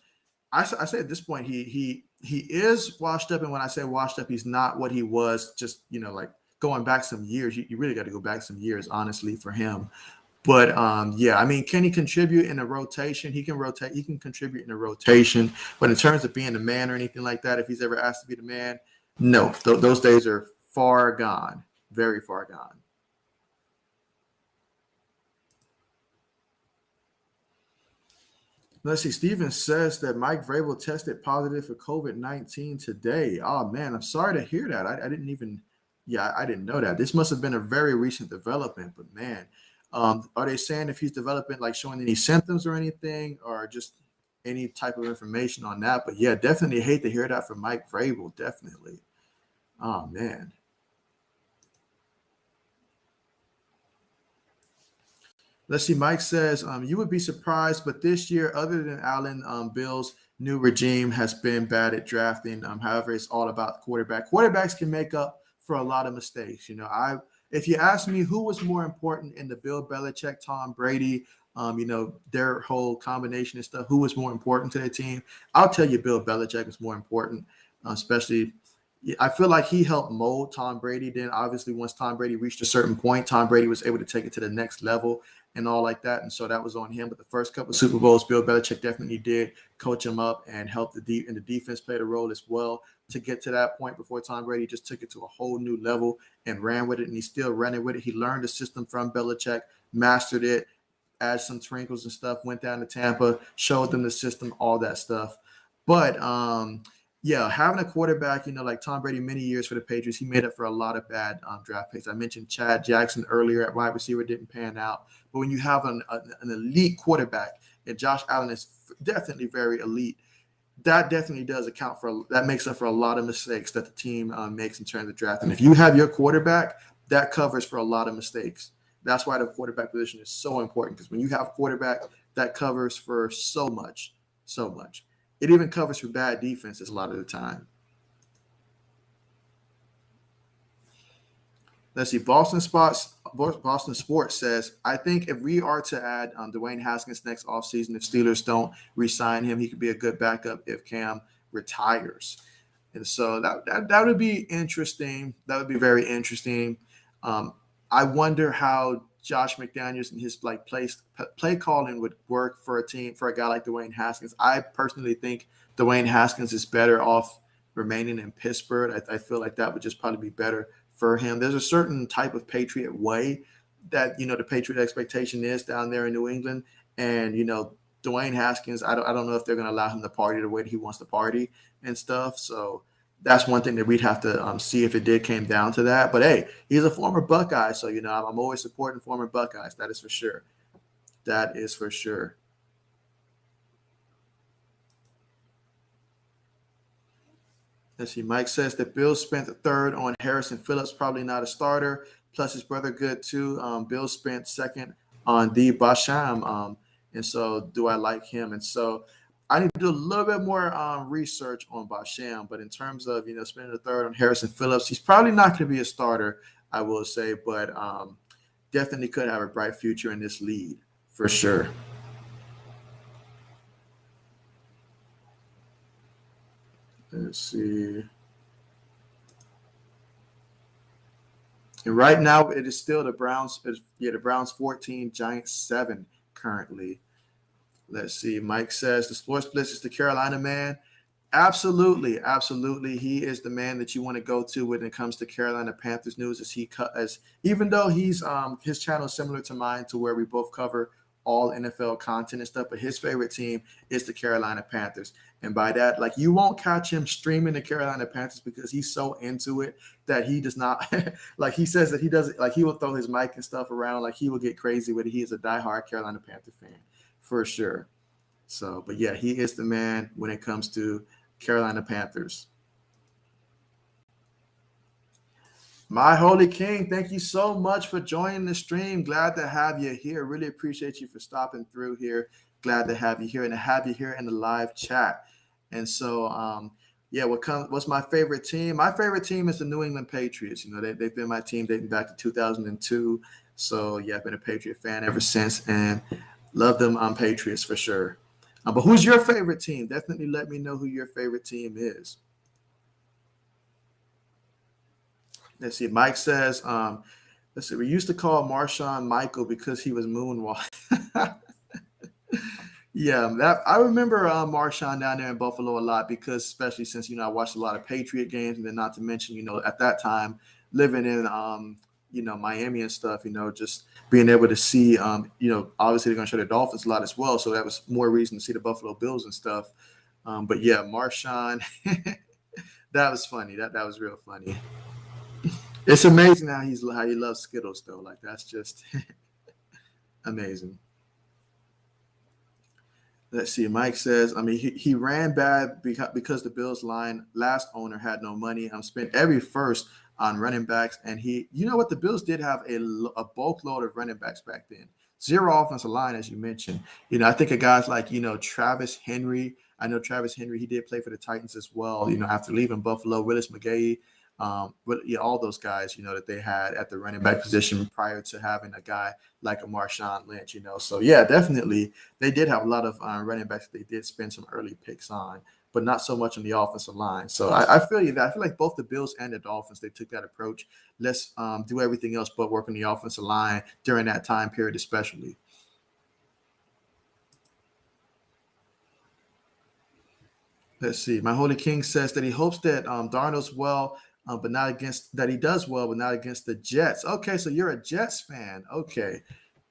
I say at this point, he is washed up. And when I say washed up, he's not what he was just, like going back some years. You really got to go back some years, honestly, for him. But can he contribute in a rotation? He can rotate. He can contribute in a rotation. But in terms of being the man or anything like that, if he's ever asked to be the man, no, those days are far gone, very far gone. Let's see. Steven says that Mike Vrabel tested positive for COVID-19 today. Oh man, I'm sorry to hear that. I didn't know that. This must have been a very recent development. But man. Are they saying if he's developing, like showing any symptoms or anything, or just any type of information on that. But yeah, definitely hate to hear that from Mike Vrabel. Definitely. Oh man. Let's see. Mike says, you would be surprised, but this year, other than Allen, Bill's new regime has been bad at drafting. However, it's all about the quarterback. Quarterbacks can make up for a lot of mistakes. If you ask me who was more important in the Bill Belichick, Tom Brady, their whole combination and stuff, who was more important to the team, I'll tell you Bill Belichick was more important, especially I feel like he helped mold Tom Brady. Then obviously once Tom Brady reached a certain point, Tom Brady was able to take it to the next level and all like that. And so that was on him. But the first couple of Super Bowls, Bill Belichick definitely did coach him up and help and the defense played a role as well to get to that point before Tom Brady just took it to a whole new level and ran with it. And he's still running with it. He learned the system from Belichick, mastered it, added some trinkles and stuff, went down to Tampa, showed them the system, all that stuff. But yeah, having a quarterback, like Tom Brady, many years for the Patriots, he made up for a lot of bad draft picks. I mentioned Chad Jackson earlier at wide receiver, didn't pan out. But when you have an elite quarterback, and Josh Allen is definitely very elite, that definitely does that makes up for a lot of mistakes that the team makes in terms of drafting. If you have your quarterback, that covers for a lot of mistakes. That's why the quarterback position is so important, because when you have a quarterback, that covers for so much. It even covers for bad defenses a lot of the time. Let's see. Boston Sports says, I think if we are to add Dwayne Haskins next offseason, if Steelers don't re-sign him, he could be a good backup if Cam retires. And so that would be interesting. That would be very interesting. I wonder how Josh McDaniels and his play calling would work for a guy like Dwayne Haskins. I personally think Dwayne Haskins is better off remaining in Pittsburgh. I feel like that would just probably be better for him. There's a certain type of Patriot way that the Patriot expectation is down there in New England, and Dwayne Haskins, I don't know if they're going to allow him to party the way that he wants to party and stuff. So that's one thing that we'd have to see if it came down to that. But hey, he's a former Buckeye, so I'm always supporting former Buckeyes. That is for sure. That is for sure. Let's see. Mike says that Bill spent the third on Harrison Phillips, probably not a starter. Plus his brother good too. Bill spent second on D. Basham. And so do I like him? And so I need to do a little bit more research on Basham, but in terms of spending the third on Harrison Phillips, he's probably not going to be a starter, I will say, but definitely could have a bright future in this league for sure. Let's see. And right now it is still the Browns. The Browns 14, Giants 7 currently. Let's see. Mike says the Sports Blitz is the Carolina man. Absolutely. He is the man that you want to go to when it comes to Carolina Panthers news. Even though he's his channel is similar to mine, to where we both cover all NFL content and stuff, but his favorite team is the Carolina Panthers. And by that, you won't catch him streaming the Carolina Panthers because he's so into it that he does not he says that he doesn't he will throw his mic and stuff around, he will get crazy with it. He is a diehard Carolina Panther fan for sure. So, but yeah, he is the man when it comes to Carolina Panthers. My Holy King, thank you so much for joining the stream. Glad to have you here. Really appreciate you for stopping through here. Glad to have you here and to have you here in the live chat. And so, what's my favorite team? My favorite team is the New England Patriots. They've been my team dating back to 2002. So, yeah, I've been a Patriot fan ever since and love them on Patriots for sure. But who's your favorite team? Definitely let me know who your favorite team is. Let's see. Mike says, let's see. We used to call Marshawn Michael because he was moonwalking. Yeah, I remember Marshawn down there in Buffalo a lot because, especially since I watched a lot of Patriot games, and then not to mention at that time living in Miami and stuff, just being able to see obviously they're going to show the Dolphins a lot as well, so that was more reason to see the Buffalo Bills and stuff. But yeah, Marshawn, that was funny. That was real funny. It's amazing how he loves Skittles though. That's just amazing. Let's see. Mike says, I mean, he ran bad because the Bills' line last owner had no money. Spent every first on running backs, and you know what, the Bills did have a bulk load of running backs back then. Zero offensive line, as you mentioned. I think of guys like Travis Henry. I know Travis Henry. He did play for the Titans as well. After leaving Buffalo, Willis McGahee. But yeah, all those guys, that they had at the running back position prior to having a guy like a Marshawn Lynch, So yeah, definitely they did have a lot of running backs that they did spend some early picks on, but not so much on the offensive line. So I feel you that I feel like both the Bills and the Dolphins, they took that approach. Let's do everything else but work on the offensive line during that time period, especially. Let's see. My Holy King says that he hopes that Darnold's well, but not against that he does well, but not against the Jets. Okay, so you're a Jets fan. Okay.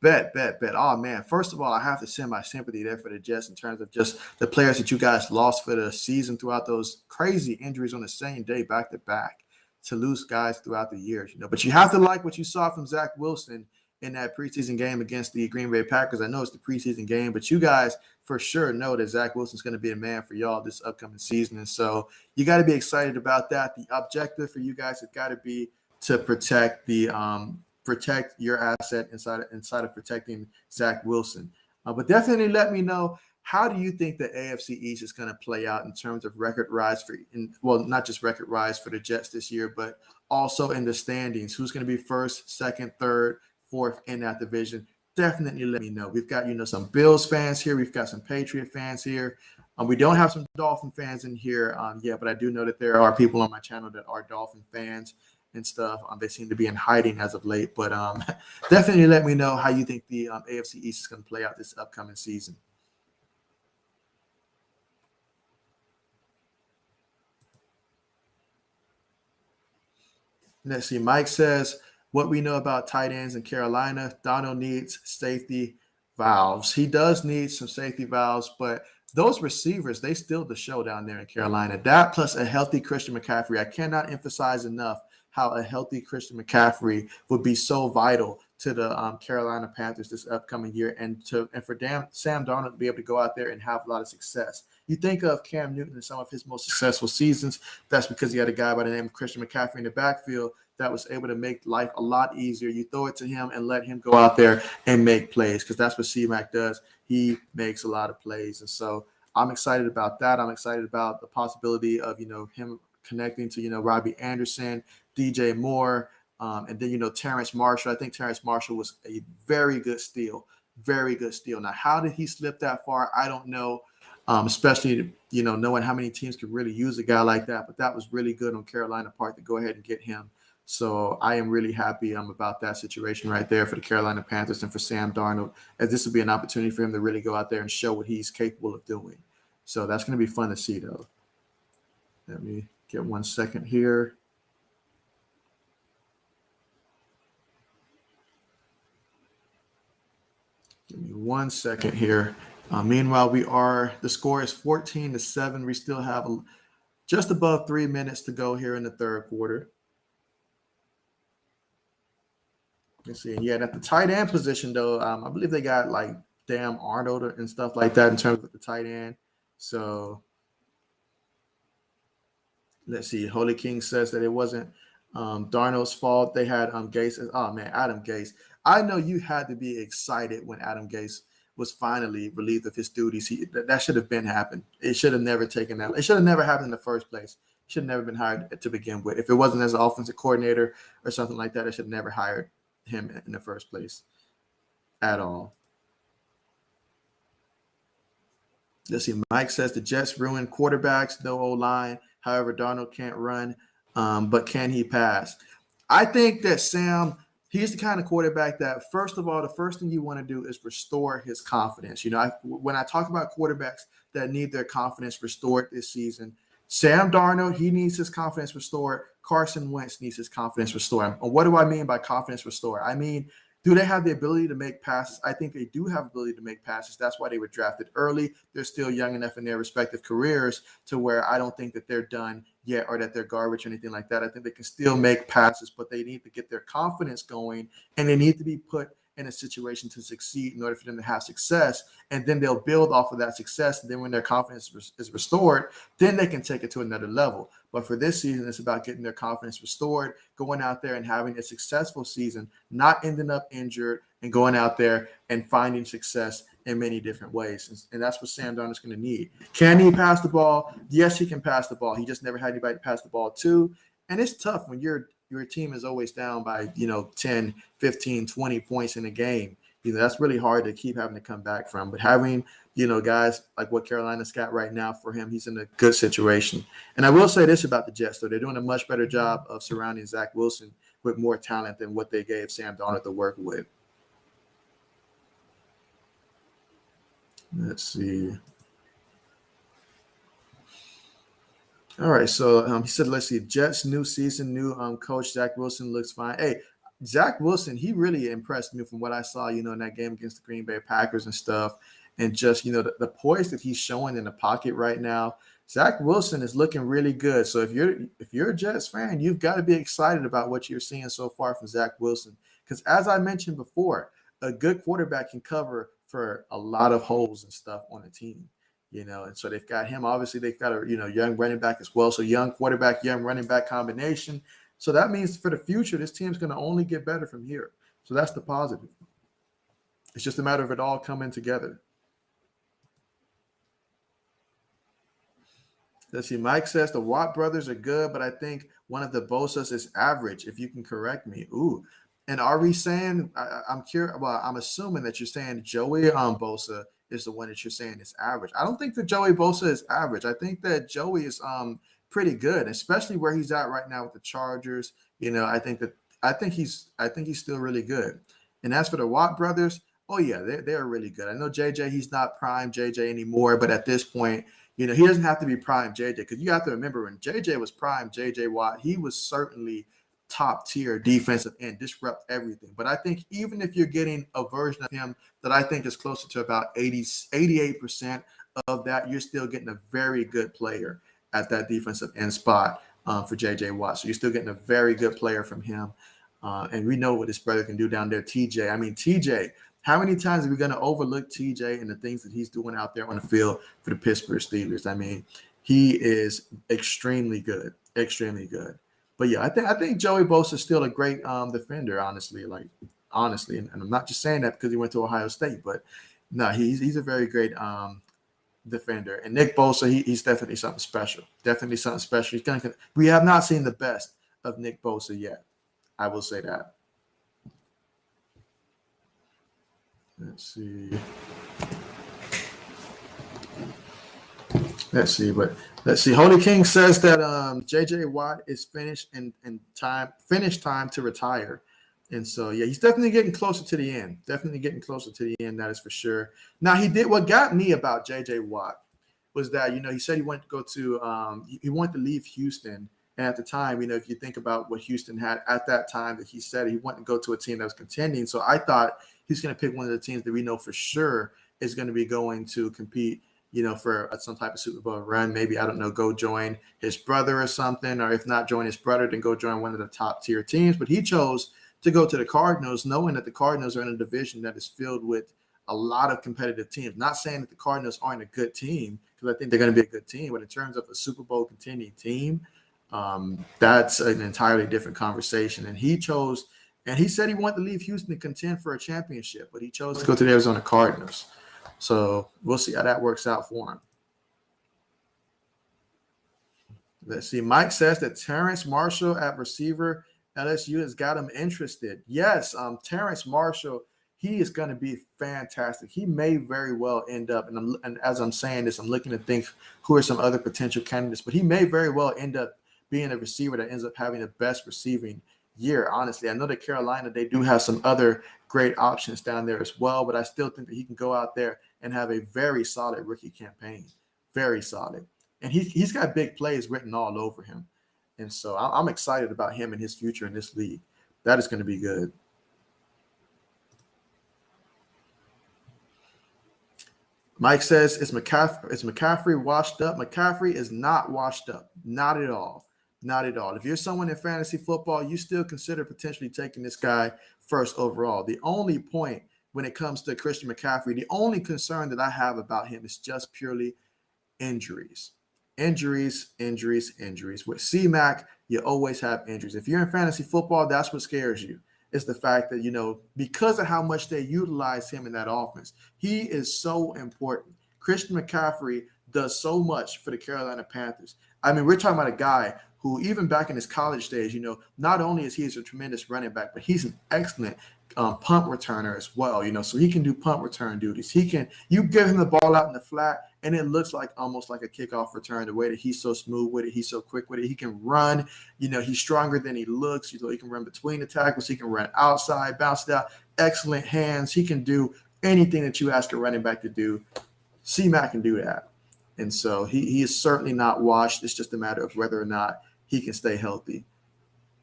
Bet. Oh man. First of all, I have to send my sympathy there for the Jets in terms of just the players that you guys lost for the season throughout those crazy injuries on the same day, back to back, to lose guys throughout the years. But you have to like what you saw from Zach Wilson in that preseason game against the Green Bay Packers. I know it's the preseason game, but you guys for sure know that Zach Wilson's going to be a man for y'all this upcoming season. And so you got to be excited about that. The objective for you guys has got to be to protect your asset inside of protecting Zach Wilson. But definitely let me know, how do you think the AFC East is going to play out in terms of record rise not just record rise for the Jets this year, but also in the standings? Who's going to be first, second, third, fourth in that division? Definitely let me know. We've got some Bills fans here. We've got some Patriot fans here. We don't have some Dolphin fans in here yet, but I do know that there are people on my channel that are Dolphin fans and stuff. They seem to be in hiding as of late, but definitely let me know how you think the AFC East is going to play out this upcoming season. Let's see. Mike says, what we know about tight ends in Carolina, Donald needs safety valves. He does need some safety valves, but those receivers, they still the show down there in Carolina. That plus a healthy Christian McCaffrey. I cannot emphasize enough how a healthy Christian McCaffrey would be so vital to the Carolina Panthers this upcoming year, and for Sam Darnold to be able to go out there and have a lot of success. You think of Cam Newton and some of his most successful seasons, that's because he had a guy by the name of Christian McCaffrey in the backfield that was able to make life a lot easier. You throw it to him and let him go out there and make plays, because that's what C-Mac does. He makes a lot of plays. And so I'm excited about that. I'm excited about the possibility of, him connecting to, Robbie Anderson, DJ Moore, and then, Terrence Marshall. I think Terrence Marshall was a very good steal. Very good steal. Now, how did he slip that far? I don't know, especially, knowing how many teams could really use a guy like that. But that was really good on Carolina part to go ahead and get him. So I am really happy about that situation right there for the Carolina Panthers and for Sam Darnold, as this will be an opportunity for him to really go out there and show what he's capable of doing. So that's going to be fun to see, though. Let me get 1 second here. Give me 1 second here. Meanwhile, the score is 14-7. We still have just above 3 minutes to go here in the third quarter. Let's see. Yeah, at the tight end position, though, I believe they got like Sam Darnold and stuff like that in terms of the tight end. So let's see. Holy King says that it wasn't Darnold's fault. They had Gase. Oh man, Adam Gase. I know you had to be excited when Adam Gase was finally relieved of his duties. That should have been happened. It should have never taken that. It should have never happened in the first place. Should have never been hired to begin with. If it wasn't as an offensive coordinator or something like that, I should have never hired him in the first place at all. Let's see. Mike says the Jets ruined quarterbacks, no O-line. However, Darnold can't run, but can he pass? I think that Sam, he's the kind of quarterback that, first of all, the first thing you want to do is restore his confidence. When I talk about quarterbacks that need their confidence restored this season, Sam Darnold, he needs his confidence restored. Carson Wentz needs his confidence restored. And what do I mean by confidence restored? I mean, do they have the ability to make passes? I think they do have the ability to make passes. That's why they were drafted early. They're still young enough in their respective careers to where I don't think that they're done yet or that they're garbage or anything like that. I think they can still make passes, but they need to get their confidence going, and they need to be put in a situation to succeed in order for them to have success. And then they'll build off of that success. And then when their confidence is restored, then they can take it to another level. But for this season, it's about getting their confidence restored, going out there and having a successful season, not ending up injured, and going out there and finding success in many different ways. And that's what Sam Darnold's going to need. Can he pass the ball? Yes, he can pass the ball. He just never had anybody to pass the ball to. And it's tough when your team is always down by, 10, 15, 20 points in a game. That's really hard to keep having to come back from. But having, guys like what Carolina's got right now for him, he's in a good situation. And I will say this about the Jets, though. They're doing a much better job of surrounding Zach Wilson with more talent than what they gave Sam Darnold to work with. Let's see. All right, so he said, let's see, Jets, new season, new coach, Zach Wilson looks fine. Hey, Zach Wilson, he really impressed me from what I saw, in that game against the Green Bay Packers and stuff. And just, the poise that he's showing in the pocket right now, Zach Wilson is looking really good. So if you're a Jets fan, you've got to be excited about what you're seeing so far from Zach Wilson. Because as I mentioned before, a good quarterback can cover for a lot of holes and stuff on a team, and so they've got him. Obviously, they've got a young running back as well. So young quarterback, young running back combination. So that means for the future, this team's going to only get better from here. So that's the positive. It's just a matter of it all coming together. Let's see. Mike says the Watt brothers are good, but I think one of the Bosas is average. If you can correct me. Ooh. And are we saying, I'm curious, well, I'm assuming that you're saying Joey Bosa is the one that you're saying is average. I don't think that Joey Bosa is average. I think that Joey is pretty good, especially where he's at right now with the Chargers. I think he's still really good. And as for the Watt brothers, oh yeah, they're really good. I know JJ, he's not prime JJ anymore, but at this point, he doesn't have to be prime JJ, because you have to remember when JJ was prime JJ Watt, he was certainly top tier defensive end, disrupt everything. But I think even if you're getting a version of him that I think is closer to about 88% of that, you're still getting a very good player at that defensive end spot for JJ Watt. So you're still getting a very good player from him. And we know what his brother can do down there, TJ. I mean, TJ, how many times are we going to overlook TJ and the things that he's doing out there on the field for the Pittsburgh Steelers? I mean, he is extremely good, extremely good. But yeah, I think Joey Bosa is still a great defender, honestly. And I'm not just saying that because he went to Ohio State, but no, he's a very great defender. And Nick Bosa, he's definitely something special. Definitely something special. We have not seen the best of Nick Bosa yet. I will say that. Let's see. Holy King says that JJ Watt is finished time to retire. And so, yeah, he's definitely getting closer to the end. That is for sure. Now, what got me about JJ Watt was that, he said he wanted to go to he wanted to leave Houston. And at the time, if you think about what Houston had at that time, that he said he wanted to go to a team that was contending. So I thought he's going to pick one of the teams that we know for sure is going to be going to compete, for some type of Super Bowl run. Maybe, I don't know, go join his brother or something, or if not join his brother, then go join one of the top tier teams. But he chose to go to the Cardinals, knowing that the Cardinals are in a division that is filled with a lot of competitive teams. Not saying that the Cardinals aren't a good team, because I think they're going to be a good team, but in terms of a Super Bowl contending team, that's an entirely different conversation. And he said he wanted to leave Houston to contend for a championship, but he chose to go to the Arizona Cardinals. So we'll see how that works out for him. Let's see. Mike says that Terrence Marshall at receiver, LSU has got him interested. Yes, Terrence Marshall, he is going to be fantastic. He may very well end up, and as I'm saying this, I'm looking to think who are some other potential candidates, but he may very well end up being a receiver that ends up having the best receiving year. Honestly, I know that Carolina, they do have some other great options down there as well, but I still think that he can go out there and have a very solid rookie campaign. Very solid. And he's got big plays written all over him. And so I'm excited about him and his future in this league. That is going to be good. Mike says, is McCaffrey washed up? McCaffrey is not washed up. Not at all. Not at all. If you're someone in fantasy football, you still consider potentially taking this guy first overall. The only point when it comes to Christian McCaffrey, the only concern that I have about him is just purely injuries. Injuries, injuries, injuries. With C-Mac, you always have injuries. If you're in fantasy football, that's what scares you. It's the fact that, because of how much they utilize him in that offense, he is so important. Christian McCaffrey does so much for the Carolina Panthers. I mean, we're talking about a guy who, even back in his college days, not only is he a tremendous running back, but he's an excellent punt returner as well, so he can do punt return duties. You give him the ball out in the flat, and it looks like almost like a kickoff return, the way that he's so smooth with it. He's so quick with it. He can run, he's stronger than he looks. He can run between the tackles. He can run outside, bounce it out. Excellent hands. He can do anything that you ask a running back to do. C-Mac can do that. And so he is certainly not washed. It's just a matter of whether or not he can stay healthy.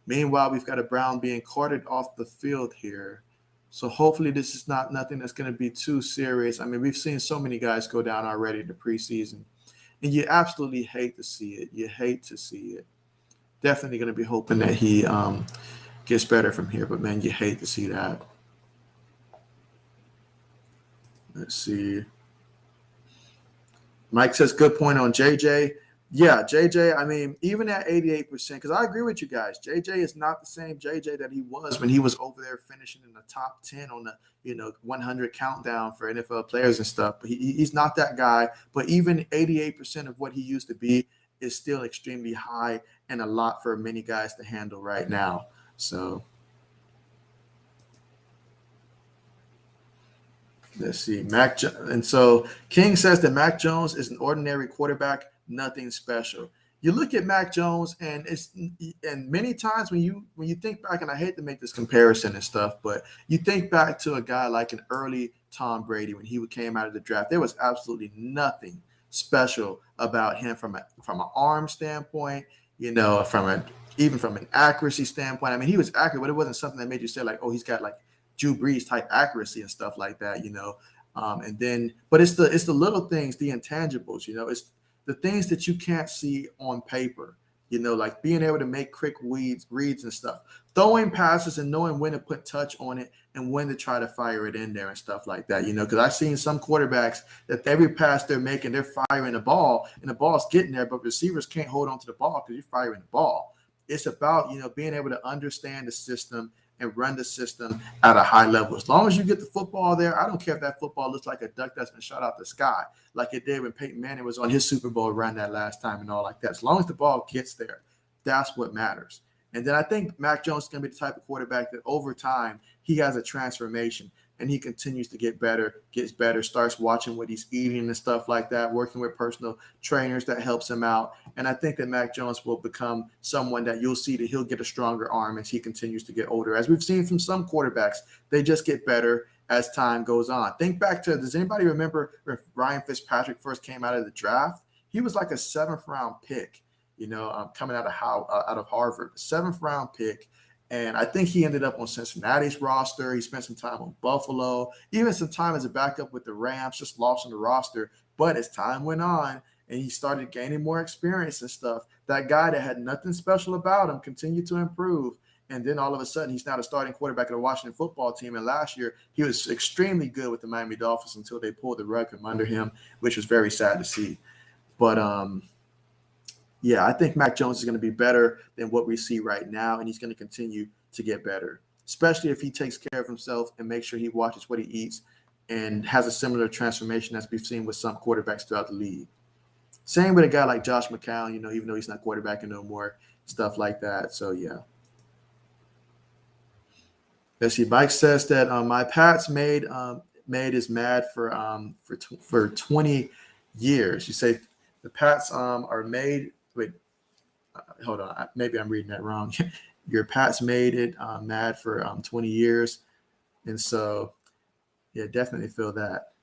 Meanwhile, we've got a Brown being carted off the field here. So hopefully this is not nothing that's going to be too serious. I mean, we've seen so many guys go down already in the preseason, and you absolutely hate to see it. You hate to see it. Definitely going to be hoping that he gets better from here, but man, you hate to see that. Let's see. Mike says, good point on JJ. Yeah, JJ, I mean, even at 88%, because I agree with you guys, JJ is not the same JJ that he was when he was over there finishing in the top 10 on the 100 countdown for NFL players and stuff. But he's not that guy. But even 88% of what he used to be is still extremely high and a lot for many guys to handle right now. So let's see. And so King says that Mac Jones is an ordinary quarterback. Nothing special. You look at Mac Jones, and many times when you think back, and I hate to make this comparison and stuff, but you think back to a guy like an early Tom Brady when he came out of the draft. There was absolutely nothing special about him from an arm standpoint, even from an accuracy standpoint. I mean, he was accurate, but it wasn't something that made you say like, oh, he's got like Drew Brees type accuracy and stuff like that, but it's the little things, the intangibles, it's the things that you can't see on paper, like being able to make quick reads and stuff, throwing passes and knowing when to put touch on it and when to try to fire it in there and stuff like that, because I've seen some quarterbacks that every pass they're making, they're firing the ball and the ball's getting there, but receivers can't hold on to the ball because you're firing the ball. It's about, being able to understand the system and run the system at a high level. As long as you get the football there, I don't care if that football looks like a duck that's been shot out the sky, like it did when Peyton Manning was on his Super Bowl run that last time and all like that. As long as the ball gets there, that's what matters. And then I think Mac Jones is going to be the type of quarterback that over time, he has a transformation and he continues to get better, gets better, starts watching what he's eating and stuff like that, working with personal trainers that helps him out. And I think that Mac Jones will become someone that you'll see that he'll get a stronger arm as he continues to get older. As we've seen from some quarterbacks, they just get better as time goes on. Think back to, does anybody remember when Ryan Fitzpatrick first came out of the draft? He was like a 7th round pick, coming out of Harvard, 7th round pick. And I think he ended up on Cincinnati's roster. He spent some time on Buffalo, even some time as a backup with the Rams, just lost on the roster. But as time went on and he started gaining more experience and stuff, that guy that had nothing special about him continued to improve. And then all of a sudden, he's now the starting quarterback of the Washington football team. And last year, he was extremely good with the Miami Dolphins until they pulled the rug from under him, which was very sad to see. But yeah, I think Mac Jones is going to be better than what we see right now, and he's going to continue to get better, especially if he takes care of himself and makes sure he watches what he eats and has a similar transformation as we've seen with some quarterbacks throughout the league. Same with a guy like Josh McCown, even though he's not quarterbacking no more, stuff like that. So, yeah. Let's see. Mike says that my Pats made is mad for 20 years. You say the Pats are made. Wait, hold on. Maybe I'm reading that wrong. Your Pats made it mad for 20 years. And so, yeah, definitely feel that.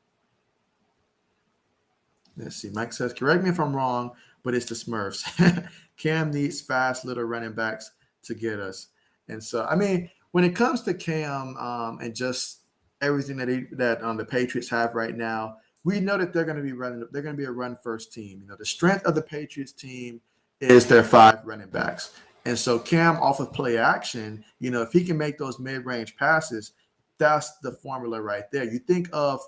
Let's see. Mike says, correct me if I'm wrong, but it's the Smurfs. Cam needs fast little running backs to get us. And so, I mean, when it comes to Cam and just everything that the Patriots have right now, we know that they're going to be running. They're going to be a run-first team. The strength of the Patriots team is their 5 running backs. And so Cam off of play action, if he can make those mid-range passes, that's the formula right there. You think of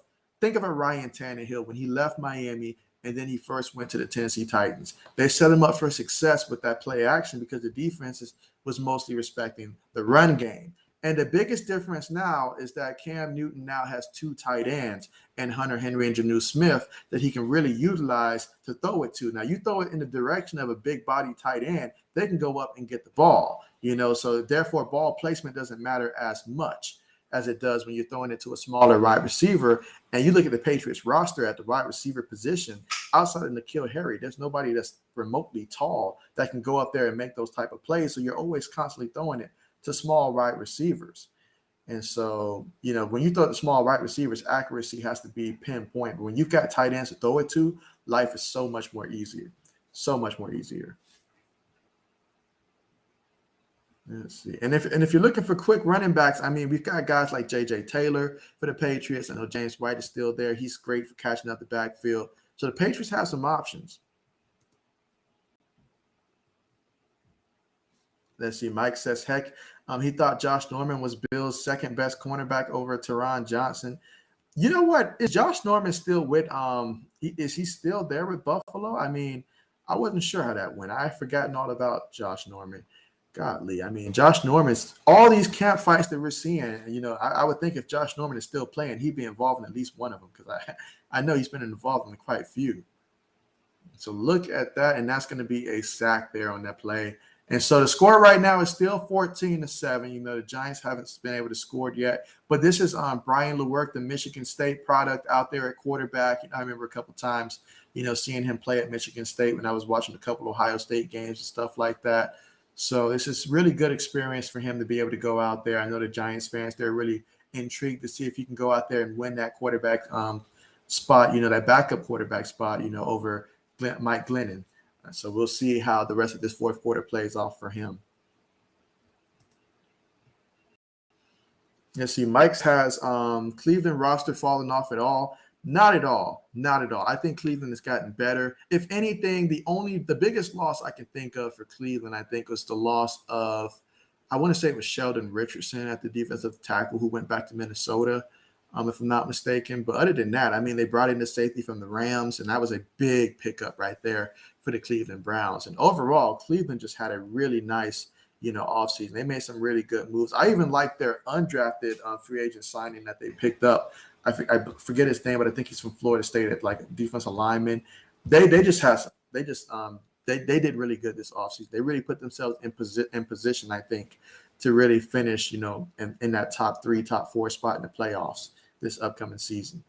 a Ryan Tannehill when he left Miami and then he first went to the Tennessee Titans. They set him up for success with that play action because the defense was mostly respecting the run game. And the biggest difference now is that Cam Newton now has 2 tight ends and Hunter Henry and Jonnu Smith that he can really utilize to throw it to. Now, you throw it in the direction of a big body tight end, they can go up and get the ball, so therefore ball placement doesn't matter as much as it does when you're throwing it to a smaller wide receiver. And you look at the Patriots roster at the wide receiver position, outside of N'Keal Harry, there's nobody that's remotely tall that can go up there and make those type of plays. So you're always constantly throwing it to small wide receivers. And so, when you throw the small wide receivers, accuracy has to be pinpoint. When you've got tight ends to throw it to, life is so much more easier. So much more easier. Let's see. And if you're looking for quick running backs, we've got guys like J.J. Taylor for the Patriots. I know James White is still there. He's great for catching out the backfield. So the Patriots have some options. Let's see. Mike says, heck, he thought Josh Norman was Bill's second best cornerback over Teron Johnson. You know what? Is Josh Norman still with is he still there with Buffalo? I wasn't sure how that went. I've forgotten all about Josh Norman. Godly. Josh Norman's all these camp fights that we're seeing, I would think if Josh Norman is still playing, he'd be involved in at least one of them because I know he's been involved in quite a few. So look at that, and that's going to be a sack there on that play. And so the score right now is still 14-7. The Giants haven't been able to score yet. But this is Brian Lewerke, the Michigan State product out there at quarterback. I remember a couple times, seeing him play at Michigan State when I was watching a couple Ohio State games and stuff like that. So this is really good experience for him to be able to go out there. I know the Giants fans, they're really intrigued to see if he can go out there and win that quarterback spot, that backup quarterback spot, over Mike Glennon. So we'll see how the rest of this fourth quarter plays off for him. Let's see. Mike's has Cleveland roster fallen off at all. Not at all. Not at all. I think Cleveland has gotten better. If anything, the biggest loss I can think of for Cleveland, I think, was the loss of, I want to say it was Sheldon Richardson at the defensive tackle who went back to Minnesota, if I'm not mistaken. But other than that, they brought in the safety from the Rams, and that was a big pickup right there for the Cleveland Browns. And overall, Cleveland just had a really nice, offseason. They made some really good moves. I even like their undrafted free agent signing that they picked up. I forget his name, but I think he's from Florida State at like defensive lineman. They did really good this offseason. They really put themselves in position, I think, to really finish, in that top 3, top 4 spot in the playoffs this upcoming season.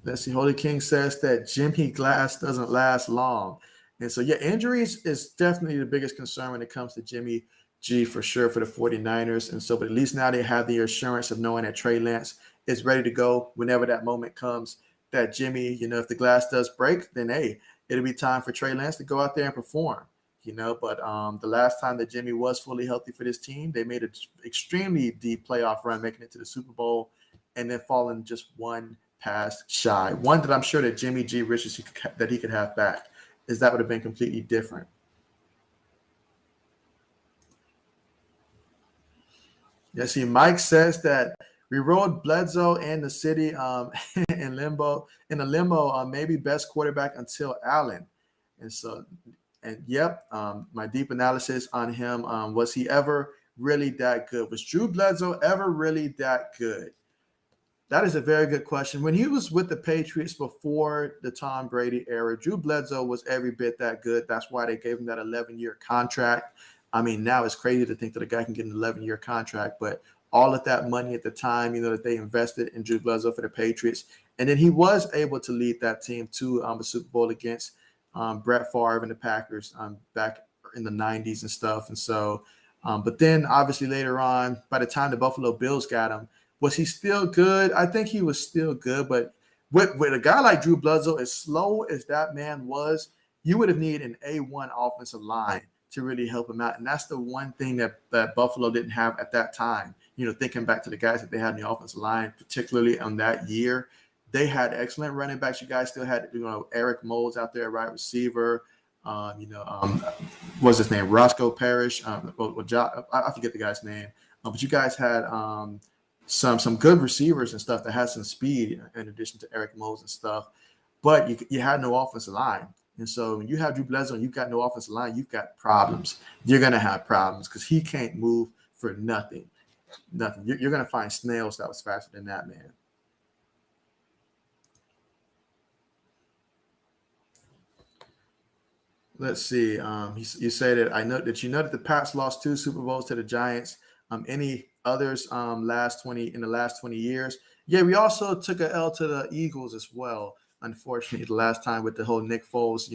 Let's see. Holy King says that Jimmy Glass doesn't last long. And so, injuries is definitely the biggest concern when it comes to Jimmy G for sure for the 49ers. And so, but at least now they have the assurance of knowing that Trey Lance is ready to go whenever that moment comes, that Jimmy, if the glass does break, then, hey, it'll be time for Trey Lance to go out there and perform, But the last time that Jimmy was fully healthy for this team, they made an extremely deep playoff run, making it to the Super Bowl and then falling just one pass shy. One that I'm sure that Jimmy G wishes that he could have back, is that would have been completely different. Yeah, see, Mike says that we rode Bledsoe and the city in limbo, maybe best quarterback until Allen. And so, my deep analysis on him, was he ever really that good? Was Drew Bledsoe ever really that good? That is a very good question. When he was with the Patriots before the Tom Brady era, Drew Bledsoe was every bit that good. That's why they gave him that 11-year contract. Now it's crazy to think that a guy can get an 11-year contract, but all of that money at the time, that they invested in Drew Bledsoe for the Patriots. And then he was able to lead that team to a Super Bowl against Brett Favre and the Packers back in the 90s and stuff. And so, but then obviously later on, by the time the Buffalo Bills got him, was he still good? I think he was still good, but with a guy like Drew Bledsoe, as slow as that man was, you would have needed an A1 offensive line to really help him out. And that's the one thing that Buffalo didn't have at that time. Thinking back to the guys that they had in the offensive line, particularly on that year, They had excellent running backs. You guys still had, Eric Moles out there, right receiver. What's his name? Roscoe Parrish. I forget the guy's name. But you guys had some good receivers and stuff that had some speed in addition to Eric Moles and stuff. But you had no offensive line. And so when you have Drew Bledsoe and you've got no offensive line, you've got problems. You're going to have problems because he can't move for nothing. Nothing. You're going to find snails that was faster than that man. Let's see. You say that I know that the Pats lost 2 Super Bowls to the Giants. Any others in the last 20 years? Yeah, we also took an L to the Eagles as well. Unfortunately, the last time with the whole Nick Foles,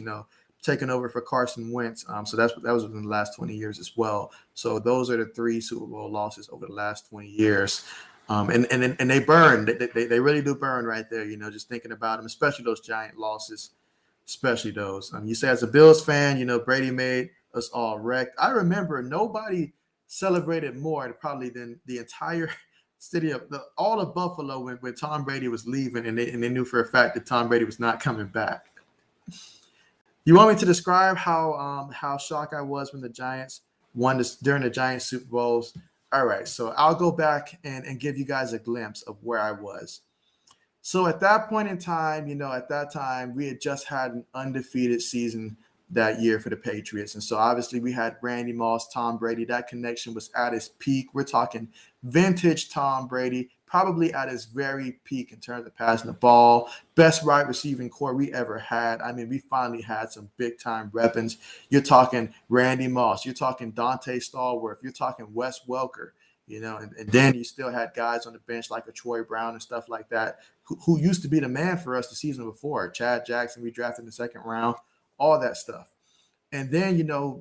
taking over for Carson Wentz. So that was within the last 20 years as well. So those are the 3 Super Bowl losses over the last 20 years. And they burn. They really do burn right there. Just thinking about them, especially those Giant losses. Especially those. You say as a Bills fan, Brady made us all wrecked. I remember nobody celebrated more probably than the entire city of all of Buffalo when Tom Brady was leaving, and they knew for a fact that Tom Brady was not coming back. You want me to describe how shocked I was when the Giants won this during the Giants Super Bowls? All right, so I'll go back and give you guys a glimpse of where I was. So at that point in time, we had just had an undefeated season that year for the Patriots. And so obviously we had Randy Moss, Tom Brady. That connection was at its peak. We're talking vintage Tom Brady, probably at his very peak in terms of passing the ball. Best wide receiving core we ever had. I mean, we finally had some big-time weapons. You're talking Randy Moss. You're talking Dante Stallworth. You're talking Wes Welker. And then you still had guys on the bench like a Troy Brown and stuff like that, who used to be the man for us the season before. Chad Jackson, we drafted in the 2nd round, all that stuff. And then,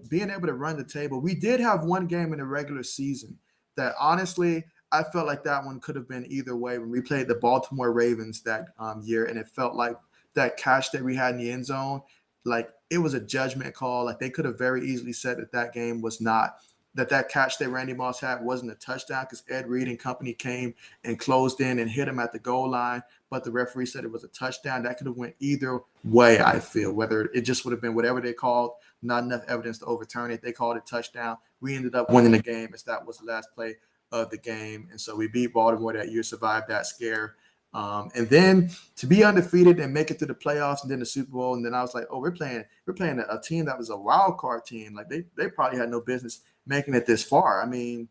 being able to run the table. We did have one game in the regular season that honestly, I felt like that one could have been either way when we played the Baltimore Ravens that year. And it felt like that catch that we had in the end zone, like it was a judgment call. Like they could have very easily said that game was not, that catch that Randy Moss had wasn't a touchdown because Ed Reed and company came and closed in and hit him at the goal line. But the referee said it was a touchdown. That could have went either way, I feel, whether it just would have been whatever they called, not enough evidence to overturn it. They called it touchdown. We ended up winning the game as that was the last play of the game. And so we beat Baltimore that year, survived that scare. And then to be undefeated and make it to the playoffs and then the Super Bowl. And then I was like, oh, we're playing a team that was a wild card team. Like they probably had no business making it this far. I mean,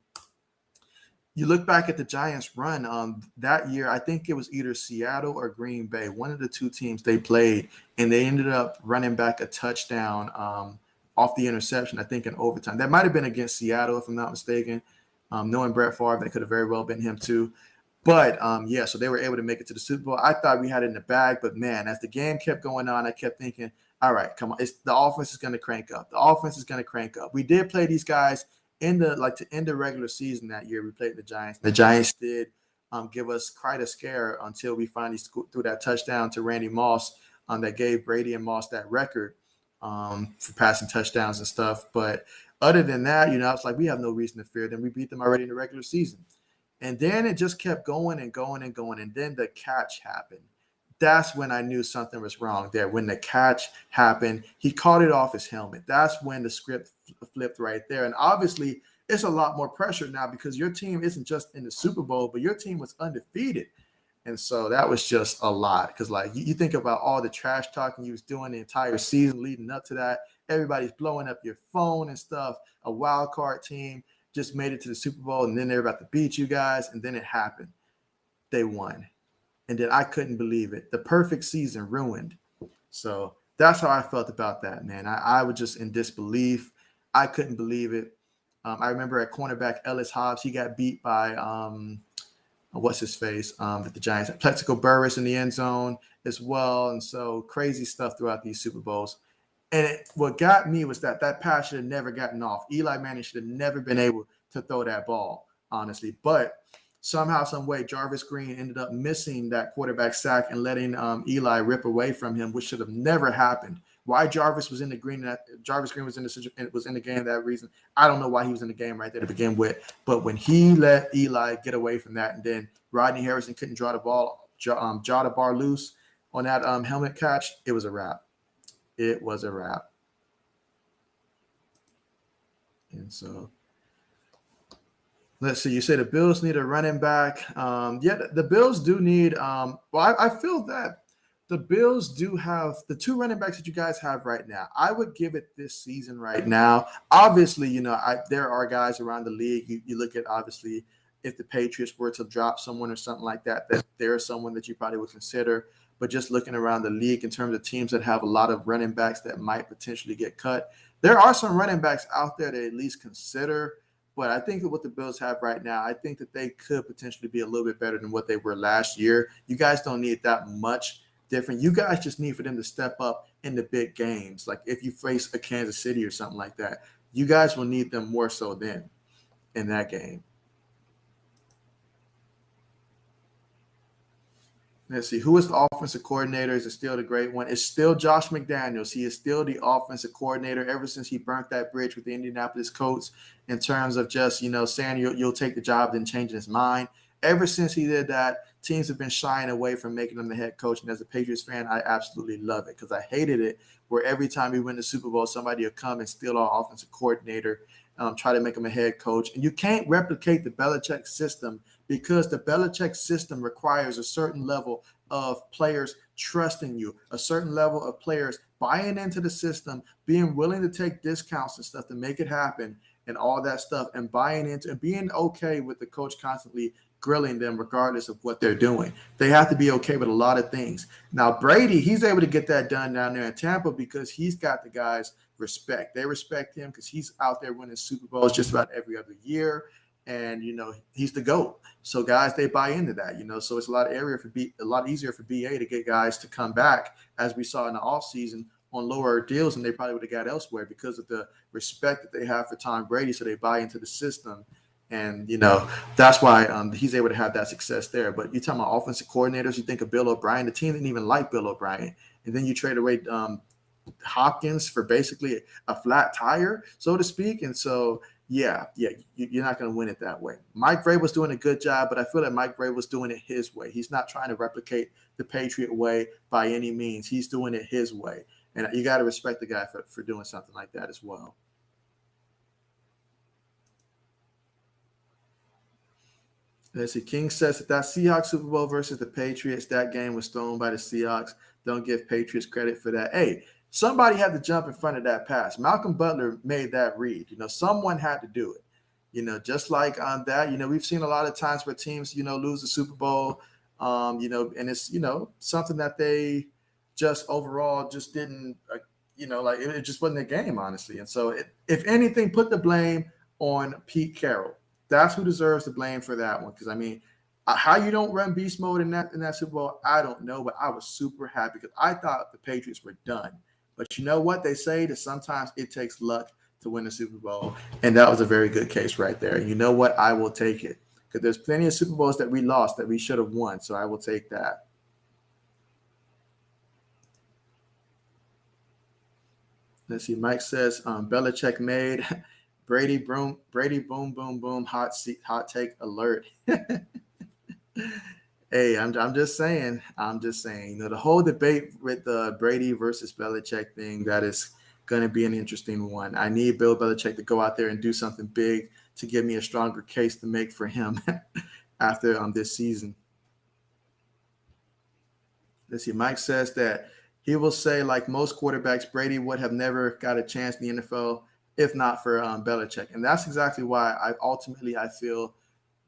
you look back at the Giants run that year, I think it was either Seattle or Green Bay, one of the 2 teams they played, and they ended up running back a touchdown off the interception, I think in overtime. That might have been against Seattle, if I'm not mistaken. Knowing Brett Favre, that could have very well been him too. But, so they were able to make it to the Super Bowl. I thought we had it in the bag, but, man, as the game kept going on, I kept thinking, all right, come on. The offense is going to crank up. The offense is going to crank up. We did play these guys to end the regular season that year. We played the Giants. The Giants did give us quite a scare until we finally threw that touchdown to Randy Moss that gave Brady and Moss that record for passing touchdowns and stuff. But other than that, it's like we have no reason to fear them. We beat them already in the regular season. And then it just kept going and going and going. And then the catch happened. That's when I knew something was wrong there. When the catch happened, he caught it off his helmet. That's when the script flipped right there. And obviously, it's a lot more pressure now because your team isn't just in the Super Bowl, but your team was undefeated. And so that was just a lot because, like, you think about all the trash talking you was doing the entire season leading up to that. Everybody's blowing up your phone and stuff. A wild card team just made it to the Super Bowl, and then they're about to beat you guys, and then it happened. They won. And then I couldn't believe it. The perfect season ruined. So that's how I felt about that, man. I was just in disbelief. I couldn't believe it. I remember at cornerback Ellis Hobbs, he got beat by what's his face at the Giants. Plexico Burress in the end zone as well. And so crazy stuff throughout these Super Bowls. And what got me was that pass should have never gotten off. Eli Manning should have never been able to throw that ball, honestly. But somehow, some way, Jarvis Green ended up missing that quarterback sack and letting Eli rip away from him, which should have never happened. Why Jarvis Green was in the game that reason, I don't know why he was in the game right there to begin with. But when he let Eli get away from that, and then Rodney Harrison couldn't draw the ball jaw the bar loose on that helmet catch, it was a wrap. It was a wrap. And so let's see. You say the Bills need a running back. Yeah, the Bills do need. Well, I feel that the Bills do have the two running backs that you guys have right now. I would give it this season right now. Obviously, there are guys around the league. You look at, obviously, if the Patriots were to drop someone or something like that, that there is someone that you probably would consider. But just looking around the league in terms of teams that have a lot of running backs that might potentially get cut, there are some running backs out there to at least consider. But I think that what the Bills have right now, I think that they could potentially be a little bit better than what they were last year. You guys don't need that much different. You guys just need for them to step up in the big games. Like if you face a Kansas City or something like that, you guys will need them more so then in that game. Let's see. Who is the offensive coordinator? Is it still the great one? It's still Josh McDaniels. He is still the offensive coordinator ever since he burnt that bridge with the Indianapolis Colts in terms of just, saying you'll take the job, then changing his mind. Ever since he did that, teams have been shying away from making him the head coach. And as a Patriots fan, I absolutely love it because I hated it where every time we win the Super Bowl, somebody will come and steal our offensive coordinator, try to make him a head coach. And you can't replicate the Belichick system because the Belichick system requires a certain level of players trusting you, a certain level of players buying into the system, being willing to take discounts and stuff to make it happen and all that stuff, and buying into and being okay with the coach constantly grilling them regardless of what they're doing. They have to be okay with a lot of things. Now, Brady, he's able to get that done down there in Tampa because he's got the guys' respect. They respect him because he's out there winning Super Bowls just about every other year. And, he's the GOAT. So guys, they buy into that, so it's a lot easier for BA to get guys to come back, as we saw in the offseason, on lower deals than they probably would have got elsewhere because of the respect that they have for Tom Brady. So they buy into the system. And, that's why he's able to have that success there. But you're talking about offensive coordinators, you think of Bill O'Brien. The team didn't even like Bill O'Brien. And then you trade away Hopkins for basically a flat tire, so to speak. And so, you're not going to win it that way. Mike Vrabel was doing a good job, but I feel that Mike Vrabel was doing it his way. He's not trying to replicate the Patriot way by any means. He's doing it his way. And you got to respect the guy for doing something like that as well. Let's see. King says that Seahawks Super Bowl versus the Patriots, that game was stolen by the Seahawks. Don't give Patriots credit for that. Hey, somebody had to jump in front of that pass. Malcolm Butler made that read. Someone had to do it. Just like on that, we've seen a lot of times where teams, lose the Super Bowl, and it's, something that they just overall just didn't, it just wasn't a game, honestly. And so if anything, put the blame on Pete Carroll. That's who deserves the blame for that one. Because, how you don't run beast mode in that Super Bowl, I don't know. But I was super happy because I thought the Patriots were done. But you know what? They say that sometimes it takes luck to win the Super Bowl. And that was a very good case right there. You know what? I will take it. Because there's plenty of Super Bowls that we lost that we should have won. So I will take that. Let's see. Mike says Belichick made Brady boom, boom, boom, hot take alert. Hey, I'm just saying. The whole debate with the Brady versus Belichick thing, that is going to be an interesting one. I need Bill Belichick to go out there and do something big to give me a stronger case to make for him after this season. Let's see. Mike says that he will say, like most quarterbacks, Brady would have never got a chance in the NFL if not for Belichick. And that's exactly why I feel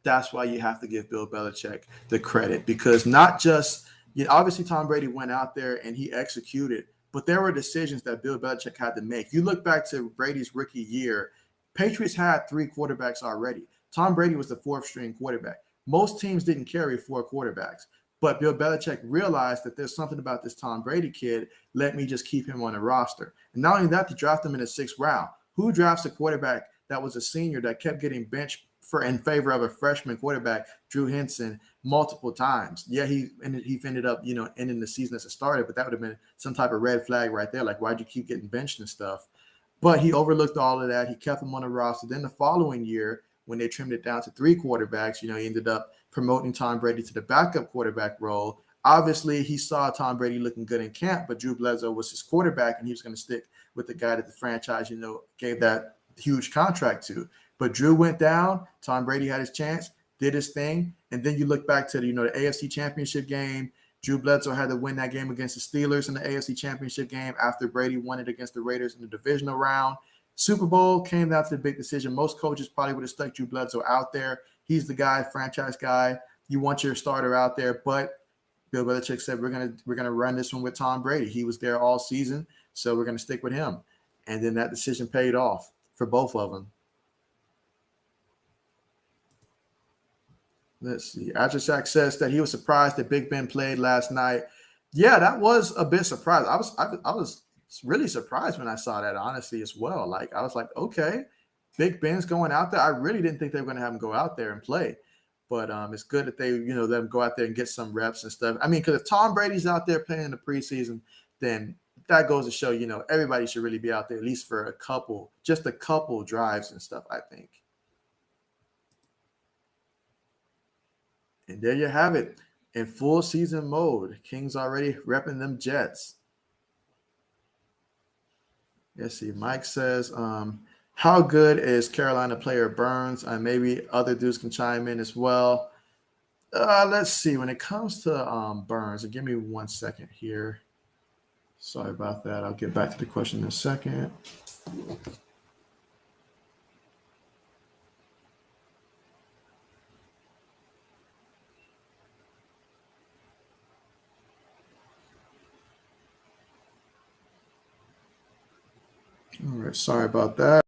that's why you have to give Bill Belichick the credit, because not just, obviously Tom Brady went out there and he executed, but there were decisions that Bill Belichick had to make. You look back to Brady's rookie year, Patriots had 3 quarterbacks already. Tom Brady was the 4th string quarterback. Most teams didn't carry 4 quarterbacks, but Bill Belichick realized that there's something about this Tom Brady kid. Let me just keep him on the roster. And not only that, to draft him in the 6th round. Who drafts a quarterback that was a senior that kept getting benched in favor of a freshman quarterback, Drew Henson, multiple times? Yeah, he ended up, ending the season as a starter, but that would have been some type of red flag right there. Like, why'd you keep getting benched and stuff? But he overlooked all of that. He kept him on the roster. Then the following year, when they trimmed it down to 3 quarterbacks, he ended up promoting Tom Brady to the backup quarterback role. Obviously, he saw Tom Brady looking good in camp, but Drew Bledsoe was his quarterback, and he was going to stick with the guy that the franchise, gave that huge contract to. But Drew went down. Tom Brady had his chance, did his thing, and then you look back to the AFC Championship game. Drew Bledsoe had to win that game against the Steelers in the AFC Championship game after Brady won it against the Raiders in the divisional round. Super Bowl came down to the big decision. Most coaches probably would have stuck Drew Bledsoe out there. He's the guy, franchise guy. You want your starter out there, but Bill Belichick said, we're gonna run this one with Tom Brady. He was there all season, so we're gonna stick with him. And then that decision paid off for both of them. Let's see. Ajacek says that he was surprised that Big Ben played last night. Yeah, that was a bit surprised. I was really surprised when I saw that, honestly, as well. Like, I was like, okay, Big Ben's going out there. I really didn't think they were going to have him go out there and play. But it's good that they, let him go out there and get some reps and stuff. I mean, because if Tom Brady's out there playing in the preseason, then that goes to show, everybody should really be out there at least for just a couple drives and stuff, I think. And there you have it. In full season mode, Kings already repping them Jets. Let's see. Mike says, how good is Carolina player Burns? Maybe other dudes can chime in as well. Let's see. When it comes to Burns, give me 1 second here. Sorry about that. I'll get back to the question in a second. All right. Sorry about that.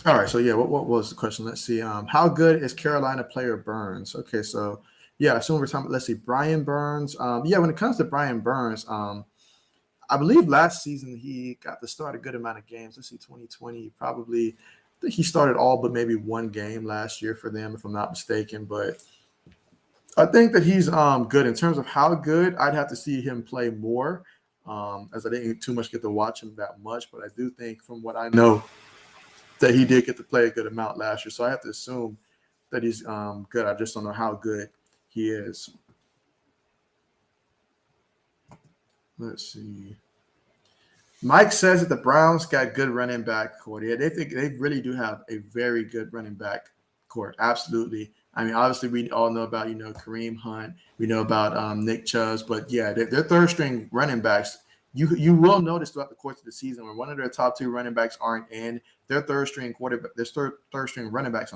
All right, so yeah, what was the question? Let's see. How good is Carolina player Burns? Okay, so yeah, so we're talking. Let's see, Brian Burns. Yeah, when it comes to Brian Burns, I believe last season he got to start a good amount of games. Let's see, 2020, probably. I think he started all but maybe one game last year for them, if I'm not mistaken. But I think that he's good in terms of how good. I'd have to see him play more, as I didn't too much get to watch him that much. But I do think, from what I know, that he did get to play a good amount last year. So I have to assume that he's good. I just don't know how good he is. Let's see. Mike says that the Browns got good running back court. Yeah, they think they really do have a very good running back court. Absolutely. I mean, obviously, we all know about, Kareem Hunt. We know about Nick Chubb. But, yeah, they're third-string running backs. You will notice throughout the course of the season when one of their top two running backs aren't in, their third-string running backs,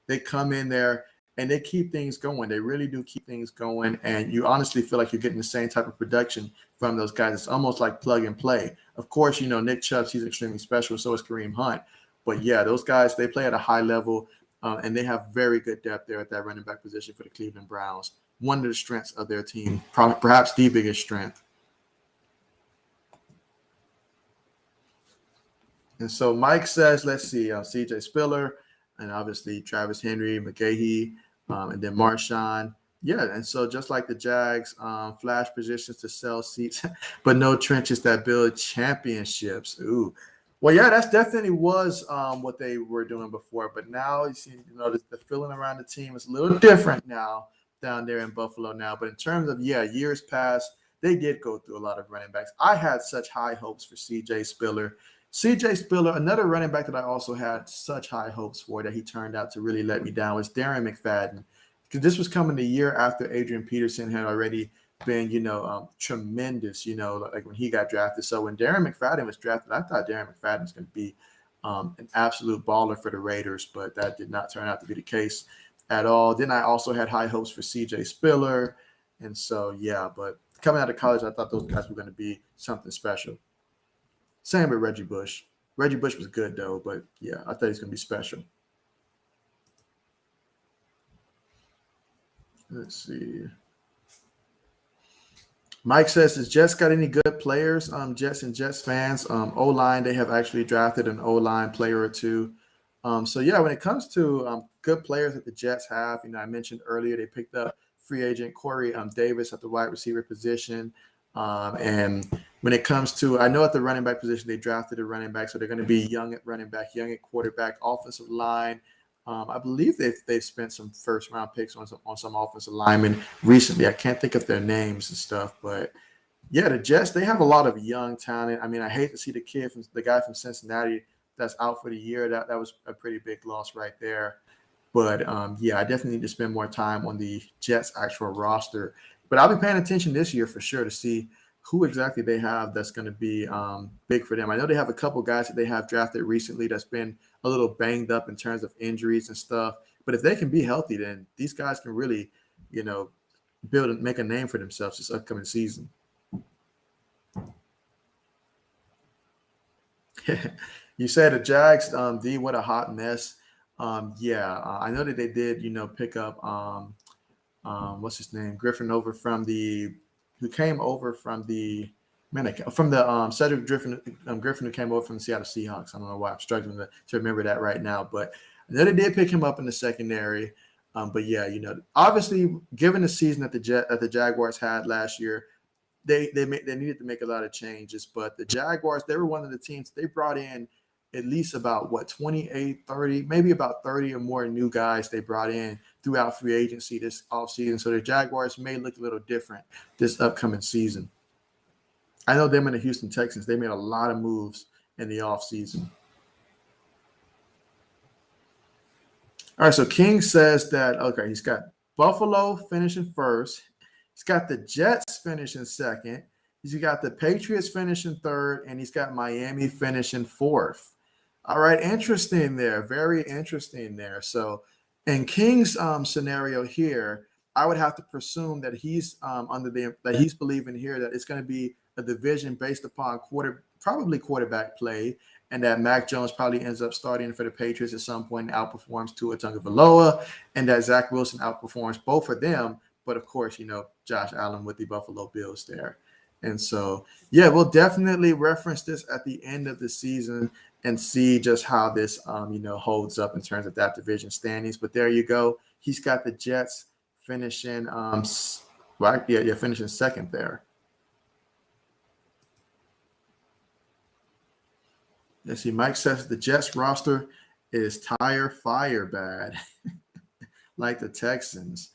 they come in there and they keep things going. They really do keep things going, and you honestly feel like you're getting the same type of production from those guys. It's almost like plug and play. Of course, Nick Chubb, he's extremely special, so is Kareem Hunt. But, yeah, those guys, they play at a high level, and they have very good depth there at that running back position for the Cleveland Browns. One of the strengths of their team, perhaps the biggest strength. And so Mike says, let's see, CJ Spiller, and obviously Travis Henry, McGahee, and then Marshawn. Yeah, and so just like the Jags, flash positions to sell seats, but no trenches that build championships. Ooh. Well, yeah, that's definitely was what they were doing before. But now, you see, the feeling around the team is a little different now down there in Buffalo now. But in terms of, years past, they did go through a lot of running backs. I had such high hopes for CJ Spiller. CJ Spiller, another running back that I also had such high hopes for that he turned out to really let me down, was Darren McFadden. Because this was coming the year after Adrian Peterson had already been, tremendous, like when he got drafted. So when Darren McFadden was drafted, I thought Darren McFadden was going to be an absolute baller for the Raiders, but that did not turn out to be the case at all. Then I also had high hopes for CJ Spiller. And so, yeah, but coming out of college, I thought those guys were going to be something special. Same with Reggie Bush. Reggie Bush was good, though, but, yeah, I thought he was going to be special. Let's see. Mike says, has Jets got any good players? Jets and Jets fans. O-line, they have actually drafted an O-line player or two. So, yeah, when it comes to good players that the Jets have, I mentioned earlier they picked up free agent Corey Davis at the wide receiver position. And when it comes to, I know at the running back position, they drafted a running back, so they're going to be young at running back, young at quarterback, offensive line. I believe they've spent some first round picks on some offensive linemen recently. I can't think of their names and stuff, but yeah, the Jets, they have a lot of young talent. I mean, I hate to see the guy from Cincinnati that's out for the year. That was a pretty big loss right there. But yeah, I definitely need to spend more time on the Jets' actual roster. But I'll be paying attention this year for sure to see who exactly they have that's going to be big for them. I know they have a couple guys that they have drafted recently that's been a little banged up in terms of injuries and stuff. But if they can be healthy, then these guys can really, build and make a name for themselves this upcoming season. You said the Jags, D, what a hot mess. Yeah, I know that they did, pick up what's his name, who came over from the Cedric Griffin who came over from the Seattle Seahawks. I don't know why I'm struggling to remember that right now, but I know they did pick him up in the secondary. But yeah, obviously, given the season that the Jaguars had last year, they needed to make a lot of changes. But the Jaguars, they were one of the teams they brought in at least about 28, 30, maybe about 30 or more new guys they brought in throughout free agency this offseason. So the Jaguars may look a little different this upcoming season. I know them and the Houston Texans, they made a lot of moves in the offseason. All right, so King says that, okay, he's got Buffalo finishing first. He's got the Jets finishing second. He's got the Patriots finishing third, and he's got Miami finishing fourth. All right, interesting there. Very interesting there. So in King's scenario here, I would have to presume that he's he's believing here that it's going to be a division based upon probably quarterback play, and that Mac Jones probably ends up starting for the Patriots at some point and outperforms Tua Tagovailoa, and that Zach Wilson outperforms both of them. But of course, Josh Allen with the Buffalo Bills there. And so, yeah, we'll definitely reference this at the end of the season and see just how this, holds up in terms of that division standings. But there you go. He's got the Jets finishing, finishing second there. Let's see. Mike says the Jets roster is tire fire bad, like the Texans.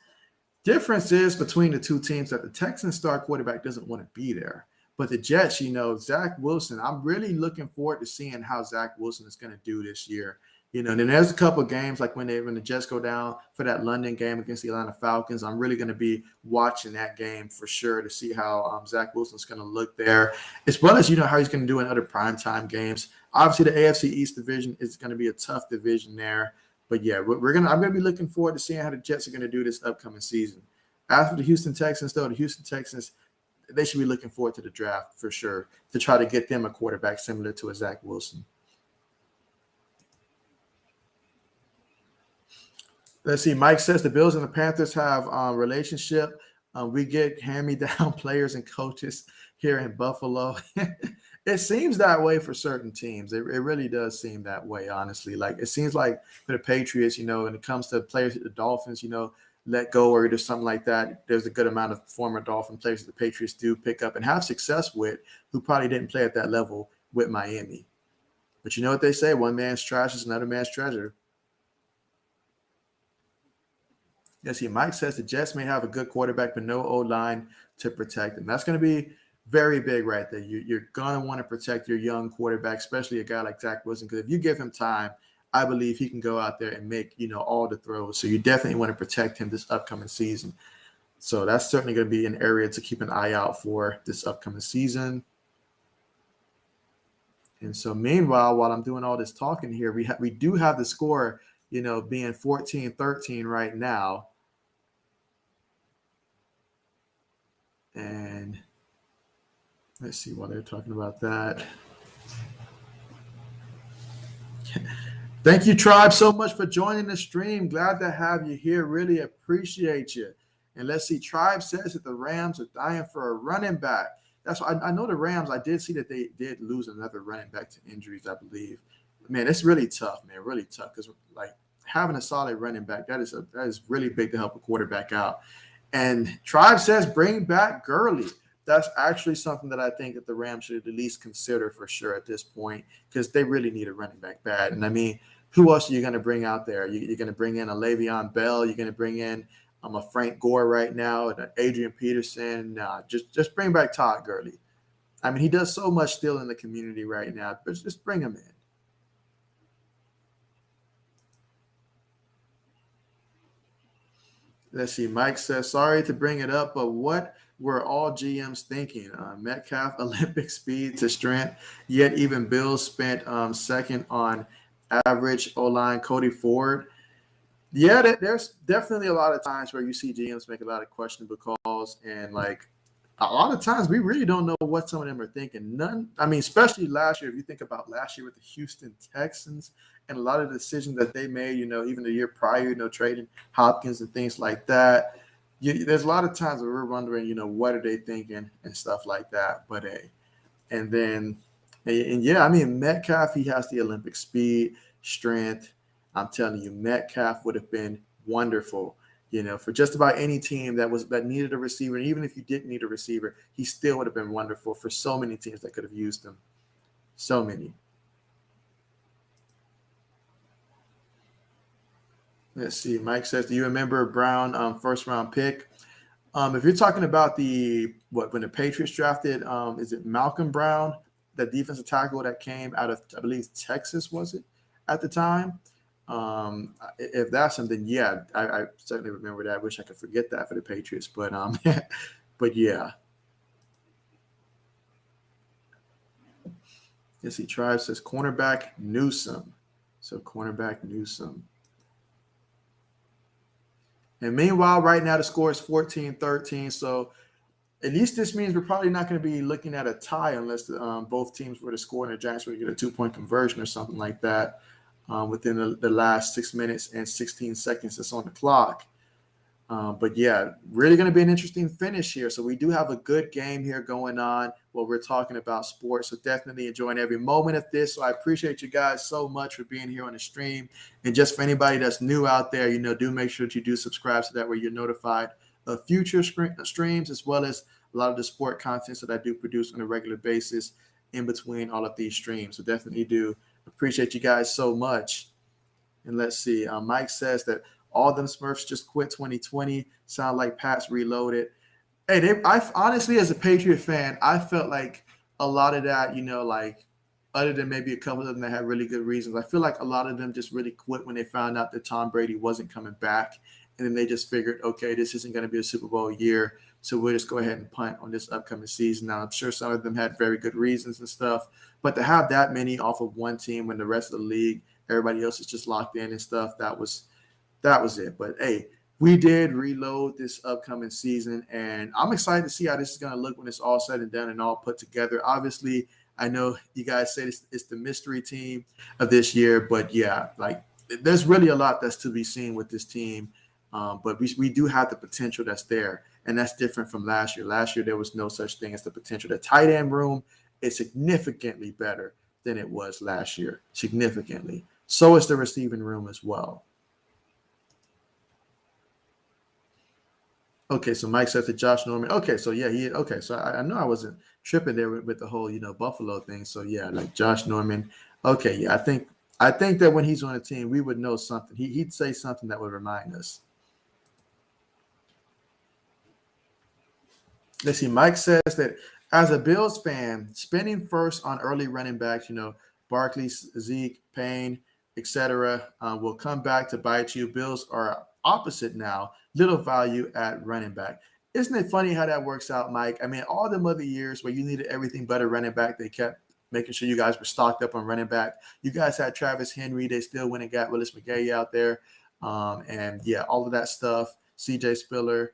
Difference is between the two teams that the Texans star quarterback doesn't want to be there. But the Jets, Zach Wilson, I'm really looking forward to seeing how Zach Wilson is going to do this year. And then there's a couple of games like when the Jets go down for that London game against the Atlanta Falcons. I'm really going to be watching that game for sure to see how Zach Wilson's going to look there, as well as how he's going to do in other primetime games. Obviously, the AFC East division is going to be a tough division there. But yeah, I'm gonna be looking forward to seeing how the Jets are gonna do this upcoming season. As for the Houston Texans, though, they should be looking forward to the draft for sure to try to get them a quarterback similar to a Zach Wilson. Let's see. Mike says the Bills and the Panthers have a relationship. We get hand-me-down players and coaches here in Buffalo. It seems that way for certain teams. It really does seem that way, honestly. Like, it seems like for the Patriots, when it comes to players at the Dolphins, let go or do something like that, there's a good amount of former Dolphin players that the Patriots do pick up and have success with who probably didn't play at that level with Miami. But you know what they say? One man's trash is another man's treasure. Yes, Mike says the Jets may have a good quarterback, but no O-line to protect him. That's going to be very big right there. You're going to want to protect your young quarterback, especially a guy like Zach Wilson, because if you give him time, I believe he can go out there and make, all the throws. So you definitely want to protect him this upcoming season. So that's certainly going to be an area to keep an eye out for this upcoming season. And so meanwhile, while I'm doing all this talking here, we do have the score, being 14-13 right now. And let's see while they're talking about that. Thank you, Tribe, so much for joining the stream. Glad to have you here. Really appreciate you. And let's see. Tribe says that the Rams are dying for a running back. That's why I know the Rams. I did see that they did lose another running back to injuries, I believe. Man, it's really tough, man. Really tough because having a solid running back that is really big to help a quarterback out. And Tribe says bring back Gurley. That's actually something that I think that the Rams should at least consider for sure at this point because they really need a running back bad. And I mean, who else are you going to bring out there? You're going to bring in a Le'Veon Bell. You're going to bring in a Frank Gore right now, and Adrian Peterson. Just bring back Todd Gurley. I mean, he does so much still in the community right now, but just bring him in. Let's see. Mike says, sorry to bring it up, but what were all GMs thinking? Metcalf, Olympic speed to strength, yet even Bills spent second on average O-line, Cody Ford. Yeah, there's definitely a lot of times where you see GMs make a lot of questionable calls, and like a lot of times we really don't know what some of them are thinking. I mean, especially last year, if you think about last year with the Houston Texans and a lot of the decisions that they made, even the year prior, trading Hopkins and things like that. There's a lot of times where we're wondering, what are they thinking and stuff like that. But hey, and yeah, I mean, Metcalf, he has the Olympic speed, strength. I'm telling you, Metcalf would have been wonderful, for just about any team that needed a receiver. And even if you didn't need a receiver, he still would have been wonderful for so many teams that could have used him. So many. Let's see. Mike says, do you remember Brown first round pick? If you're talking about when the Patriots drafted, is it Malcolm Brown, the defensive tackle that came out of, I believe, Texas, was it at the time? If that's something, yeah, I certainly remember that. I wish I could forget that for the Patriots, but but yeah. Let's see. Tribe says cornerback Newsome. So cornerback Newsome. And meanwhile, right now the score is 14-13. So at least this means we're probably not going to be looking at a tie unless both teams were to score and the Giants were to get a 2-point conversion or something like that. Within the last 6 minutes and 16 seconds that's on the clock. But yeah, really going to be an interesting finish here. So we do have a good game here going on while we're talking about sports. So definitely enjoying every moment of this. So I appreciate you guys so much for being here on the stream. And just for anybody that's new out there, do make sure that you do subscribe so that way you're notified of future streams, as well as a lot of the sport content that I do produce on a regular basis in between all of these streams. So definitely do appreciate you guys so much. And let's see. Mike says that all them Smurfs just quit 2020. Sound like Pats reloaded. Hey, I honestly, as a Patriot fan, I felt like a lot of that, like other than maybe a couple of them that had really good reasons, I feel like a lot of them just really quit when they found out that Tom Brady wasn't coming back. And then they just figured, okay, this isn't going to be a Super Bowl year, so we'll just go ahead and punt on this upcoming season. Now, I'm sure some of them had very good reasons and stuff, but to have that many off of one team when the rest of the league, everybody else is just locked in and stuff, that was it. But hey, we did reload this upcoming season, and I'm excited to see how this is going to look when it's all said and done and all put together. Obviously, I know you guys say it's the mystery team of this year, but yeah, like there's really a lot that's to be seen with this team. But we do have the potential that's there, and that's different from last year. Last year, there was no such thing as the potential. The tight end room is significantly better than it was last year, significantly. So is the receiving room as well. Okay, so Mike says to Josh Norman. Okay, so yeah, so I know I wasn't tripping there with the whole Buffalo thing. So yeah, like Josh Norman. Okay, yeah, I think that when he's on a team, we would know something. He'd say something that would remind us. Let's see. Mike says that as a Bills fan, spending first on early running backs, Barkley, Zeke, Payne, etc., will come back to bite you. Bills are opposite now. Little value at running back. Isn't it funny how that works out, Mike? I mean, all them other years where you needed everything but a running back, they kept making sure you guys were stocked up on running back. You guys had Travis Henry. They still went and got Willis McGahee out there. And yeah, all of that stuff. CJ Spiller,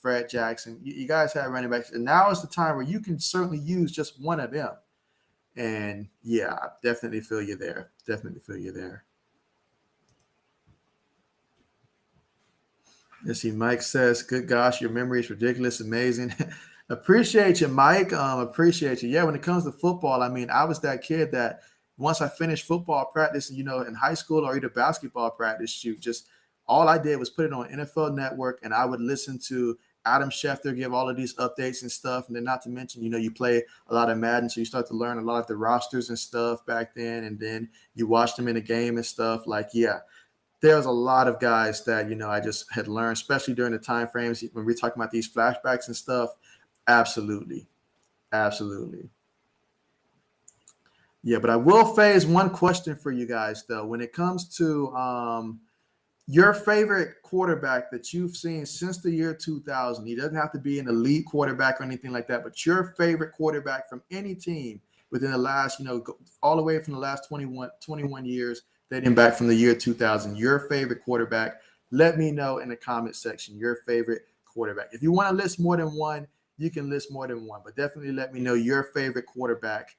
Fred Jackson. You guys had running backs. And now is the time where you can certainly use just one of them. And yeah, I definitely feel you there. Definitely feel you there. Let's see. Mike says, good gosh, your memory is ridiculous, amazing. Appreciate you, Mike. Appreciate you. Yeah, when it comes to football, I mean, I was that kid that once I finished football practice, in high school or either basketball practice, all I did was put it on NFL Network, and I would listen to Adam Schefter give all of these updates and stuff. And then not to mention, you play a lot of Madden, so you start to learn a lot of the rosters and stuff back then. And then you watch them in a game and stuff. Like, yeah, there's a lot of guys that, I just had learned, especially during the time frames when we're talking about these flashbacks and stuff. Absolutely. Absolutely. Yeah, but I will phase one question for you guys, though. When it comes to your favorite quarterback that you've seen since the year 2000, he doesn't have to be an elite quarterback or anything like that, but your favorite quarterback from any team within the last, all the way from the last 21 years, dating back from the year 2000, your favorite quarterback, let me know in the comment section, your favorite quarterback. If you want to list more than one, you can list more than one, but definitely let me know your favorite quarterback,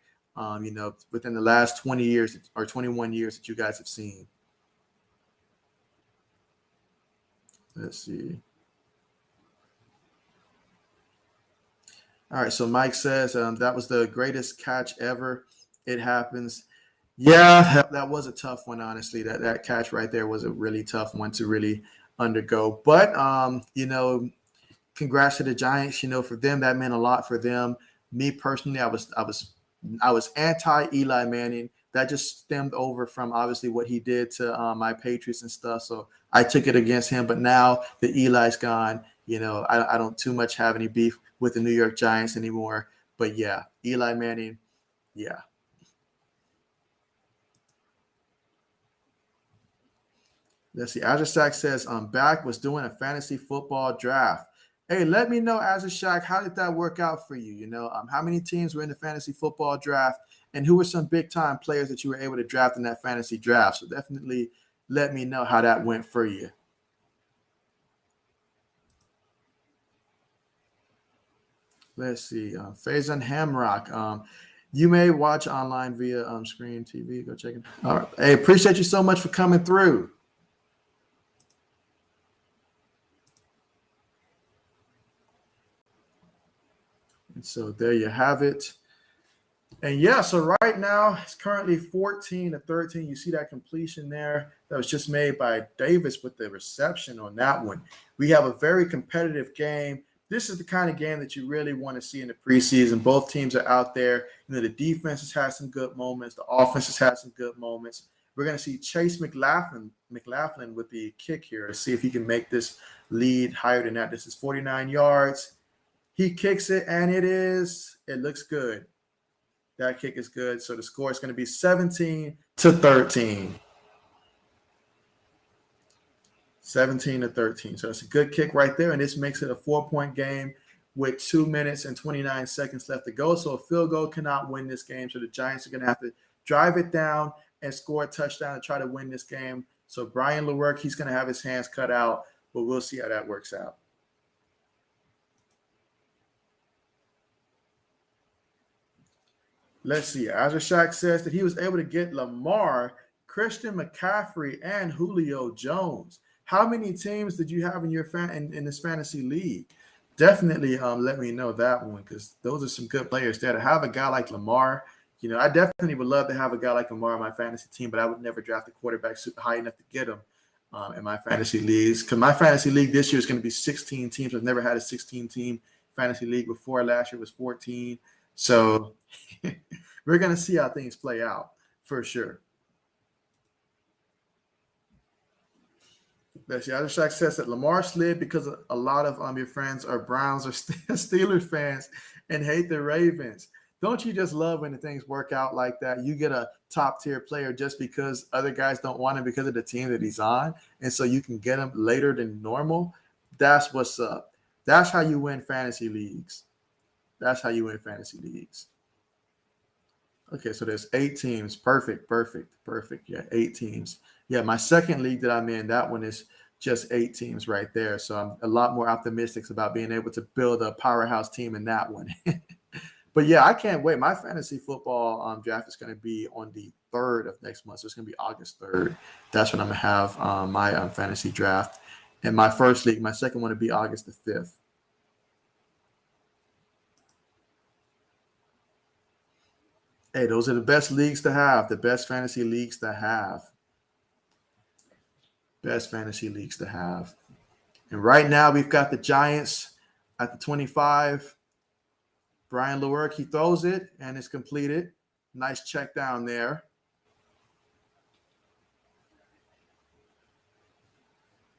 within the last 20 years or 21 years that you guys have seen. Let's see. All right, so Mike says that was the greatest catch ever. It happens. Yeah, that was a tough one, honestly. That catch right there was a really tough one to really undergo. But congrats to the Giants. For them, that meant a lot for them. Me personally, I was anti Eli Manning. That just stemmed over from obviously what he did to my Patriots and stuff. So I took it against him. But now that Eli's gone, I don't too much have any beef with the New York Giants anymore. But yeah, Eli Manning, yeah. Let's see. Azure Shack says, back was doing a fantasy football draft. Hey, let me know, Azure Shack, how did that work out for you? How many teams were in the fantasy football draft, and who were some big time players that you were able to draft in that fantasy draft? So definitely let me know how that went for you. Let's see. Faison Hamrock. You may watch online via Screen TV. Go check it out. All right. Hey, appreciate you so much for coming through. And so there you have it. And yeah, so right now it's currently 14-13. You see that completion there that was just made by Davis with the reception on that one. We have a very competitive game. This is the kind of game that you really want to see in the preseason. Both teams are out there. The defense has had some good moments. The offense has had some good moments. We're going to see Chase McLaughlin with the kick here to see if he can make this lead higher than that. This is 49 yards. He kicks it, and it looks good. That kick is good. So the score is going to be 17-13. 17-13. So it's a good kick right there. And this makes it a 4-point game with 2 minutes and 29 seconds left to go. So a field goal cannot win this game. So the Giants are going to have to drive it down and score a touchdown to try to win this game. So Brian Lewerke, he's going to have his hands cut out, but we'll see how that works out. Let's see. Azure Shack says that he was able to get Lamar, Christian McCaffrey, and Julio Jones. How many teams did you have in your in this fantasy league? Definitely let me know that one, because those are some good players there. To have a guy like Lamar, I definitely would love to have a guy like Lamar on my fantasy team, but I would never draft a quarterback super high enough to get him in my fantasy leagues. Because my fantasy league this year is going to be 16 teams. I've never had a 16-team fantasy league before. Last year was 14. So we're going to see how things play out for sure. Let's see. Other Shack says that Lamar slid because a lot of your friends are Browns or Steelers fans and hate the Ravens. Don't you just love when the things work out like that? You get a top tier player just because other guys don't want him because of the team that he's on, and so you can get him later than normal. That's what's up. That's how you win fantasy leagues. That's how you win fantasy leagues. Okay, so there's 8 teams. Perfect. Yeah, 8 teams. Yeah, my second league that I'm in, that one is just 8 teams right there. So I'm a lot more optimistic about being able to build a powerhouse team in that one. But yeah, I can't wait. My fantasy football draft is going to be on the 3rd of next month. So it's going to be August 3rd. That's when I'm going to have my fantasy draft. And my first league, my second one will be August the 5th. Hey, those are the best leagues to have, the best fantasy leagues to have. Best fantasy leagues to have. And right now we've got the Giants At the 25, Brian Lewerke, he throws it, and it's completed. Nice check down there.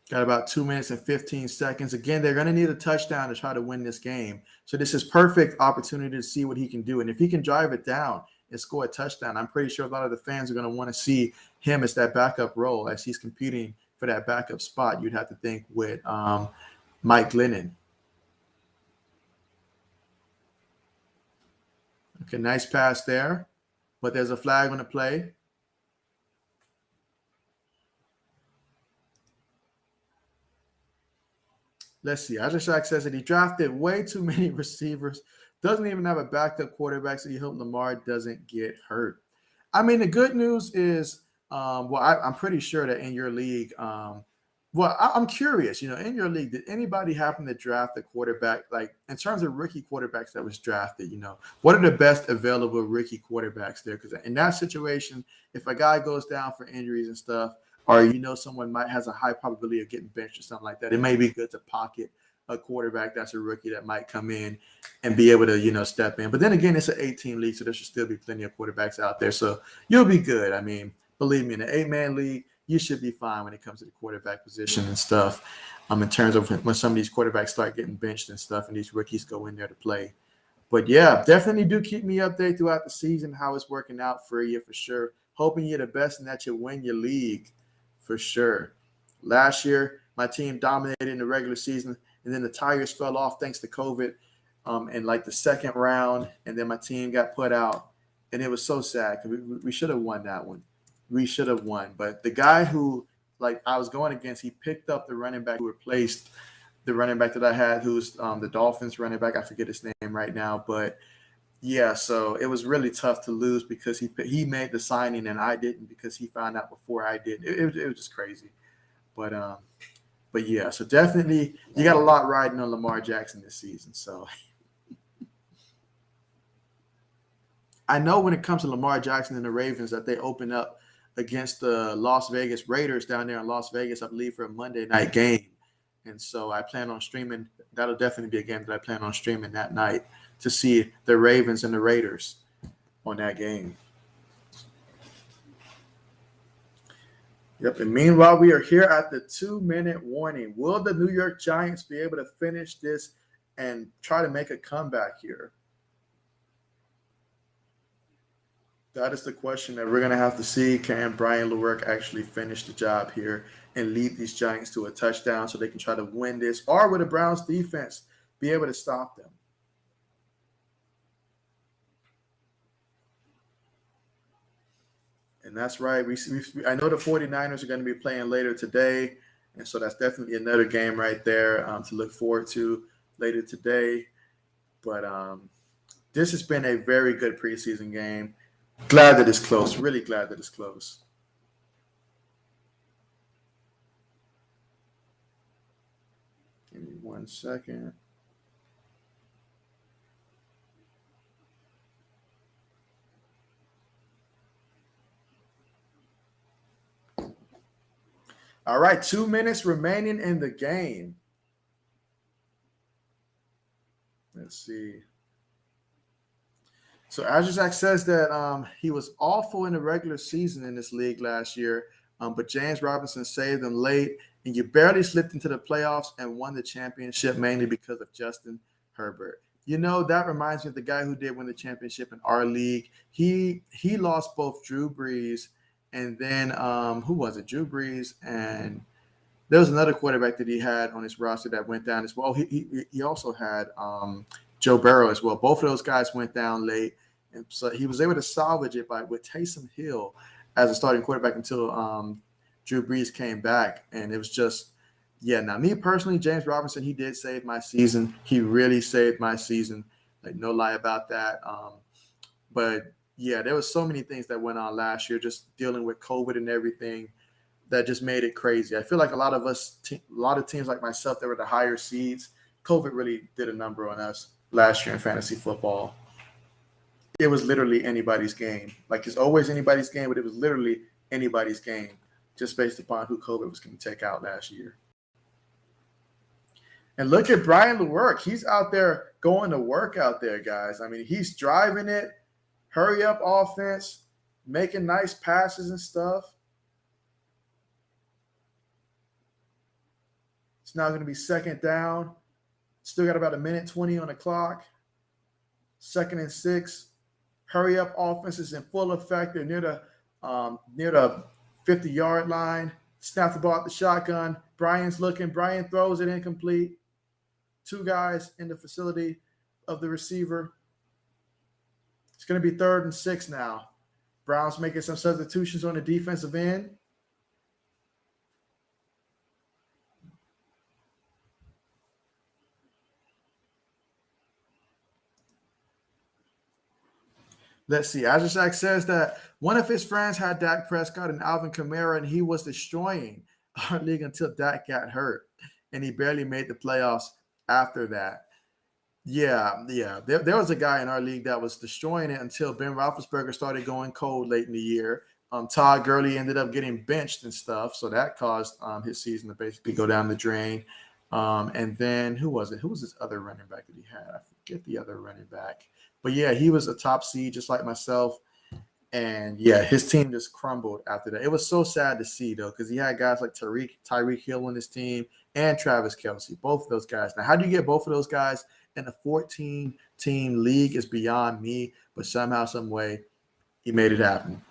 Got about 2 minutes and 15 seconds. Again, they're going to need a touchdown to try to win this game. So this is perfect opportunity to see what he can do. And if he can drive it down and score a touchdown, I'm pretty sure a lot of the fans are going to want to see him as that backup role as he's competing for that backup spot. You'd have to think with Mike Glennon. Okay, nice pass there, but there's a flag on the play. Let's see. Ajashak says that he drafted way too many receivers, doesn't even have a backup quarterback, so you hope Lamar doesn't get hurt. I mean, the good news is, I'm pretty sure that in your league, I'm curious, in your league, did anybody happen to draft a quarterback, like in terms of rookie quarterbacks that was drafted, what are the best available rookie quarterbacks there? Because in that situation, if a guy goes down for injuries and stuff, or someone has a high probability of getting benched or something like that, it may be good to pocket a quarterback that's a rookie that might come in and be able to, step in. But then again, it's an 8-team league, so there should still be plenty of quarterbacks out there. So you'll be good. I mean, believe me, in an 8-man league, you should be fine when it comes to the quarterback position and stuff, in terms of when some of these quarterbacks start getting benched and stuff and these rookies go in there to play. But yeah, definitely do keep me updated throughout the season, how it's working out for you for sure. Hoping you're the best and that you win your league for sure. Last year, my team dominated in the regular season, and then the tires fell off thanks to COVID in like the second round, and then my team got put out, and it was so sad because we should have won that one. We should have won. But the guy who I was going against, he picked up the running back who replaced the running back that I had, who's the Dolphins running back. I forget his name right now. But, yeah, so it was really tough to lose because he made the signing and I didn't because he found out before I did. It was just crazy. But, yeah, so definitely you got a lot riding on Lamar Jackson this season. So I know when it comes to Lamar Jackson and the Ravens that they open up against the Las Vegas Raiders down there in Las Vegas, I believe, for a Monday night game. And so I plan on streaming. That'll definitely be a game that I plan on streaming that night to see the Ravens and the Raiders on that game. Yep. And meanwhile, we are here at the 2-minute warning. Will the New York Giants be able to finish this and try to make a comeback here? That is the question that we're going to have to see. Can Brian Lewerke actually finish the job here and lead these Giants to a touchdown so they can try to win this? Or will the Browns defense be able to stop them? And that's right. I know the 49ers are going to be playing later today. And so that's definitely another game right there to look forward to later today. But this has been a very good preseason game. Glad that it's close. Really glad that it's close. Give me 1 second. All right, 2 minutes remaining in the game. Let's see. So Ajazak says that he was awful in the regular season in this league last year, but James Robinson saved them late, and you barely slipped into the playoffs and won the championship mainly because of Justin Herbert. That reminds me of the guy who did win the championship in our league. He lost both Drew Brees and then who was it? Drew Brees, and there was another quarterback that he had on his roster that went down as well. He also had Joe Burrow as well. Both of those guys went down late, and so he was able to salvage it with Taysom Hill as a starting quarterback until Drew Brees came back. And it was just, now me personally, James Robinson, he did save my season. He really saved my season. No lie about that. But yeah, there was so many things that went on last year, just dealing with COVID and everything that just made it crazy. I feel like a lot of teams like myself that were the higher seeds, COVID really did a number on us last year in fantasy football. It was literally anybody's game. It's always anybody's game, but it was literally anybody's game just based upon who COVID was going to take out last year. And look at Brian Lewerke. He's out there going to work out there, guys. I mean, he's driving it, hurry up offense, making nice passes and stuff. It's now going to be second down. Still got about 1:20 on the clock. 2nd and 6. Hurry up offense is in full effect. They're near the 50-yard line. Snap the ball out the shotgun. Brian's looking. Brian throws it incomplete. 2 guys in the facility of the receiver. It's going to be 3rd and 6 now. Browns making some substitutions on the defensive end. Let's see. Azizak says that one of his friends had Dak Prescott and Alvin Kamara, and he was destroying our league until Dak got hurt, and he barely made the playoffs after that. Yeah. There was a guy in our league that was destroying it until Ben Roethlisberger started going cold late in the year. Todd Gurley ended up getting benched and stuff, so that caused his season to basically go down the drain. And then who was it? Who was his other running back that he had? I forget the other running back. But, yeah, he was a top seed just like myself. And, yeah, his team just crumbled after that. It was so sad to see, though, because he had guys like Tyreek Hill on his team and Travis Kelce, both of those guys. Now, how do you get both of those guys in a 14-team league is beyond me, but somehow, some way, he made it happen.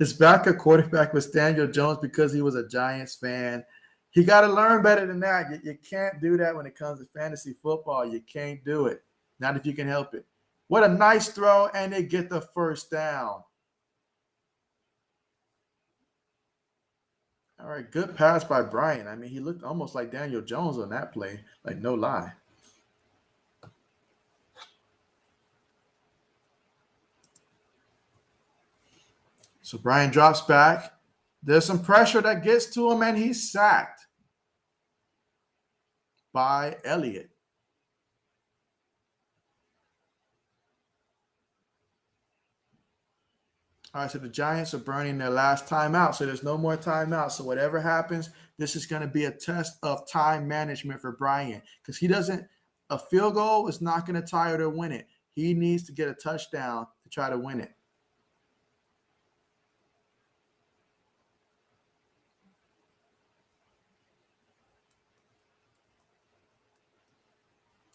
His backup quarterback was Daniel Jones because he was a Giants fan. He got to learn better than that. You can't do that when it comes to fantasy football. You can't do it. Not if you can help it. What a nice throw, and they get the first down. All right, good pass by Brian. I mean, he looked almost like Daniel Jones on that play, like no lie. So Brian drops back. There's some pressure that gets to him, and he's sacked by Elliott. All right, so the Giants are burning their last timeout, so there's no more timeout. So whatever happens, this is going to be a test of time management for Brian because a field goal is not going to tie or to win it. He needs to get a touchdown to try to win it.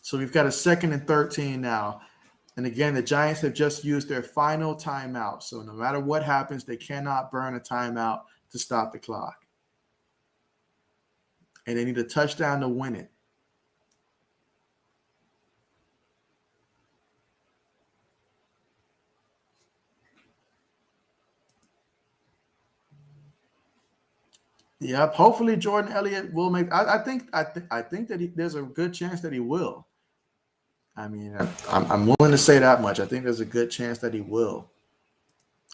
So we've got a 2nd and 13 now. And again, the Giants have just used their final timeout. So no matter what happens, they cannot burn a timeout to stop the clock. And they need a touchdown to win it. Yep. Hopefully Jordan Elliott will make. I think that there's a good chance that he will. I mean, I'm willing to say that much. I think there's a good chance that he will.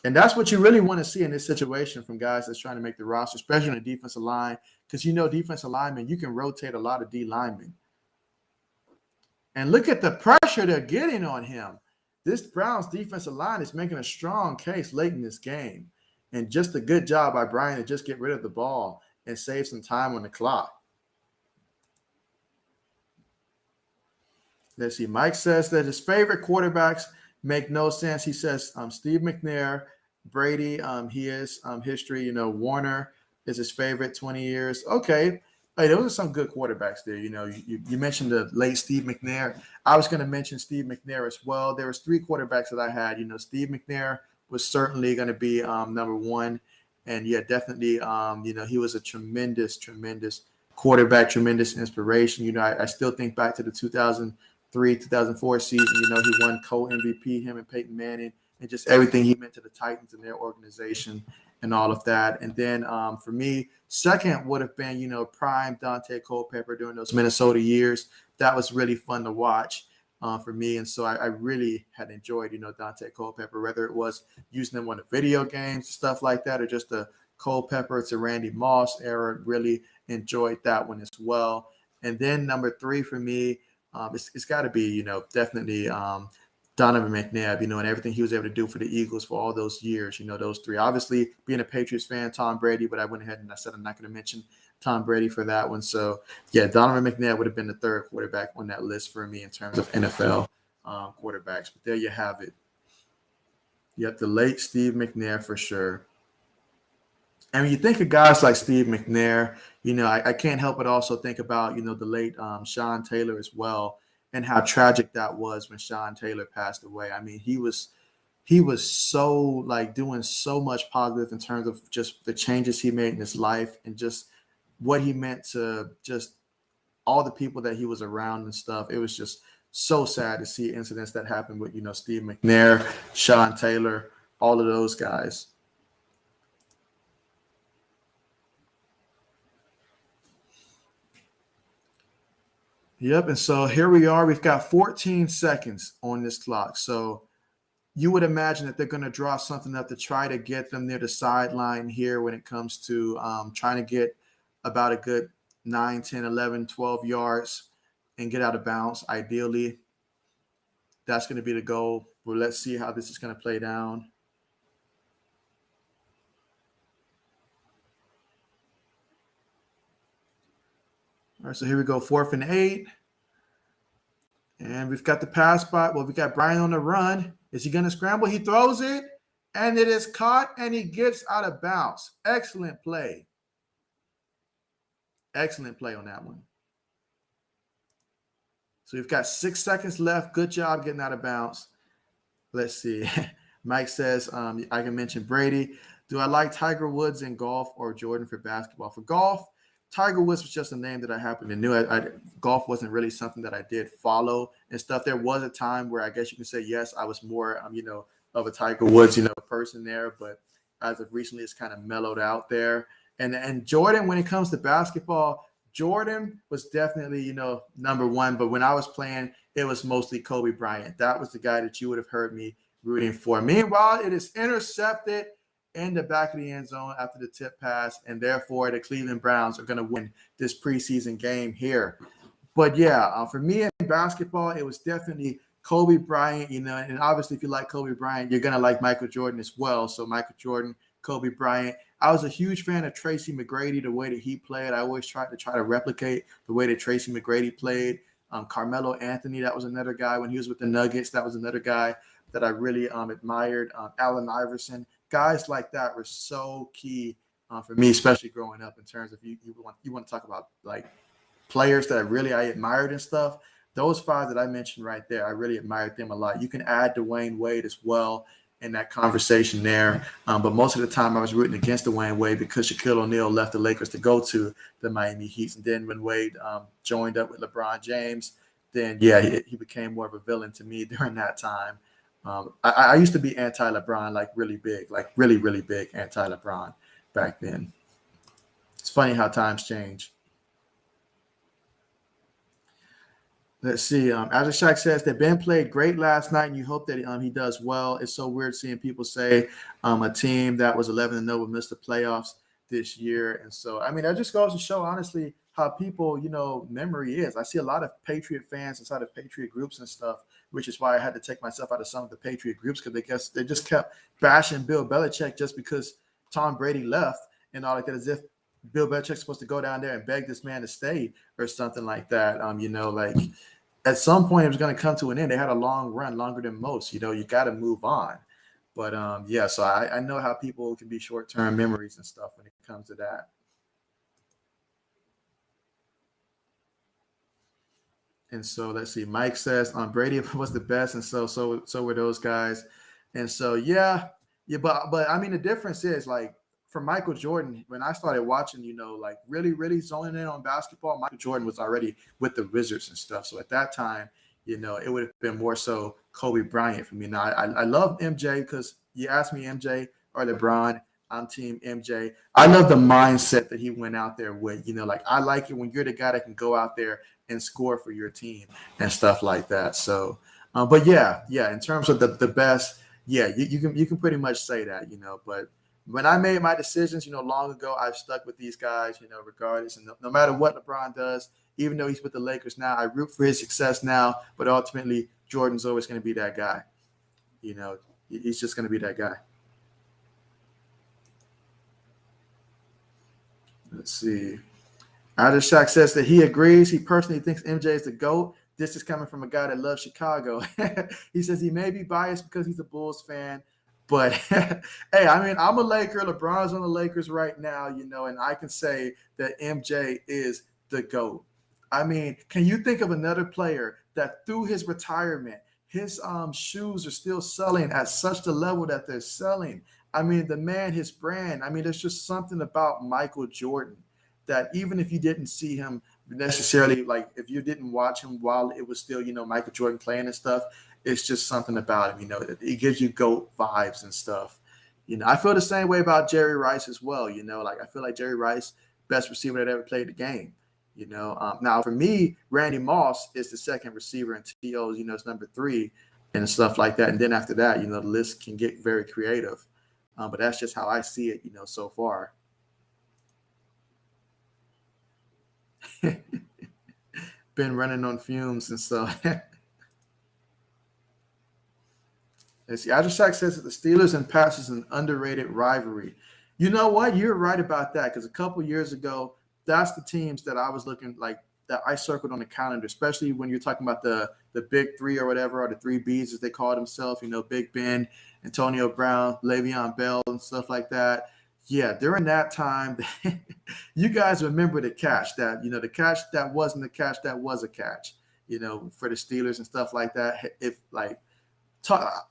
And that's what you really want to see in this situation from guys that's trying to make the roster, especially on the defensive line, because defensive linemen, you can rotate a lot of D linemen. And look at the pressure they're getting on him. This Browns defensive line is making a strong case late in this game. And just a good job by Brian to just get rid of the ball and save some time on the clock. Let's see. Mike says that his favorite quarterbacks make no sense. He says Steve McNair, Brady, he is history. Warner is his favorite, 20 years. Okay. Hey, those are some good quarterbacks there. You mentioned the late Steve McNair. I was going to mention Steve McNair as well. There was 3 quarterbacks that I had. Steve McNair was certainly going to be number 1. And, yeah, definitely, he was a tremendous quarterback, tremendous inspiration. I still think back to the 2003-2004 season. He won co-MVP, him and Peyton Manning, and just everything he meant to the Titans and their organization and all of that. And then for me, second would have been, prime Dante Culpepper during those Minnesota years. That was really fun to watch for me. And so I really had enjoyed, Dante Culpepper, whether it was using him on the video games, stuff like that, or just the Culpepper to Randy Moss era. Really enjoyed that one as well. And then number 3 for me, it's got to be, definitely Donovan McNabb, and everything he was able to do for the Eagles for all those years, those three. Obviously, being a Patriots fan, Tom Brady, but I went ahead and I said I'm not going to mention Tom Brady for that one. So, yeah, Donovan McNabb would have been the third quarterback on that list for me in terms of NFL quarterbacks. But there you have it. Yep, the late Steve McNair for sure. And when you think of guys like Steve McNair, I can't help but also think about, the late Sean Taylor as well, and how tragic that was when Sean Taylor passed away. I mean, he was so like doing so much positive in terms of just the changes he made in his life and just what he meant to just all the people that he was around and stuff. It was just so sad to see incidents that happened with, Steve McNair, Sean Taylor, all of those guys. Yep. And so here we are. We've got 14 seconds on this clock. So you would imagine that they're going to draw something up to try to get them near the sideline here when it comes to trying to get about a good 9, 10, 11, 12 yards and get out of bounds. Ideally, that's going to be the goal. Well, let's see how this is going to play down. All right, so here we go, 4th and 8. And we've got the pass spot. Well, we got Brian on the run. Is he going to scramble? He throws it, and it is caught, and he gets out of bounds. Excellent play. Excellent play on that one. So we've got 6 seconds left. Good job getting out of bounds. Let's see. Mike says, I can mention Brady. Do I like Tiger Woods in golf or Jordan for basketball? For golf, Tiger Woods was just a name that I happened to know. Golf wasn't really something that I did follow and stuff. There was a time where I guess you can say, yes, I was more, of a Tiger Woods, person there. But as of recently, it's kind of mellowed out there. And Jordan, when it comes to basketball, Jordan was definitely, number one. But when I was playing, it was mostly Kobe Bryant. That was the guy that you would have heard me rooting for. Meanwhile, it is intercepted in the back of the end zone after the tip pass, and therefore the Cleveland Browns are going to win this preseason game here. But yeah, for me in basketball, it was definitely Kobe Bryant, and obviously if you like Kobe Bryant, you're going to like Michael Jordan as well. So Michael Jordan, Kobe Bryant. I was a huge fan of Tracy McGrady, the way that he played. I always tried to replicate the way that Tracy McGrady played. Carmelo Anthony, that was another guy when he was with the Nuggets. That was another guy that I really admired. Allen Iverson. Guys like that were so key for me, especially growing up in terms of you want to talk about like players that I admired and stuff. Those 5 that I mentioned right there, I really admired them a lot. You can add Dwayne Wade as well in that conversation there. But most of the time I was rooting against Dwayne Wade because Shaquille O'Neal left the Lakers to go to the Miami Heat. And then when Wade joined up with LeBron James, then, yeah, he became more of a villain to me during that time. I used to be anti-LeBron, like really big, like really, really big anti-LeBron back then. It's funny how times change. Let's see. Azure Shack says that Ben played great last night, and you hope that he does well. It's so weird seeing people say a team that was 11-0 will miss the playoffs this year. And so, I mean, that just goes to show, honestly, how people, memory is. I see a lot of Patriot fans inside of Patriot groups and stuff, which is why I had to take myself out of some of the Patriot groups because they just kept bashing Bill Belichick just because Tom Brady left and all like that, as if Bill Belichick's supposed to go down there and beg this man to stay or something like that. Like at some point it was going to come to an end. They had a long run, longer than most. You got to move on. But yeah, so I know how people can be short-term memories and stuff when it comes to that. And so let's see. Mike says Brady was the best, and so were those guys. And so yeah, but I mean the difference is like for Michael Jordan, when I started watching, like really, really zoning in on basketball, Michael Jordan was already with the Wizards and stuff. So at that time, it would have been more so Kobe Bryant for me. Now I love MJ because you asked me MJ or LeBron. I'm team MJ. I love the mindset that he went out there with. Like I like it when you're the guy that can go out there and score for your team and stuff like that. So, but yeah, in terms of the best, yeah, you can pretty much say that, But when I made my decisions, long ago, I've stuck with these guys, regardless, and no matter what LeBron does, even though he's with the Lakers now, I root for his success now. But ultimately, Jordan's always going to be that guy. He's just going to be that guy. Let's see. Shaq says that he agrees. He personally thinks MJ is the GOAT. This is coming from a guy that loves Chicago. He says he may be biased because he's a Bulls fan. But, hey, I'm a Laker. LeBron's on the Lakers right now, and I can say that MJ is the GOAT. Can you think of another player that through his retirement, his shoes are still selling at such the level that they're selling? The man, his brand, there's just something about Michael Jordan that even if you didn't see him necessarily, like if you didn't watch him while it was still, Michael Jordan playing and stuff, it's just something about him, it gives you GOAT vibes and stuff. I feel the same way about Jerry Rice as well. I feel like Jerry Rice, best receiver that ever played the game. Now for me, Randy Moss is the second receiver and TO's, it's number 3 and stuff like that. And then after that, the list can get very creative. But that's just how I see it, so far. Been running on fumes and stuff. Let's see. Shaq says that the Steelers and Pats is an underrated rivalry. You know what? You're right about that because a couple years ago, that's the teams that I was looking like that I circled on the calendar, especially when you're talking about the big 3 or whatever, or the 3 Bs as they call themselves, Big Ben, Antonio Brown, Le'Veon Bell, and stuff like that. Yeah, during that time, you guys remember the catch that, the catch that wasn't a catch that was a catch, for the Steelers and stuff like that.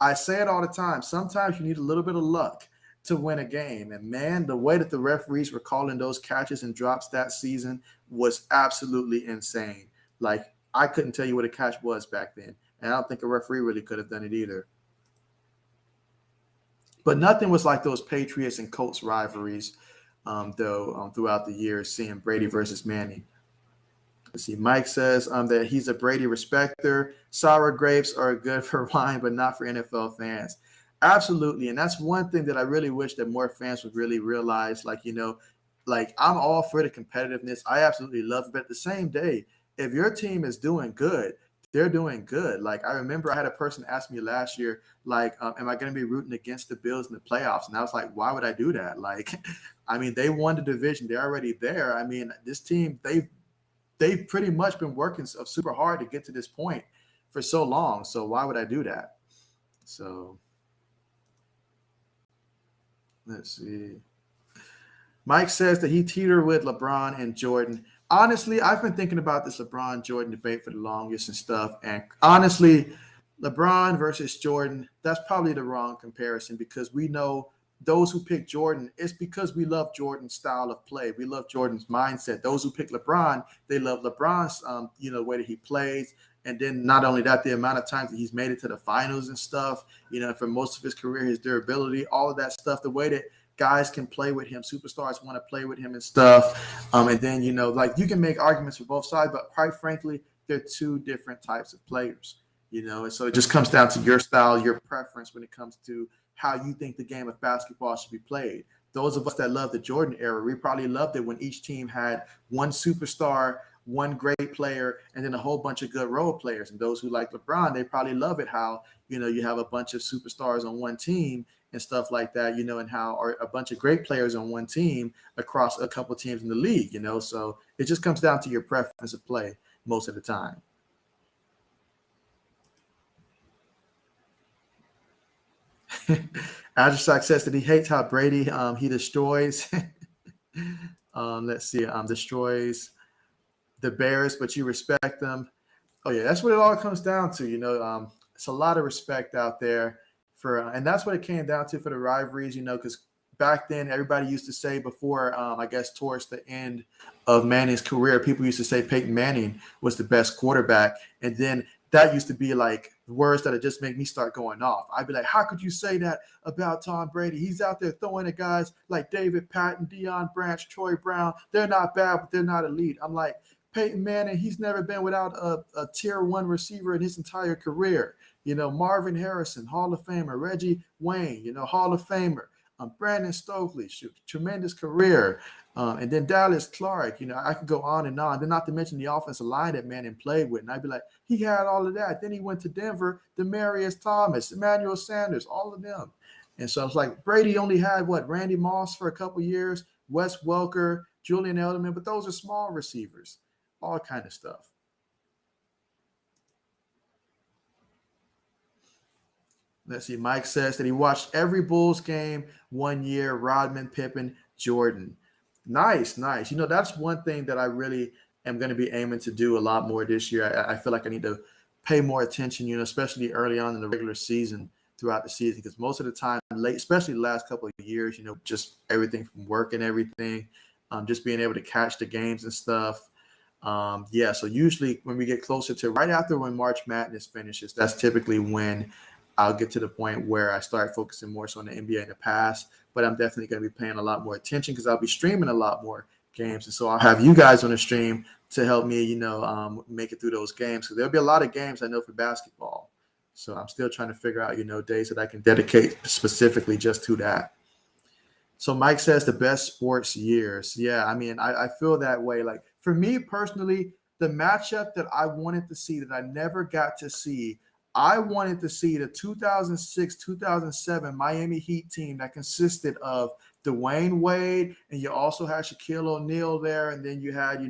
I say it all the time. Sometimes you need a little bit of luck to win a game. And, man, the way that the referees were calling those catches and drops that season was absolutely insane. Like, I couldn't tell you what a catch was back then. And I don't think a referee really could have done it either. But nothing was like those Patriots and Colts rivalries, throughout the years, seeing Brady versus Manning. Let's see. Mike says that he's a Brady respecter. Sour grapes are good for wine, but not for NFL fans. Absolutely. And that's one thing that I really wish that more fans would really realize. Like, I'm all for the competitiveness. I absolutely love it. But at the same day, if your team is doing good, they're doing good. Like, I remember I had a person ask me last year, like, am I going to be rooting against the Bills in the playoffs? And I was like, why would I do that? Like, they won the division. They're already there. This team, they've pretty much been working super hard to get to this point for so long. So why would I do that? So let's see. Mike says that he teetered with LeBron and Jordan. Honestly, I've been thinking about this LeBron-Jordan debate for the longest and stuff. And honestly, LeBron versus Jordan, that's probably the wrong comparison because we know those who pick Jordan, it's because we love Jordan's style of play. We love Jordan's mindset. Those who pick LeBron, they love LeBron's, the way that he plays. And then not only that, the amount of times that he's made it to the finals and stuff, for most of his career, his durability, all of that stuff, the way that guys can play with him, superstars want to play with him and stuff. And then, you can make arguments for both sides, but quite frankly, they're 2 different types of players, and so it just comes down to your style, your preference when it comes to how you think the game of basketball should be played. Those of us that love the Jordan era, we probably loved it when each team had one superstar, one great player, and then a whole bunch of good role players. And those who like LeBron, they probably love it how, you have a bunch of superstars on one team and stuff like that, and how or a bunch of great players on one team across a couple teams in the league, So it just comes down to your preference of play most of the time. Adderstock says that he hates how Brady he destroys destroys the Bears, but you respect them. Oh yeah, that's what it all comes down to. It's a lot of respect out there for, and that's what it came down to for the rivalries. Because back then everybody used to say before, I guess towards the end of Manning's career, people used to say Peyton Manning was the best quarterback, and then that used to be like words that would just make me start going off. I'd be like, how could you say that about Tom Brady? He's out there throwing at guys like David Patton, Deion Branch, Troy Brown. They're not bad, but they're not elite. I'm like, Peyton Manning, he's never been without a tier 1 receiver in his entire career. Marvin Harrison, Hall of Famer. Reggie Wayne, Hall of Famer. Brandon Stokely, tremendous career. And then Dallas Clark, I could go on and on. Then not to mention the offensive line that Manning played with. And I'd be like, he had all of that. Then he went to Denver, Demaryius Thomas, Emmanuel Sanders, all of them. And so it's like Brady only had Randy Moss for a couple years, Wes Welker, Julian Edelman, but those are small receivers, all kind of stuff. Let's see. Mike says that he watched every Bulls game 1 year, Rodman, Pippen, Jordan. Nice. That's one thing that I really am going to be aiming to do a lot more this year. I feel like I need to pay more attention, especially early on in the regular season, throughout the season, because most of the time late, especially the last couple of years, just everything from work and everything, just being able to catch the games and stuff. So usually when we get closer to right after when March Madness finishes, that's typically when I'll get to the point where I start focusing more so on the NBA in the past. But I'm definitely going to be paying a lot more attention because I'll be streaming a lot more games. And so I'll have you guys on the stream to help me, make it through those games. So there'll be a lot of games I know for basketball. So I'm still trying to figure out, days that I can dedicate specifically just to that. So Mike says the best sports years. Yeah, I feel that way. Like for me personally, the matchup that I wanted to see that I never got to see, I wanted to see the 2006-2007 Miami Heat team that consisted of Dwayne Wade, and you also had Shaquille O'Neal there, and then you had,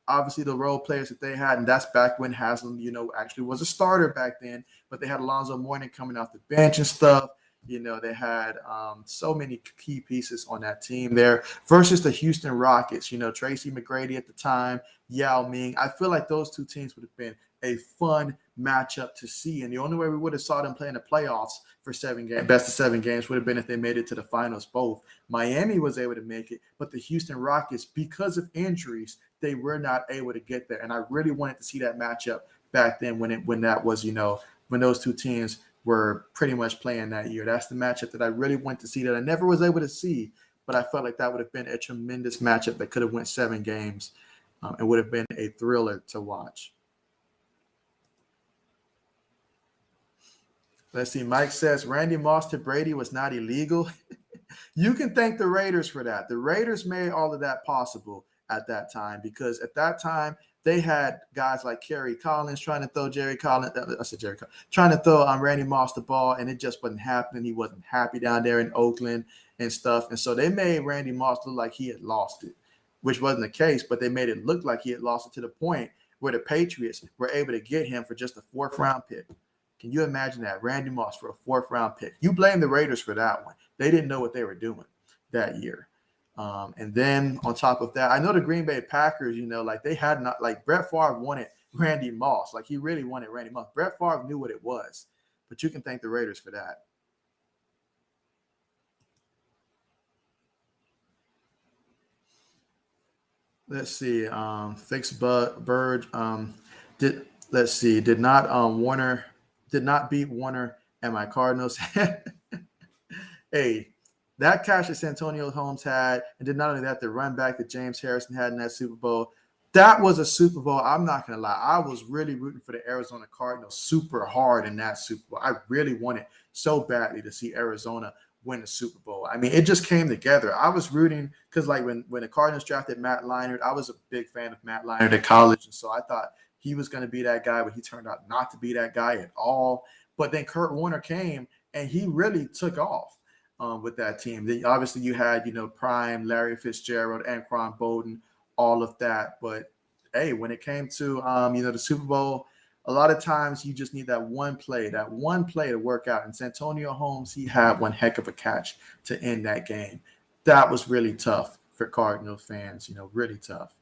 obviously the role players that they had, and that's back when Haslam, actually was a starter back then, but they had Alonzo Mourning coming off the bench and stuff. They had so many key pieces on that team there versus the Houston Rockets, Tracy McGrady at the time, Yao Ming. I feel like those two teams would have been a fun matchup to see. And the only way we would have saw them play in the playoffs for 7 games, best of 7 games, would have been if they made it to the finals both. Miami was able to make it, but the Houston Rockets, because of injuries, they were not able to get there. And I really wanted to see that matchup back then when that was, when those two teams were pretty much playing that year. That's the matchup that I really went to see that I never was able to see, but I felt like that would have been a tremendous matchup that could have went 7 games and would have been a thriller to watch. Let's see. Mike says Randy Moss to Brady was not illegal. You can thank the Raiders for that. The Raiders made all of that possible at that time because at that time they had guys like Kerry Collins trying to throw trying to throw Randy Moss the ball, and it just wasn't happening. He wasn't happy down there in Oakland and stuff. And so they made Randy Moss look like he had lost it, which wasn't the case, but they made it look like he had lost it to the point where the Patriots were able to get him for just a 4th round pick. Can you imagine that? Randy Moss for a 4th round pick. You blame the Raiders for that one. They didn't know what they were doing that year. And then on top of that, I know the Green Bay Packers, they had not, like Brett Favre wanted Randy Moss. Like he really wanted Randy Moss. Brett Favre knew what it was, but you can thank the Raiders for that. Let's see. Fixed Bird did not beat Warner and my Cardinals. Hey, that catch that Santonio Holmes had, and then not only that, the run back that James Harrison had in that Super Bowl, that was a Super Bowl. I'm not going to lie. I was really rooting for the Arizona Cardinals super hard in that Super Bowl. I really wanted so badly to see Arizona win the Super Bowl. It just came together. I was rooting because when the Cardinals drafted Matt Leinart, I was a big fan of Matt Leinart at college, and so I thought he was going to be that guy, but he turned out not to be that guy at all. But then Kurt Warner came, and he really took off with that team. Then obviously you had, Prime, Larry Fitzgerald, Anquan Bolden, all of that. But, hey, when it came to, the Super Bowl, a lot of times you just need that one play to work out. And Santonio Holmes, he had one heck of a catch to end that game. That was really tough for Cardinal fans, really tough.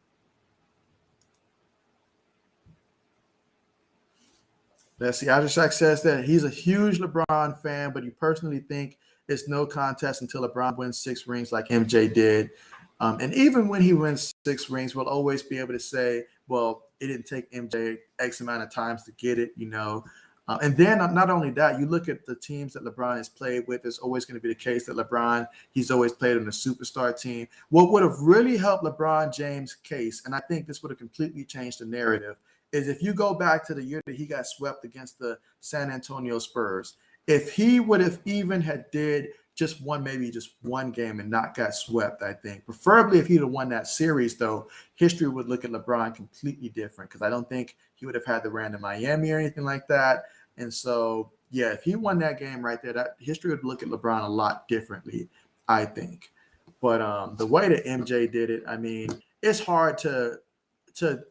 Let's see. Ajashak says that he's a huge LeBron fan, but you personally think it's no contest until LeBron wins 6 rings like MJ did. And even when he wins 6 rings, we'll always be able to say, well, it didn't take MJ X amount of times to get it, And then not only that, you look at the teams that LeBron has played with, it's always going to be the case that LeBron, he's always played on a superstar team. What would have really helped LeBron James' case, and I think this would have completely changed the narrative, is if you go back to the year that he got swept against the San Antonio Spurs, if he would have even had did just won maybe just one game and not got swept, I think. Preferably if he'd have won that series, though, history would look at LeBron completely different because I don't think he would have had the run to Miami or anything like that. And so, yeah, if he won that game right there, that history would look at LeBron a lot differently, I think. But the way that MJ did it, I mean, it's hard to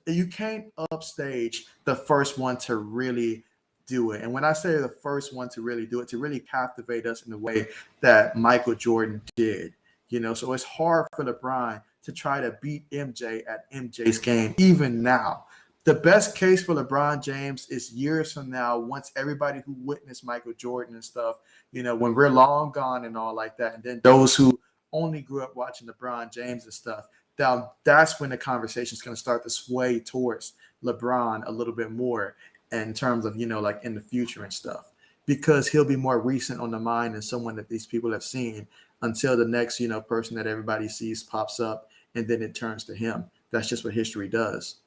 you can't upstage the first one to really do it. And when I say the first one to really do it, to really captivate us in the way that Michael Jordan did, so it's hard for LeBron to try to beat MJ at MJ's game, even now. The best case for LeBron James is years from now, once everybody who witnessed Michael Jordan and stuff, when we're long gone and all like that. And then those who only grew up watching LeBron James and stuff, now that's when the conversation is going to start to sway towards LeBron a little bit more in terms of, like in the future and stuff, because he'll be more recent on the mind than someone that these people have seen until the next, person that everybody sees pops up and then it turns to him. That's just what history does.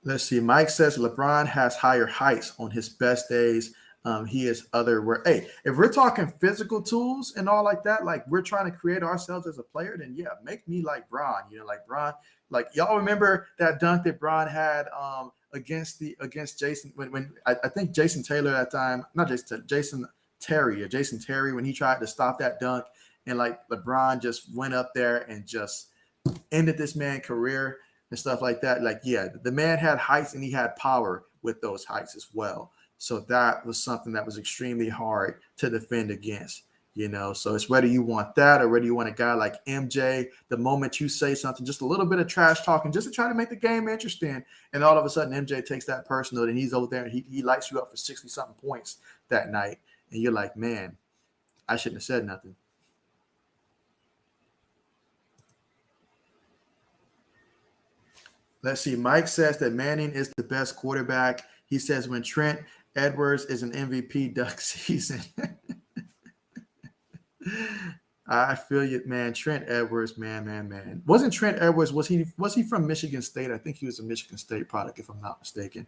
Let's see. Mike says LeBron has higher heights on his best days. He is hey, if we're talking physical tools and all like that, like we're trying to create ourselves as a player, then yeah, make me like Bron. Like Bron, like y'all remember that dunk that Bron had against Jason when I think Jason Taylor at that time, not Jason Terry when he tried to stop that dunk, and like LeBron just went up there and just ended this man's career and stuff like that. Like, yeah, the man had heights and he had power with those heights as well. So that was something that was extremely hard to defend against, So it's whether you want that or whether you want a guy like MJ, the moment you say something, just a little bit of trash talking, just to try to make the game interesting. And all of a sudden MJ takes that personal and he's over there and he lights you up for 60-something points that night. And you're like, man, I shouldn't have said nothing. Let's see. Mike says that Manning is the best quarterback. He says when Trent Edwards is an MVP duck season. I feel you, man. Trent Edwards, man. Wasn't Trent Edwards, was he from Michigan State? I think he was a Michigan State product, if I'm not mistaken.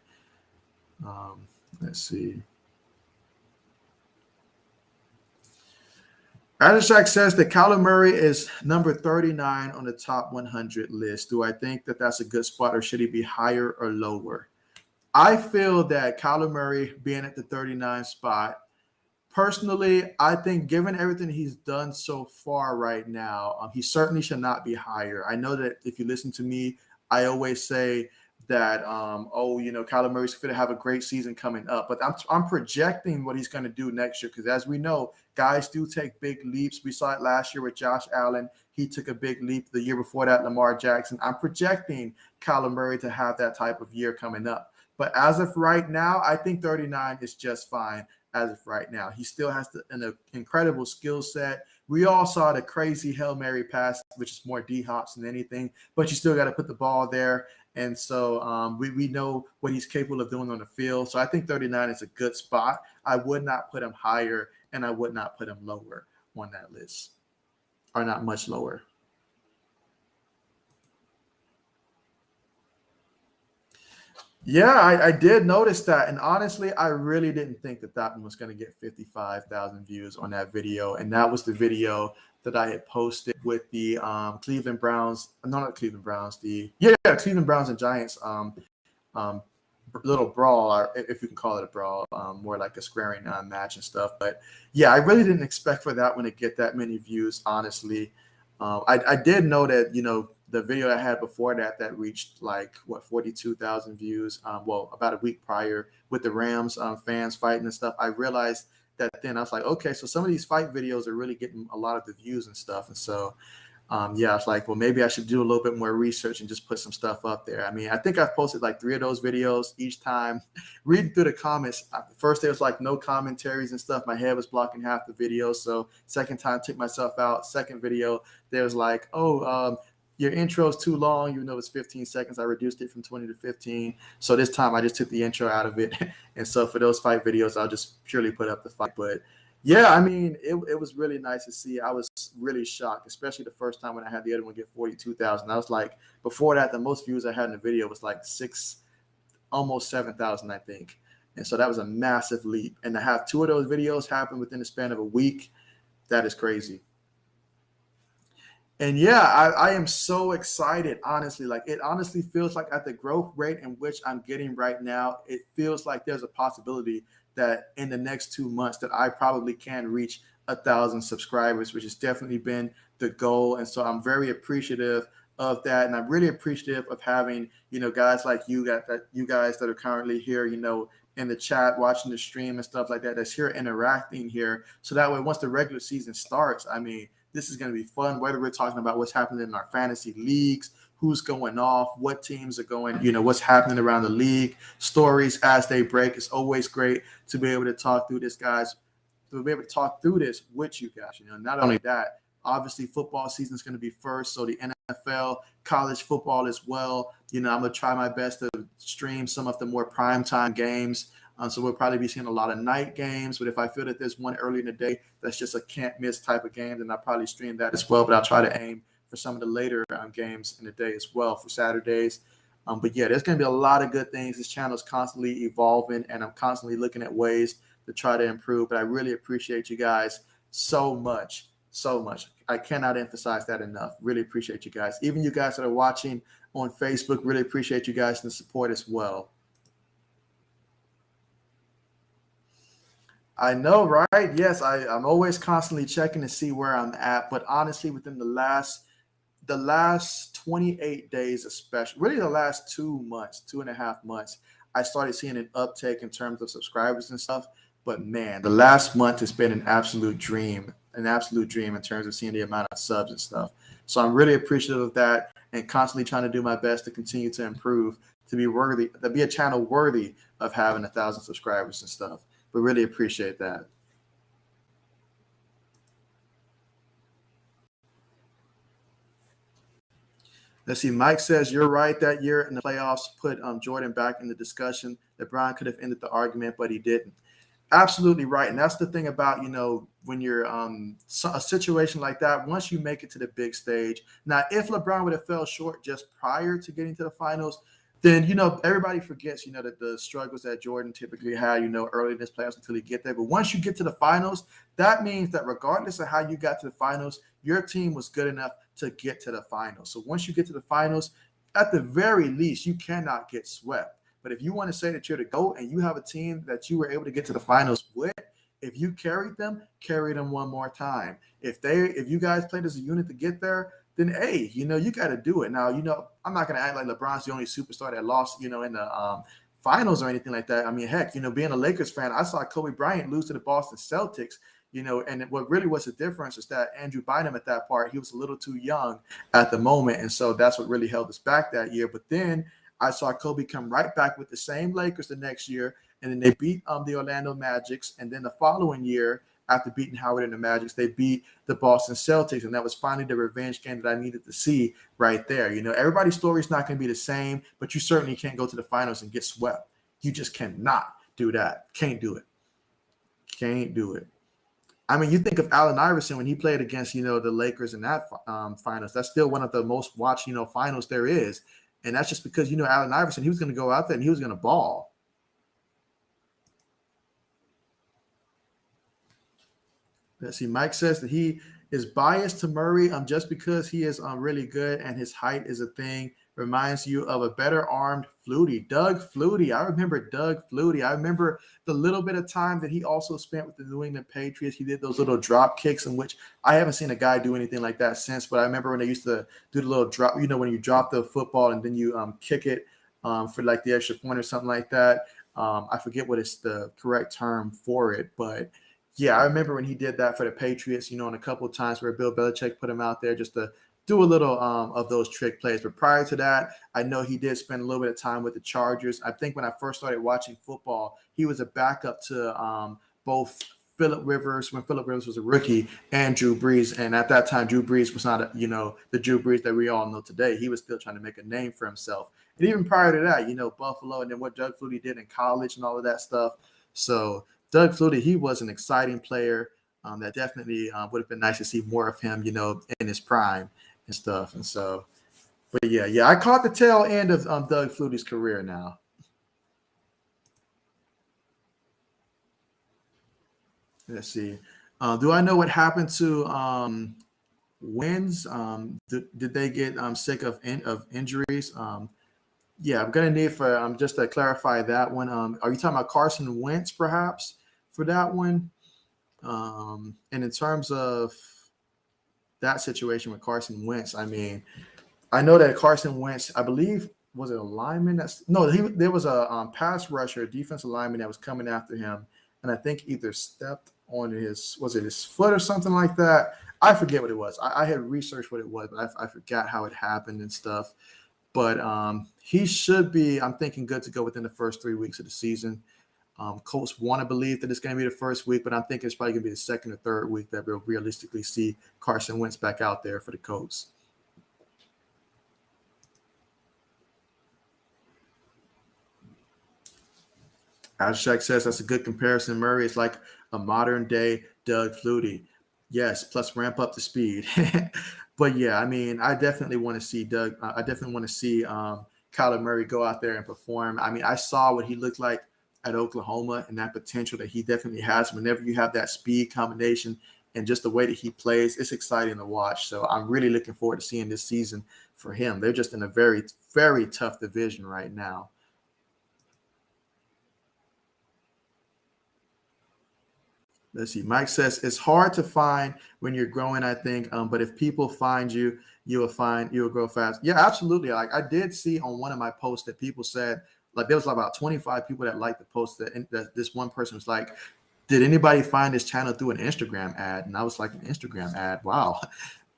Let's see. Adishak says that Kyler Murray is number 39 on the top 100 list. Do I think that that's a good spot, or should he be higher or lower? I feel that Kyler Murray being at the 39 spot, personally, I think given everything he's done so far right now, he certainly should not be higher. I know that if you listen to me, I always say that, Kyler Murray's going to have a great season coming up. But I'm projecting what he's going to do next year because, as we know, guys do take big leaps. We saw it last year with Josh Allen. He took a big leap. The year before that, Lamar Jackson. I'm projecting Kyler Murray to have that type of year coming up. But as of right now, I think 39 is just fine as of right now. He still has an incredible skill set. We all saw the crazy Hail Mary pass, which is more D-hops than anything, but you still got to put the ball there. And so we know what he's capable of doing on the field. So I think 39 is a good spot. I would not put him higher, and I would not put him lower on that list, or not much lower. Yeah, I did notice that. And honestly, I really didn't think that one was going to get 55,000 views on that video. And that was the video that I had posted with the Cleveland Browns. No, not Cleveland Browns. Cleveland Browns and Giants little brawl, or if you can call it a brawl, more like a squaring match and stuff. But yeah, I really didn't expect for that one to get that many views, honestly. I did know that, the video I had before that reached 42,000 views. About a week prior with the Rams fans fighting and stuff. I realized that then I was like, okay, so some of these fight videos are really getting a lot of the views and stuff. And so, I was like, well, maybe I should do a little bit more research and just put some stuff up there. I mean, I think I've posted 3 of those videos each time. Reading through the comments, first there was no commentaries and stuff. My head was blocking half the video. So second time, took myself out. Second video, there was your intro is too long, even though it's 15 seconds. I reduced it from 20 to 15. So this time I just took the intro out of it. And so for those fight videos, I'll just purely put up the fight. But yeah, I mean, it was really nice to see. I was really shocked, especially the first time when I had the other one get 42,000. I was like, before that, the most views I had in the video was 6, almost 7,000, I think. And so that was a massive leap. And to have 2 of those videos happen within the span of a week, that is crazy. And yeah, I am so excited, honestly. Like, it honestly feels like at the growth rate in which I'm getting right now, it feels like there's a possibility that in the next 2 months that I probably can reach 1,000 subscribers, which has definitely been the goal. And so I'm very appreciative of that. And I'm really appreciative of having, guys like you guys that are currently here, in the chat, watching the stream and stuff like that, that's here interacting here. So that way, once the regular season starts, I mean, this is going to be fun, whether we're talking about what's happening in our fantasy leagues, who's going off, what teams are going, what's happening around the league, stories as they break. It's always great to be able to talk through this, guys, to be able to talk through this with you guys. Not only that, obviously football season is going to be first, so the NFL, college football as well. I'm going to try my best to stream some of the more primetime games. So we'll probably be seeing a lot of night games, but if I feel that there's one early in the day that's just a can't miss type of game, then I'll probably stream that as well. But I'll try to aim for some of the later games in the day as well for Saturdays. But yeah, there's going to be a lot of good things. This channel is constantly evolving, and I'm constantly looking at ways to try to improve. But I really appreciate you guys so much, so much. I cannot emphasize that enough. Really appreciate you guys. Even you guys that are watching on Facebook, really appreciate you guys and the support as well. I know, right? Yes, I'm always constantly checking to see where I'm at. But honestly, within the last 28 days, especially, really the last 2 months, 2.5 months, I started seeing an uptick in terms of subscribers and stuff. But man, the last month has been an absolute dream in terms of seeing the amount of subs and stuff. So I'm really appreciative of that and constantly trying to do my best to continue to improve, to be a channel worthy of having 1,000 subscribers and stuff. But really appreciate that. Let's see. Mike says, you're right. That year in the playoffs put Jordan back in the discussion. LeBron could have ended the argument, but he didn't. Absolutely right. And that's the thing about, when you're a situation like that, once you make it to the big stage. Now, if LeBron would have fell short just prior to getting to the finals, then, everybody forgets, that the struggles that Jordan typically had, early in this playoffs until he get there. But once you get to the finals, that means that regardless of how you got to the finals, your team was good enough to get to the finals. So once you get to the finals, at the very least, you cannot get swept. But if you want to say that you're the GOAT and you have a team that you were able to get to the finals with, if you carry them one more time. If you guys played as a unit to get there, then hey, you got to do it. Now, I'm not going to act like LeBron's the only superstar that lost, in the finals or anything like that. I mean, heck, being a Lakers fan, I saw Kobe Bryant lose to the Boston Celtics, and what really was the difference is that Andrew Bynum at that part, he was a little too young at the moment. And so that's what really held us back that year. But then I saw Kobe come right back with the same Lakers the next year, and then they beat the Orlando Magics. And then the following year, after beating Howard and the Magics, they beat the Boston Celtics, and that was finally the revenge game that I needed to see right there. Everybody's story is not going to be the same, but you certainly can't go to the finals and get swept. You just cannot do that. Can't do it. Can't do it. I mean, you think of Allen Iverson when he played against, the Lakers in that finals. That's still one of the most watched, finals there is. And that's just because, Allen Iverson, he was going to go out there and he was going to ball. Let's see. Mike says that he is biased to Murray just because he is really good and his height is a thing. Reminds you of a better armed Flutie. Doug Flutie. I remember Doug Flutie. I remember the little bit of time that he also spent with the New England Patriots. He did those little drop kicks, in which I haven't seen a guy do anything like that since. But I remember when they used to do the little drop, when you drop the football and then you kick it for like the extra point or something like that. I forget what is the correct term for it, but yeah, I remember when he did that for the Patriots, and a couple of times where Bill Belichick put him out there just to do a little of those trick plays. But prior to that, I know he did spend a little bit of time with the Chargers. I think when I first started watching football, he was a backup to both Phillip Rivers, when Phillip Rivers was a rookie, and Drew Brees. And at that time, Drew Brees was not, the Drew Brees that we all know today. He was still trying to make a name for himself. And even prior to that, Buffalo, and then what Doug Flutie did in college and all of that stuff. So Doug Flutie, he was an exciting player that definitely would have been nice to see more of him, in his prime and stuff. And so, but yeah, I caught the tail end of Doug Flutie's career now. Let's see. Do I know what happened to Wins? Did they get sick of injuries? Yeah, I'm gonna need for just to clarify that one. Are you talking about Carson Wentz perhaps for that one? And in terms of that situation with Carson Wentz, I mean, I know that Carson Wentz, I believe, was it a lineman? There was a pass rusher, a defensive lineman that was coming after him, and I think either stepped on his foot or something like that. I forget what it was. I had researched what it was, but I forgot how it happened and stuff. But he should be, I'm thinking, good to go within the first 3 weeks of the season. Colts want to believe that it's going to be the first week, but I'm thinking it's probably going to be the second or third week that we'll realistically see Carson Wentz back out there for the Colts. Abstract says that's a good comparison. Murray is like a modern day Doug Flutie. Yes, plus ramp up the speed. But yeah, I mean, I definitely want to see Doug. I definitely want to see Kyler Murray go out there and perform. I mean, I saw what he looked like at Oklahoma and that potential that he definitely has. Whenever you have that speed combination and just the way that he plays, it's exciting to watch. So I'm really looking forward to seeing this season for him. They're just in a very, very tough division right now. Let's see. Mike says it's hard to find when you're growing, I think. But if people find you, you'll grow fast. Yeah, absolutely. Like I did see on one of my posts that people said, like there was about 25 people that liked the post that, and that this one person was like, did anybody find this channel through an Instagram ad? And I was like, an Instagram ad. Wow.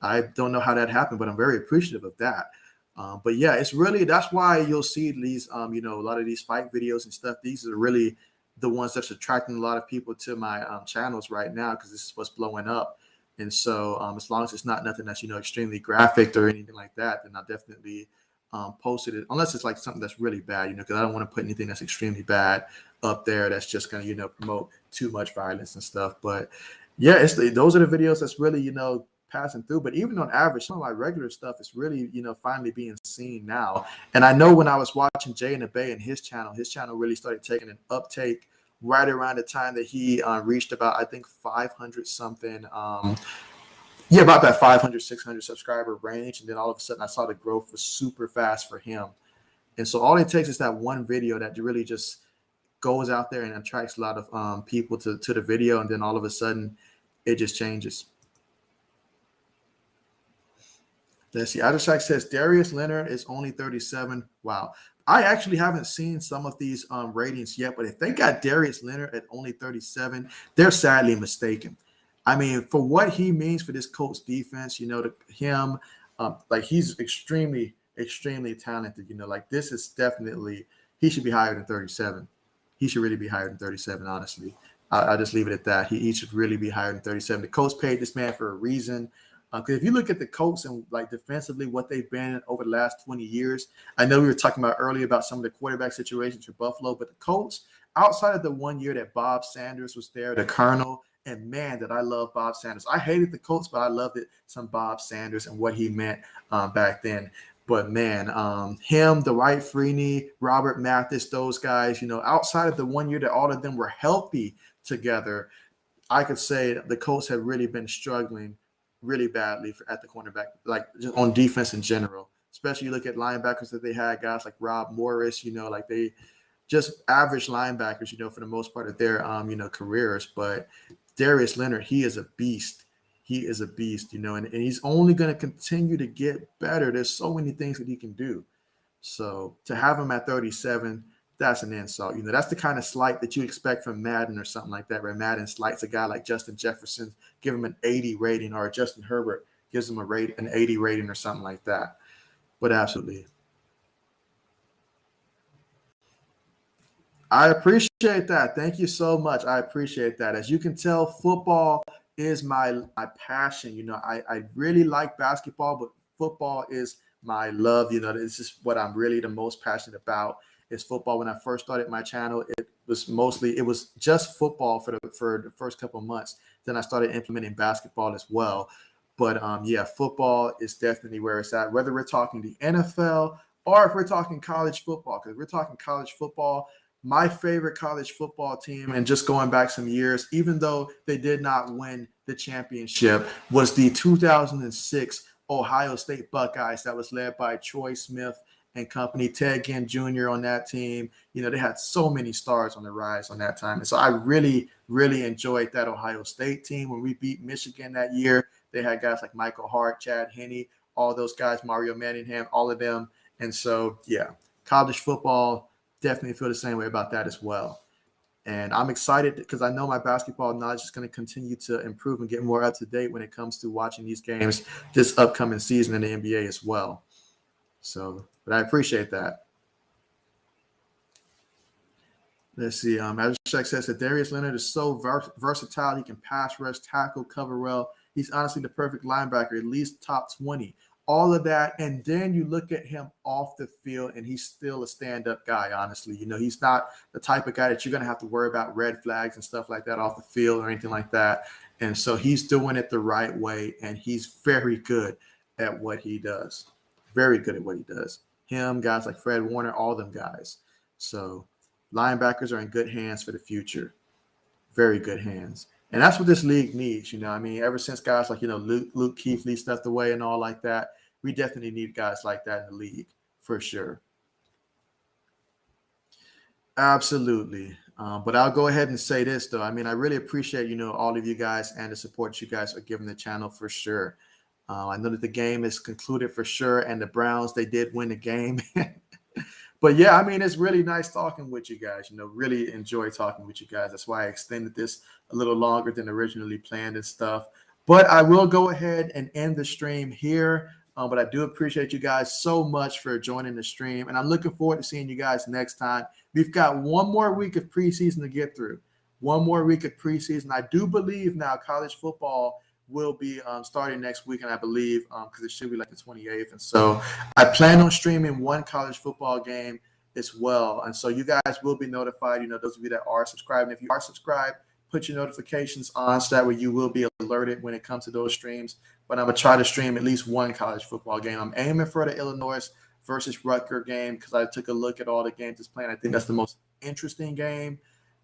I don't know how that happened, but I'm very appreciative of that. But yeah, it's really, that's why you'll see these, a lot of these fight videos and stuff. These are really the ones that's attracting a lot of people to my channels right now, because this is what's blowing up. And so as long as it's not nothing that's, extremely graphic or anything like that, then I'll definitely post it, unless it's like something that's really bad, because I don't want to put anything that's extremely bad up there that's just going to, promote too much violence and stuff. But yeah, those are the videos that's really, passing through. But even on average, some of my regular stuff is really, finally being seen now. And I know when I was watching Jay and the Bay and his channel really started taking an uptake right around the time that he reached about, I think, 500 something. About that 500, 600 subscriber range. And then all of a sudden I saw the growth was super fast for him. And so all it takes is that one video that really just goes out there and attracts a lot of people to the video. And then all of a sudden it just changes. Let's see. Addersack says Darius Leonard is only 37. Wow. I actually haven't seen some of these ratings yet, but if they got Darius Leonard at only 37, they're sadly mistaken. I mean, for what he means for this Colts defense, like he's extremely, extremely talented. Like this is definitely, he should be higher than 37. He should really be higher than 37, honestly. I'll just leave it at that. He should really be higher than 37. The Colts paid this man for a reason. Because if you look at the Colts and like defensively what they've been over the last 20 years, I know we were talking about earlier about some of the quarterback situations for Buffalo, but the Colts, outside of the 1 year that Bob Sanders was there, the Colonel, and man, that I love Bob Sanders. I hated the Colts, but I loved it. Some Bob Sanders and what he meant back then. But man, him, Dwight Freeney, Robert Mathis, those guys, outside of the 1 year that all of them were healthy together, I could say the Colts have really been struggling really badly at the cornerback, like just on defense in general. Especially you look at linebackers that they had, guys like Rob Morris, like they just average linebackers, for the most part of their careers. But Darius Leonard, he is a beast. He is a beast, and he's only going to continue to get better. There's so many things that he can do. So to have him at 37, that's an insult. That's the kind of slight that you expect from Madden or something like that, where Madden slights a guy like Justin Jefferson, give him an 80 rating, or Justin Herbert gives him an 80 rating or something like that. But absolutely. I appreciate that. Thank you so much. I appreciate that. As you can tell, football is my passion. I really like basketball, but football is my love. This is what I'm really the most passionate about. Is football. When I first started my channel, it was just football for the first couple of months. Then I started implementing basketball as well. But football is definitely where it's at. Whether we're talking the NFL or if we're talking college football, because we're talking college football, my favorite college football team, and just going back some years, even though they did not win the championship, was the 2006 Ohio State Buckeyes that was led by Troy Smith and company, Ted Ginn Jr. on that team. They had so many stars on the rise on that time. And so I really, really enjoyed that Ohio State team. When we beat Michigan that year, they had guys like Michael Hart, Chad Henne, all those guys, Mario Manningham, all of them. And so, yeah, college football, definitely feel the same way about that as well. And I'm excited because I know my basketball knowledge is going to continue to improve and get more up to date when it comes to watching these games this upcoming season in the NBA as well. So, but I appreciate that. Let's see. Abhishek says that Darius Leonard is so versatile. He can pass, rush, tackle, cover well. He's honestly the perfect linebacker, at least top 20. All of that, and then you look at him off the field, and he's still a stand-up guy, honestly. He's not the type of guy that you're going to have to worry about red flags and stuff like that off the field or anything like that. And so he's doing it the right way, and he's very good at what he does. Very good at what he does. Him, guys like Fred Warner, all them guys. So linebackers are in good hands for the future. Very good hands. And that's what this league needs. Ever since guys like, Luke Kuechly stepped away and all like that, we definitely need guys like that in the league for sure. Absolutely. But I'll go ahead and say this, though. I really appreciate, all of you guys and the support you guys are giving the channel for sure. I know that the game is concluded for sure, and the Browns, they did win the game. But yeah, it's really nice talking with you guys. Really enjoy talking with you guys. That's why I extended this a little longer than originally planned and stuff. But I will go ahead and end the stream here. But I do appreciate you guys so much for joining the stream. And I'm looking forward to seeing you guys next time. We've got one more week of preseason to get through. One more week of preseason. I do believe now college football will be starting next week, and I believe because it should be like the 28th. And so I plan on streaming one college football game as well. And so you guys will be notified, those of you that are subscribed. And if you are subscribed, put your notifications on so that way you will be alerted when it comes to those streams. But I'm going to try to stream at least one college football game. I'm aiming for the Illinois versus Rutgers game because I took a look at all the games that's playing. I think that's the most interesting game.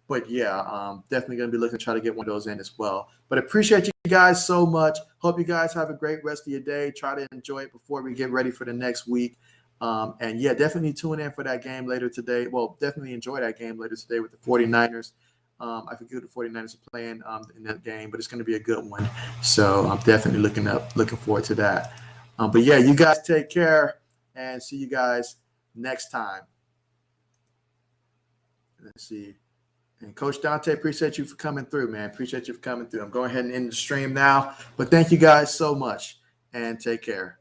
But yeah, definitely going to be looking to try to get one of those in as well. But appreciate you guys so much. Hope you guys have a great rest of your day. Try to enjoy it before we get ready for the next week. And yeah, definitely tune in for that game later today. Well, definitely enjoy that game later today with the 49ers. I forget who the 49ers are playing in that game, but it's going to be a good one. So I'm definitely looking forward to that. But yeah, you guys take care and see you guys next time. Let's see. And Coach Dante, appreciate you for coming through, man. Appreciate you for coming through. I'm going ahead and end the stream now. But thank you guys so much, and take care.